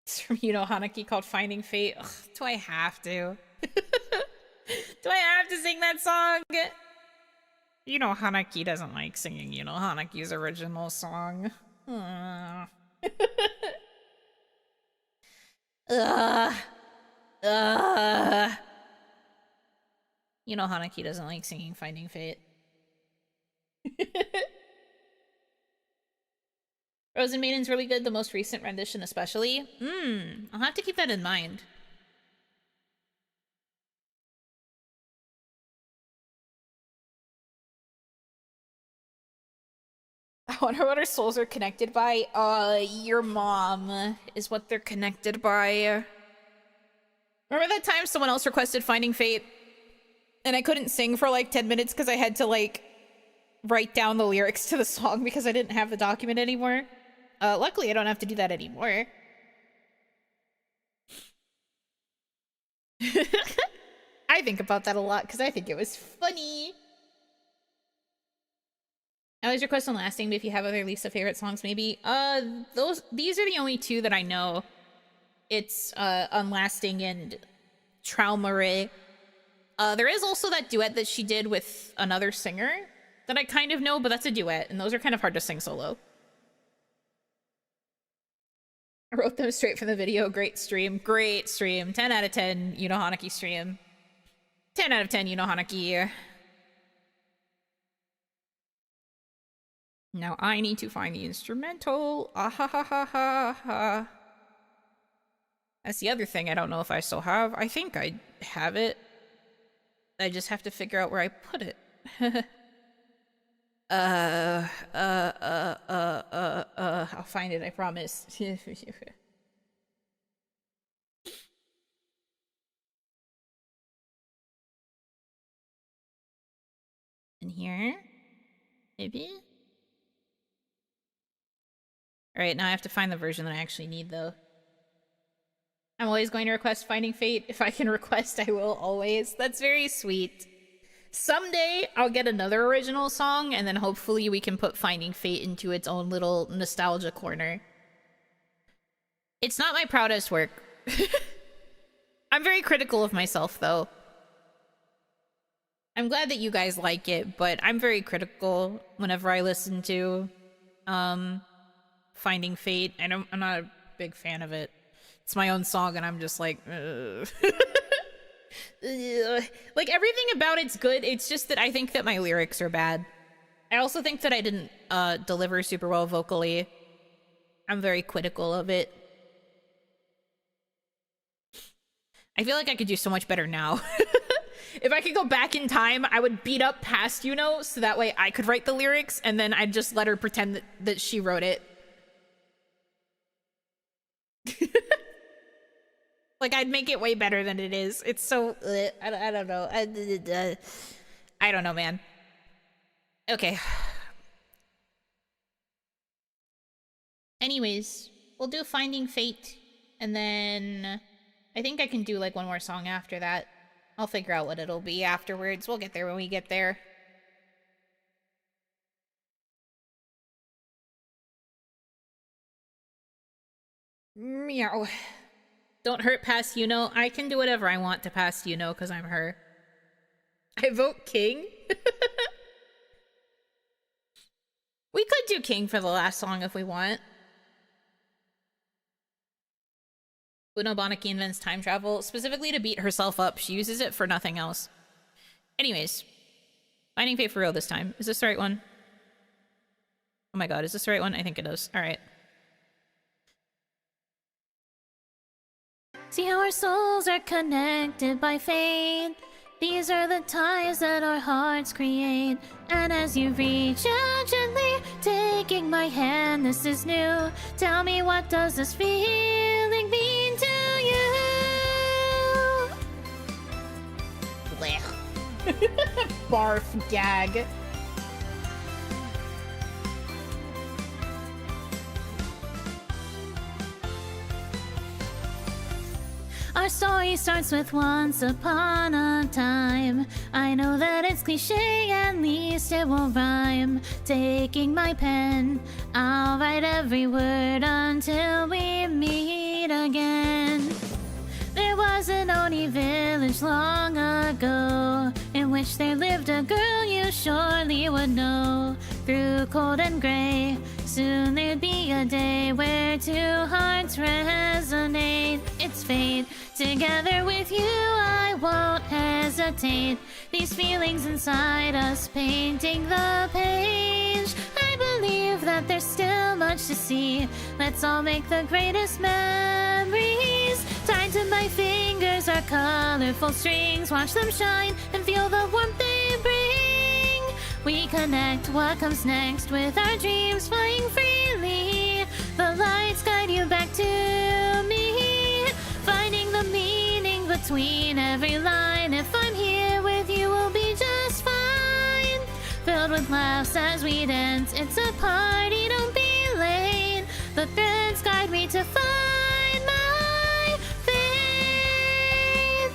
Speaker 1: It's from Yuno Hanaki called Finding Fate. Ugh, do I have to? Do I have to sing that song? You know Hanaki doesn't like singing Hanaki's original song. You know Hanaki doesn't like singing Finding Fate. Rosenmaiden's really good, the most recent rendition especially. I'll have to keep that in mind. I wonder what our souls are connected by. Your mom is what they're connected by. Remember that time someone else requested Finding Fate? And I couldn't sing for like 10 minutes because I had to like write down the lyrics to the song because I didn't have the document anymore. Luckily I don't have to do that anymore. I think about that a lot because I think it was funny. I always request Unlasting, but if you have other Lisa favorite songs, maybe. These are the only two that I know. It's Unlasting and Traumare. There is also that duet that she did with another singer that I kind of know, but that's a duet, and those are kind of hard to sing solo. I wrote them straight from the video. Great stream. Great stream. 10 out of 10 Yuno Hanaki stream. 10 out of 10 Yuno Hanaki. Now I need to find the instrumental. Ah ha ha ha ha ha. That's the other thing I don't know if I still have. I think I have it. I just have to figure out where I put it. I'll find it, I promise. In here? Maybe? Alright, now I have to find the version that I actually need, though. I'm always going to request Finding Fate. If I can request, I will always. That's very sweet. Someday, I'll get another original song, and then hopefully we can put Finding Fate into its own little nostalgia corner. It's not my proudest work. I'm very critical of myself, though. I'm glad that you guys like it, but I'm very critical whenever I listen to Finding Fate. I'm not a big fan of it. It's my own song, and I'm just like, ugh. Like, everything about it's good. It's just that I think that my lyrics are bad. I also think that I didn't deliver super well vocally. I'm very critical of it. I feel like I could do so much better now. If I could go back in time, I would beat up past Yuno, so that way I could write the lyrics, and then I'd just let her pretend that she wrote it. Like, I'd make it way better than it is. It's so... I don't know. I don't know, man. Okay. Anyways, we'll do Finding Fate, and then... I think I can do, like, one more song after that. I'll figure out what it'll be afterwards. We'll get there when we get there. Meow. Don't hurt past Yuno. I can do whatever I want to past Yuno because I'm her. I vote King. We could do King for the last song if we want. Uno Banaki invents time travel specifically to beat herself up. She uses it for nothing else. Anyways, Finding Fate for real this time. Is this the right one? Oh my god, is this the right one? I think it is. Alright.
Speaker 2: See how our souls are connected by fate. These are the ties that our hearts create. And as you reach out gently, taking my hand, this is new. Tell me, what does this feeling mean to you?
Speaker 1: Blech. Barf gag.
Speaker 2: Our story starts with once upon a time. I know that it's cliche, at least it will rhyme. Taking my pen, I'll write every word until we meet again. There was an Oni village long ago, in which there lived a girl you surely would know. Through cold and gray, soon there'd be a day where two hearts resonate. It's fate. Together with you, I won't hesitate. These feelings inside us painting the page. I believe that there's still much to see. Let's all make the greatest memories. Tied to my fingers are colorful strings. Watch them shine and feel the warmth they bring. We connect what comes next with our dreams flying freely. The lights guide you back to me, finding the meaning between every line. If I'm here with you, we'll be just fine. Filled with laughs as we dance, it's a party, don't be late. The threads guide me to find my faith.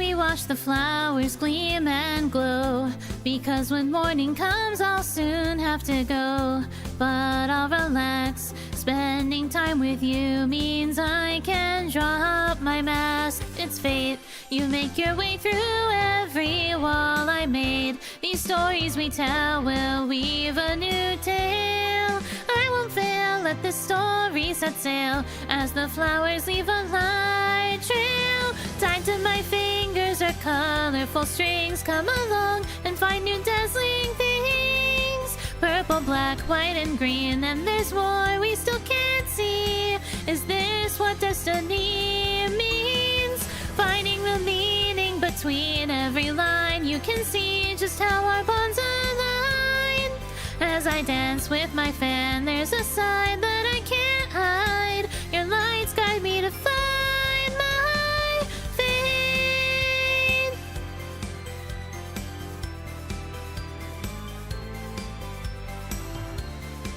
Speaker 2: we watch the flowers gleam and glow. Because when morning comes, I'll soon have to go. But I'll relax. Spending time with you means I can drop my mask. It's fate. You make your way through every wall I made. These stories we tell will weave a new tale. I won't fail, let the story set sail as the flowers leave a light trail. Tied to my fingers are colorful strings. Come along and find new dazzling things. Purple, black, white, and green, and there's more we still can't see. Is this what destiny means? Finding the meaning between every line. You can see just how our bonds align. As I dance with my fan, there's a side that I can't hide. Your lights guide me to find my fate.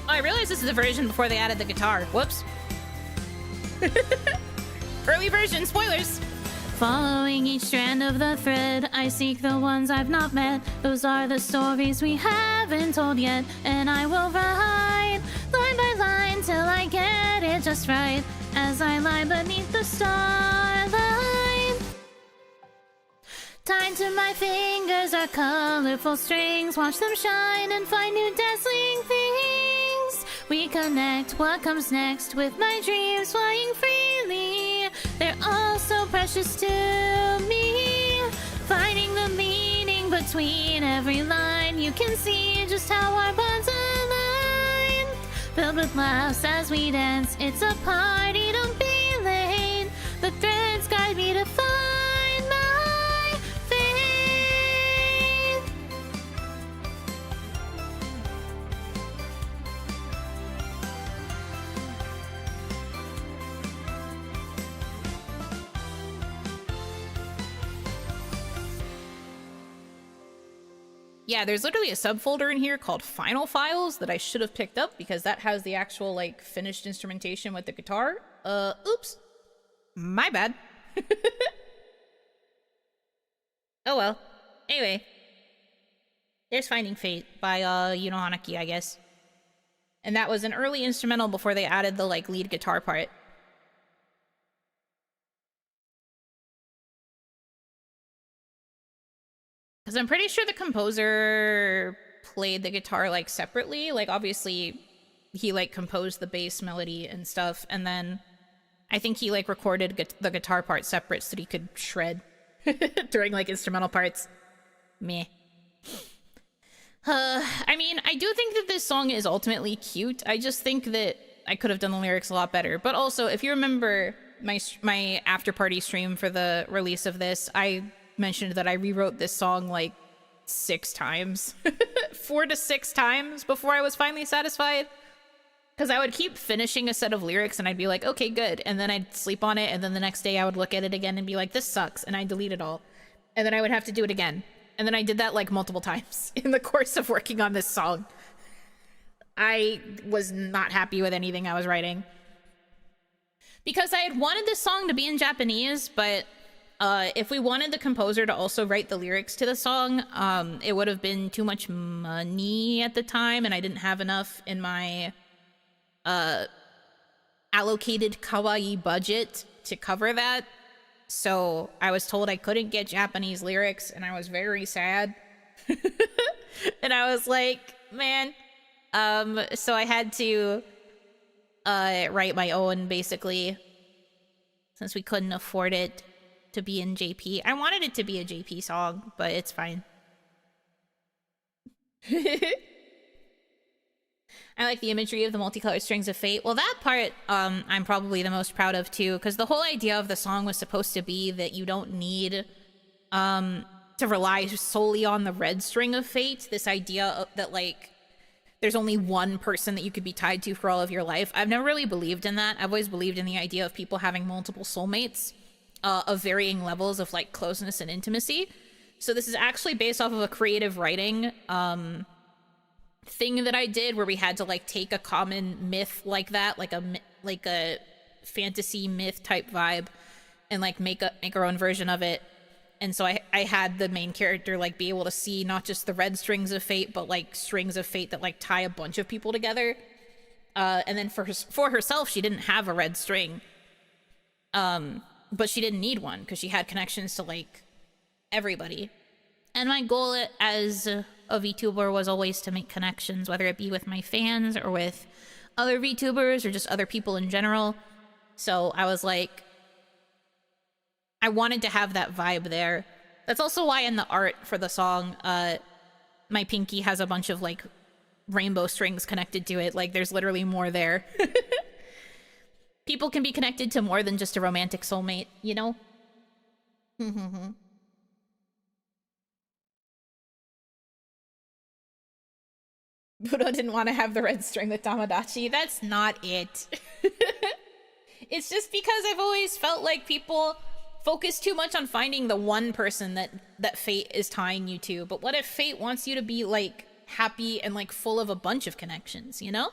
Speaker 1: Oh, I realized this is a version before they added the guitar. Whoops. Early version, spoilers.
Speaker 2: Following each strand of the thread, I seek the ones I've not met. Those are the stories we haven't told yet. And I will write line by line till I get it just right. As I lie beneath the starlight. Tied to my fingers are colorful strings. Watch them shine and find new dazzling things. We connect what comes next with my dreams flying freely. They're all so precious to me. Finding the meaning between every line. You can see just how our bonds align. Filled with laughs as we dance. It's a party, don't be late. The threads guide me to find my fate.
Speaker 1: Yeah, there's literally a subfolder in here called Final Files that I should have picked up because that has the actual, like, finished instrumentation with the guitar. Oops. My bad. Oh well. Anyway. There's Finding Fate by, Yuno Hanaki, I guess. And that was an early instrumental before they added the, like, lead guitar part. Because I'm pretty sure the composer played the guitar, like, separately. Like, obviously, he, like, composed the bass melody and stuff. And then I think he, like, recorded the guitar part separate so that he could shred during, like, instrumental parts. Meh. I mean, I do think that this song is ultimately cute. I just think that I could have done the lyrics a lot better. But also, if you remember my after-party stream for the release of this, I mentioned that I rewrote this song like 6 times. 4 to 6 times before I was finally satisfied. Because I would keep finishing a set of lyrics and I'd be like, okay, good. And then I'd sleep on it, and then the next day I would look at it again and be like, this sucks, and I'd delete it all. And then I would have to do it again. And then I did that like multiple times in the course of working on this song. I was not happy with anything I was writing. Because I had wanted this song to be in Japanese, but if we wanted the composer to also write the lyrics to the song, it would have been too much money at the time, and I didn't have enough in my allocated kawaii budget to cover that. So I was told I couldn't get Japanese lyrics, and I was very sad. And I was like, man. So I had to write my own, basically, since we couldn't afford it to be in JP. I wanted it to be a JP song, but it's fine. I like the imagery of the multicolored strings of fate. Well, that part I'm probably the most proud of too, because the whole idea of the song was supposed to be that you don't need to rely solely on the red string of fate. This idea of, that like there's only one person that you could be tied to for all of your life. I've never really believed in that. I've always believed in the idea of people having multiple soulmates of varying levels of like closeness and intimacy. So this is actually based off of a creative writing thing that I did, where we had to like take a common myth like that, like a fantasy myth type vibe, and like make our own version of it. And so I had the main character, like, be able to see not just the red strings of fate, but, like, strings of fate that, like, tie a bunch of people together. And then for herself, she didn't have a red string. But she didn't need one, because she had connections to, like, everybody. And my goal as a VTuber was always to make connections, whether it be with my fans or with other VTubers or just other people in general. So I was like, I wanted to have that vibe there. That's also why in the art for the song, my pinky has a bunch of, like, rainbow strings connected to it. Like, there's literally more there. People can be connected to more than just a romantic soulmate, you know? Budo didn't want to have the red string with Tomodachi. That's not it. It's just because I've always felt like people focus too much on finding the one person that fate is tying you to. But what if fate wants you to be, like, happy and, like, full of a bunch of connections, you know?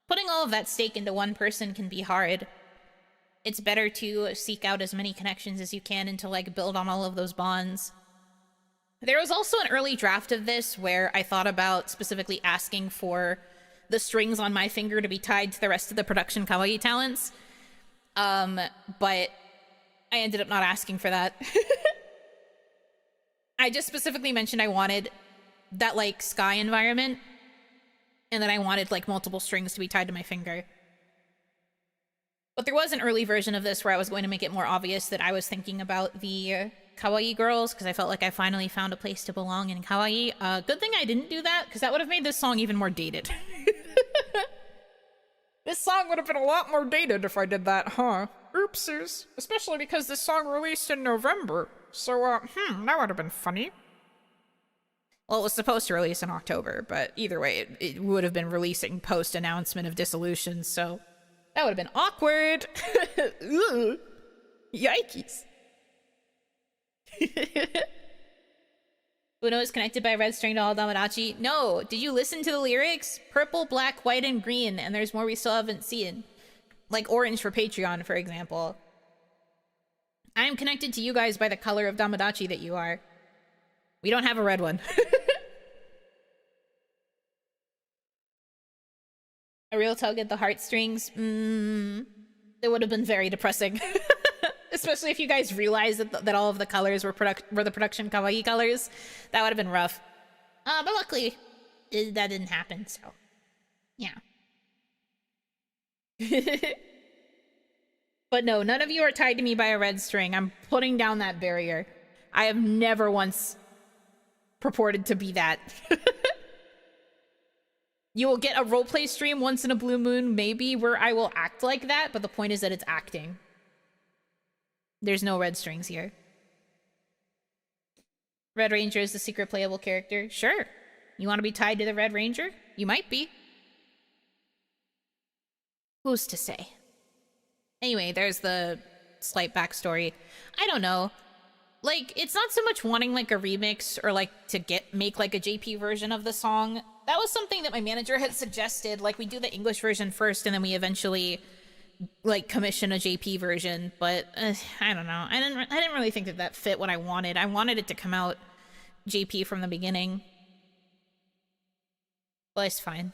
Speaker 1: Putting all of that stake into one person can be hard. It's better to seek out as many connections as you can and to, like, build on all of those bonds. There was also an early draft of this where I thought about specifically asking for the strings on my finger to be tied to the rest of the production kawaii talents. But I ended up not asking for that. I just specifically mentioned I wanted that, like, sky environment, and then I wanted, like, multiple strings to be tied to my finger. But there was an early version of this where I was going to make it more obvious that I was thinking about the kawaii girls, because I felt like I finally found a place to belong in kawaii. Good thing I didn't do that, because that would have made this song even more dated. This song would have been a lot more dated if I did that, huh? Oopsies. Especially because this song released in November. So, that would have been funny. Well, it was supposed to release in October, but either way, it would have been releasing post-announcement of dissolution, so that would have been awkward. Ooh. Yikes. Uno is connected by a red string to all Tomodachi. No, did you listen to the lyrics? Purple, black, white, and green, and there's more we still haven't seen. Like orange for Patreon, for example. I am connected to you guys by the color of Tomodachi that you are. We don't have a red one. A real tug at the heartstrings? It would have been very depressing. Especially if you guys realized that all of the colors were the production kawaii colors. That would have been rough. But luckily, that didn't happen, so... yeah. But no, none of you are tied to me by a red string. I'm putting down that barrier. I have never once purported to be that. You will get a roleplay stream once in a blue moon, maybe, where I will act like that, but the point is that it's acting. There's no red strings here. Red Ranger is the secret playable character. Sure. You want to be tied to the Red Ranger? You might be. Who's to say? Anyway, there's the slight backstory. I don't know. Like, it's not so much wanting, like, a remix or, like, to make, like, a JP version of the song. That was something that my manager had suggested. Like, we do the English version first, and then we eventually, like, commission a JP version. But, I don't know. I didn't really think that fit what I wanted. I wanted it to come out JP from the beginning. But it's fine.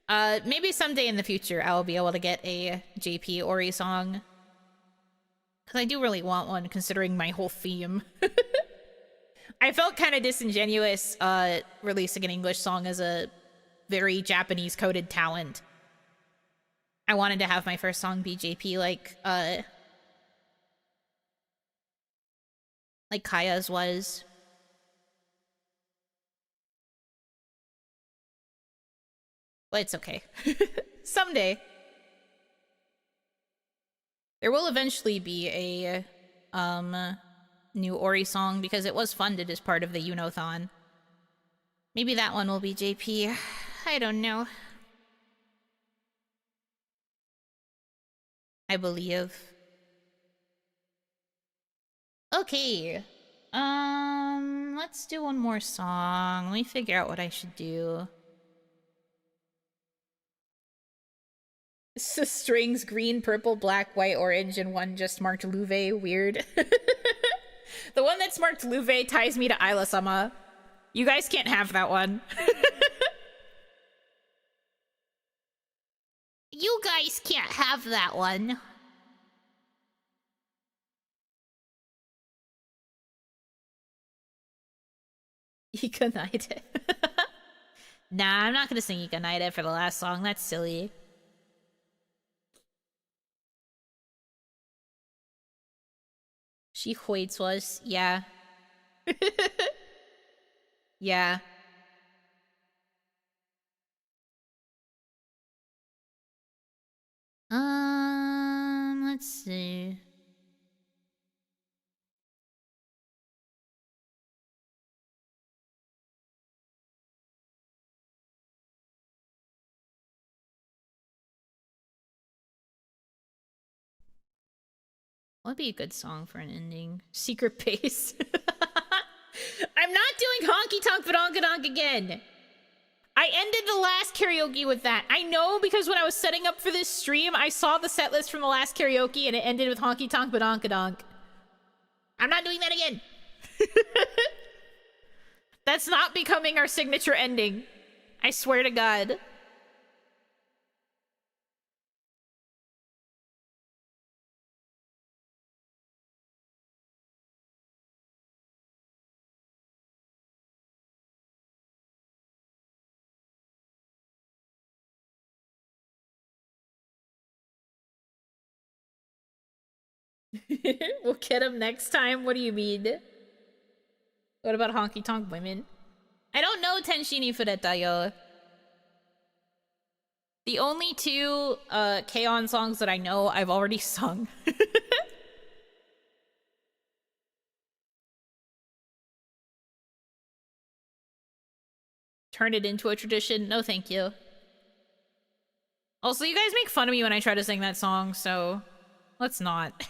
Speaker 1: Maybe someday in the future I'll be able to get a JP Ori song. Because I do really want one, considering my whole theme. I felt kind of disingenuous releasing an English song as a very Japanese-coded talent. I wanted to have my first song be JP like Kaya's was. But it's okay. Someday. There will eventually be a new Ori song because it was funded as part of the Yuno-thon. Maybe that one will be JP. I don't know. I believe. Okay. Let's do one more song. Let me figure out what I should do. Strings green, purple, black, white, orange, and one just marked Louvet. Weird. The one that's marked Louvet ties me to Isla-sama. You guys can't have that one. You guys can't have that one. Ikanaide. Nah, I'm not gonna sing Ikanaide for the last song. That's silly. She hoits was, yeah. Yeah. Let's see. What would be a good song for an ending? Secret Base. I'm not doing Honky Tonk Badonkadonk again. I ended the last karaoke with that. I know because when I was setting up for this stream, I saw the set list from the last karaoke and it ended with Honky Tonk Badonkadonk. I'm not doing that again. That's not becoming our signature ending. I swear to God. We'll get him next time. What do you mean? What about Honky Tonk Women? I don't know Tenshini Fureta, yo. The only two K-On! Songs that I know, I've already sung. Turn it into a tradition? No, thank you. Also, you guys make fun of me when I try to sing that song, so let's not.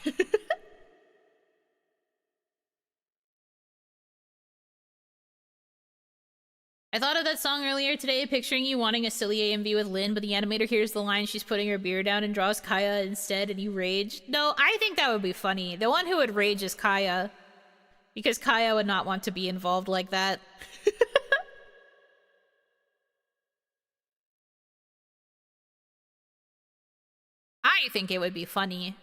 Speaker 1: I thought of that song earlier today, picturing you wanting a silly AMV with Lynn, but the animator hears the line she's putting her beer down and draws Kaya instead, and you rage. No, I think that would be funny. The one who would rage is Kaya. Because Kaya would not want to be involved like that. I think it would be funny.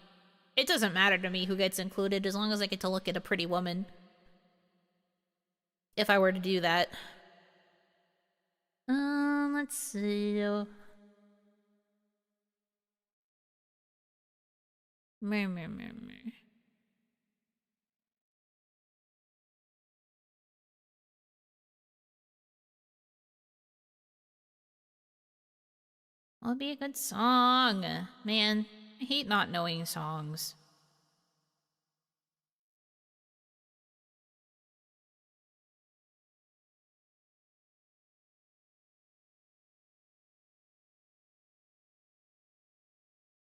Speaker 1: It doesn't matter to me who gets included, as long as I get to look at a pretty woman. If I were to do that. Let's see. Meh. That'll be a good song. Man, I hate not knowing songs.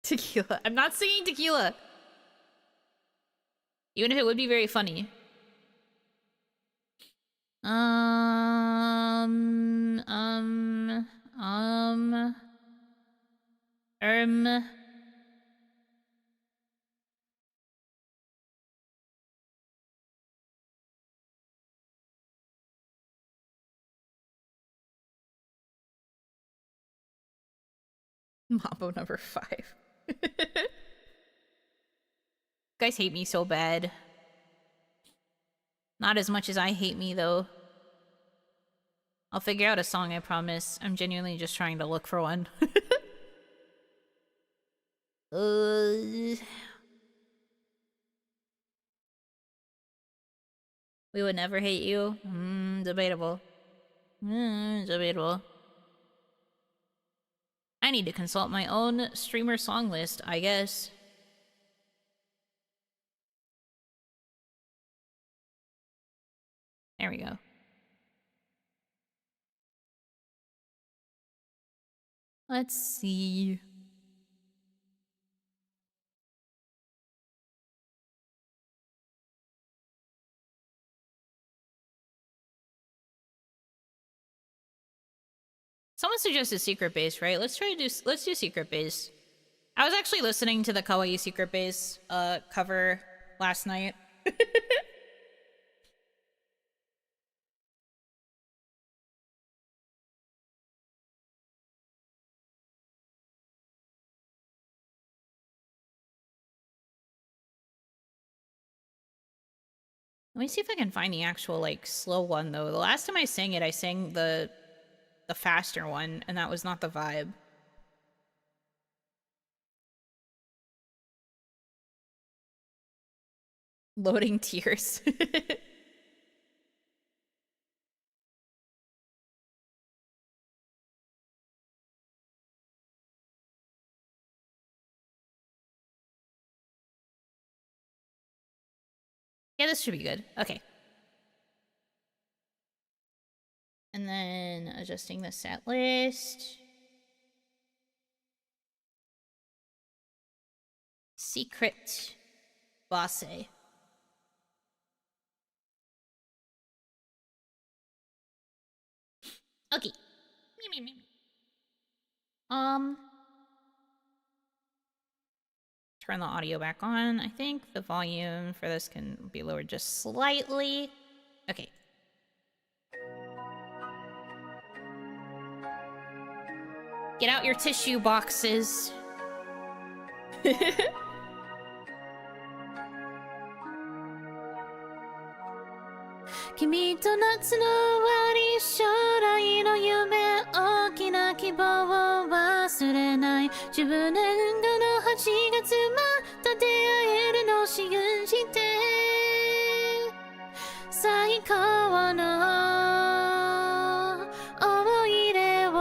Speaker 1: Tequila. I'm not singing Tequila. Even if it would be very funny. Mambo number 5. Guys hate me so bad. Not as much as I hate me, though. I'll figure out a song, I promise. I'm genuinely just trying to look for one. We would never hate you? Debatable. Debatable. I need to consult my own streamer song list, I guess. There we go. Let's see. Someone suggested Secret Base, right? Let's do Secret Base. I was actually listening to the Kawaii Secret Base cover last night. Let me see if I can find the actual, like, slow one, though. The last time I sang it, I sang the faster one, and that was not the vibe. Loading tears. Yeah, this should be good. Okay. And then adjusting the set list. Secret Basse. Okay. Turn the audio back on. I think the volume for this can be lowered just slightly. Okay. Get out your tissue boxes.
Speaker 2: 君と夏の終わり将来の夢大きな希望を忘れない自分年後の8月また出会えるの信じて最高の思い出を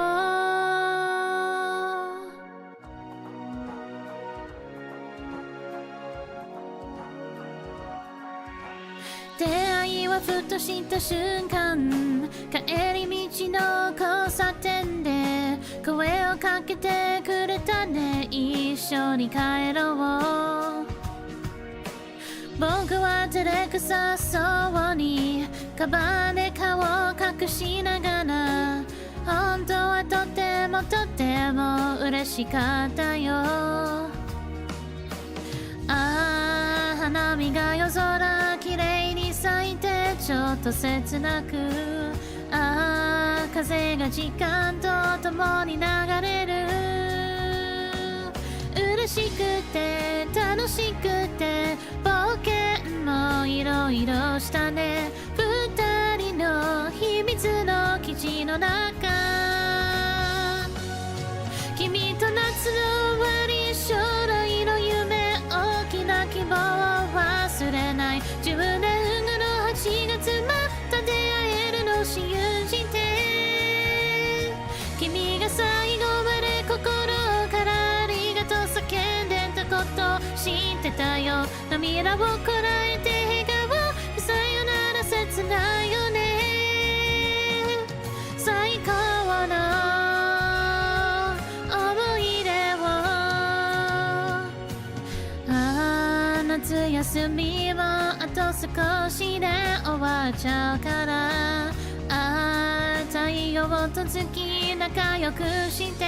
Speaker 2: 出会いはふとした瞬間帰り道の交差点で声をかけてくれたね一緒に帰ろう僕は照れくさそうにカバンで顔を隠しながら本当はとても嬉しかったよああ花見が夜空綺麗に咲いてちょっと切なくああ風が時間と共に流れる嬉しくて楽しくて冒険もいろいろしたね二人の秘密の記事の中君と夏の終わり将来の夢大きな希望を忘れない10年後の8月また出会えるの信じて君が最後まで心からありがとう叫んでたこと知ってたよ涙をこらえて笑顔さよなら切ないよね最高の思い出をああ夏休みはあと少しで終わっちゃうからああ太陽と月仲良くして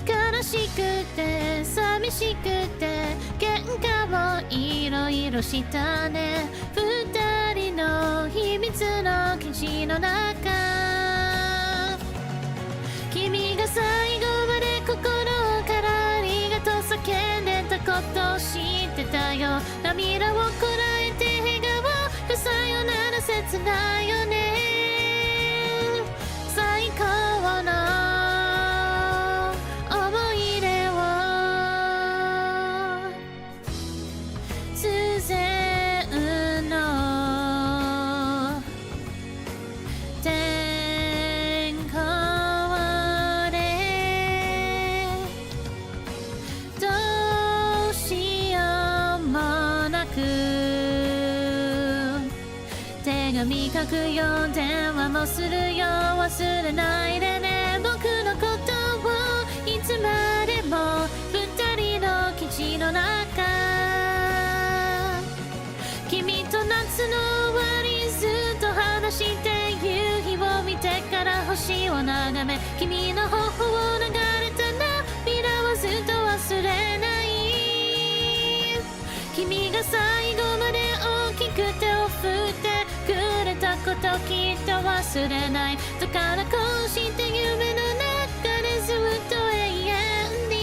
Speaker 2: 悲しくて寂しくて喧嘩をいろいろしたね二人の秘密の記事の中君が最後まで心からありがとう叫んでたこと知ってたよ涙をこらえて笑顔さよなら切ないよね最高の思い出を突然の天候でどうしようもなく手紙書くよ電話もするよ忘れないでね僕のことをいつまでも二人の記事の中君と夏の終わりずっと話して夕日を見てから星を眺め君の頬を流れた涙を最後まで大きく手を振ってくれたこときっと忘れないだからこうして夢の中でずっと永遠に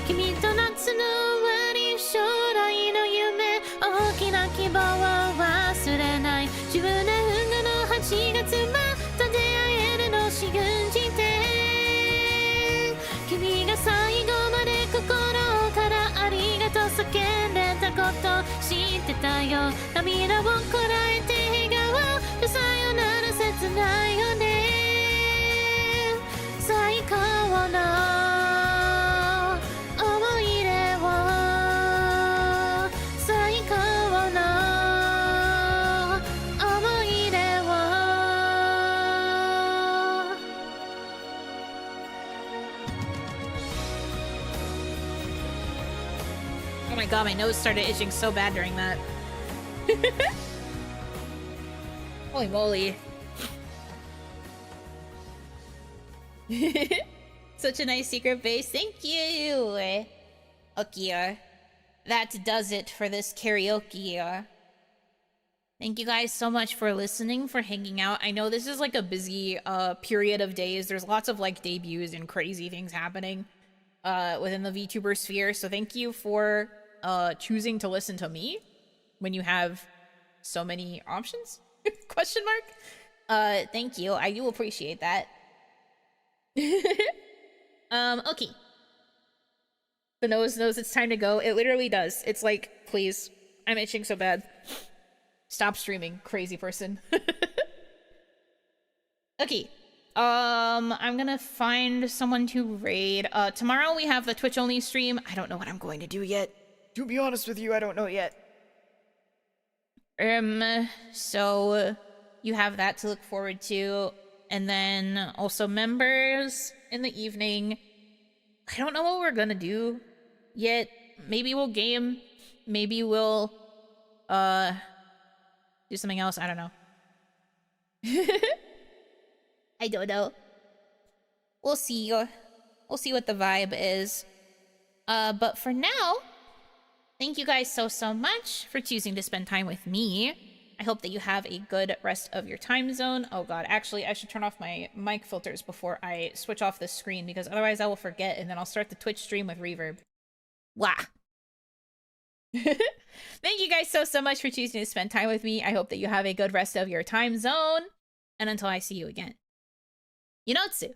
Speaker 2: 君と夏の終わり将来の夢大きな希望を忘れない10年後の8月また出会えるの信じて君が最後まで心からありがとう叫んでたこと知ってたよ涙をこらえて笑顔でさよなら切ないよね最高の思い出を最高の思い出を
Speaker 1: Oh my god, my nose started itching so bad during that. Holy moly. Such a nice secret base. Thank you. Okay. That does it for this karaoke. Thank you guys so much for listening, for hanging out. I know this is like a busy period of days. There's lots of like debuts and crazy things happening within the VTuber sphere. So thank you for choosing to listen to me when you have so many options? Question mark? Thank you. I do appreciate that. Okay. The nose knows it's time to go. It literally does. It's like, please. I'm itching so bad. Stop streaming, crazy person. Okay. I'm gonna find someone to raid. Tomorrow we have the Twitch only stream. I don't know what I'm going to do yet. To be honest with you, I don't know yet. So you have that to look forward to. And then also members in the evening. I don't know what we're gonna do yet. Maybe we'll game. Maybe we'll, do something else. I don't know. I don't know. We'll see. We'll see what the vibe is. But for now, thank you guys so much for choosing to spend time with me. I hope that you have a good rest of your time zone. Oh god, actually, I should turn off my mic filters before I switch off the screen, because otherwise I will forget, and then I'll start the Twitch stream with reverb. Wah! Thank you guys so much for choosing to spend time with me. I hope that you have a good rest of your time zone. And until I see you again, Yunotsu!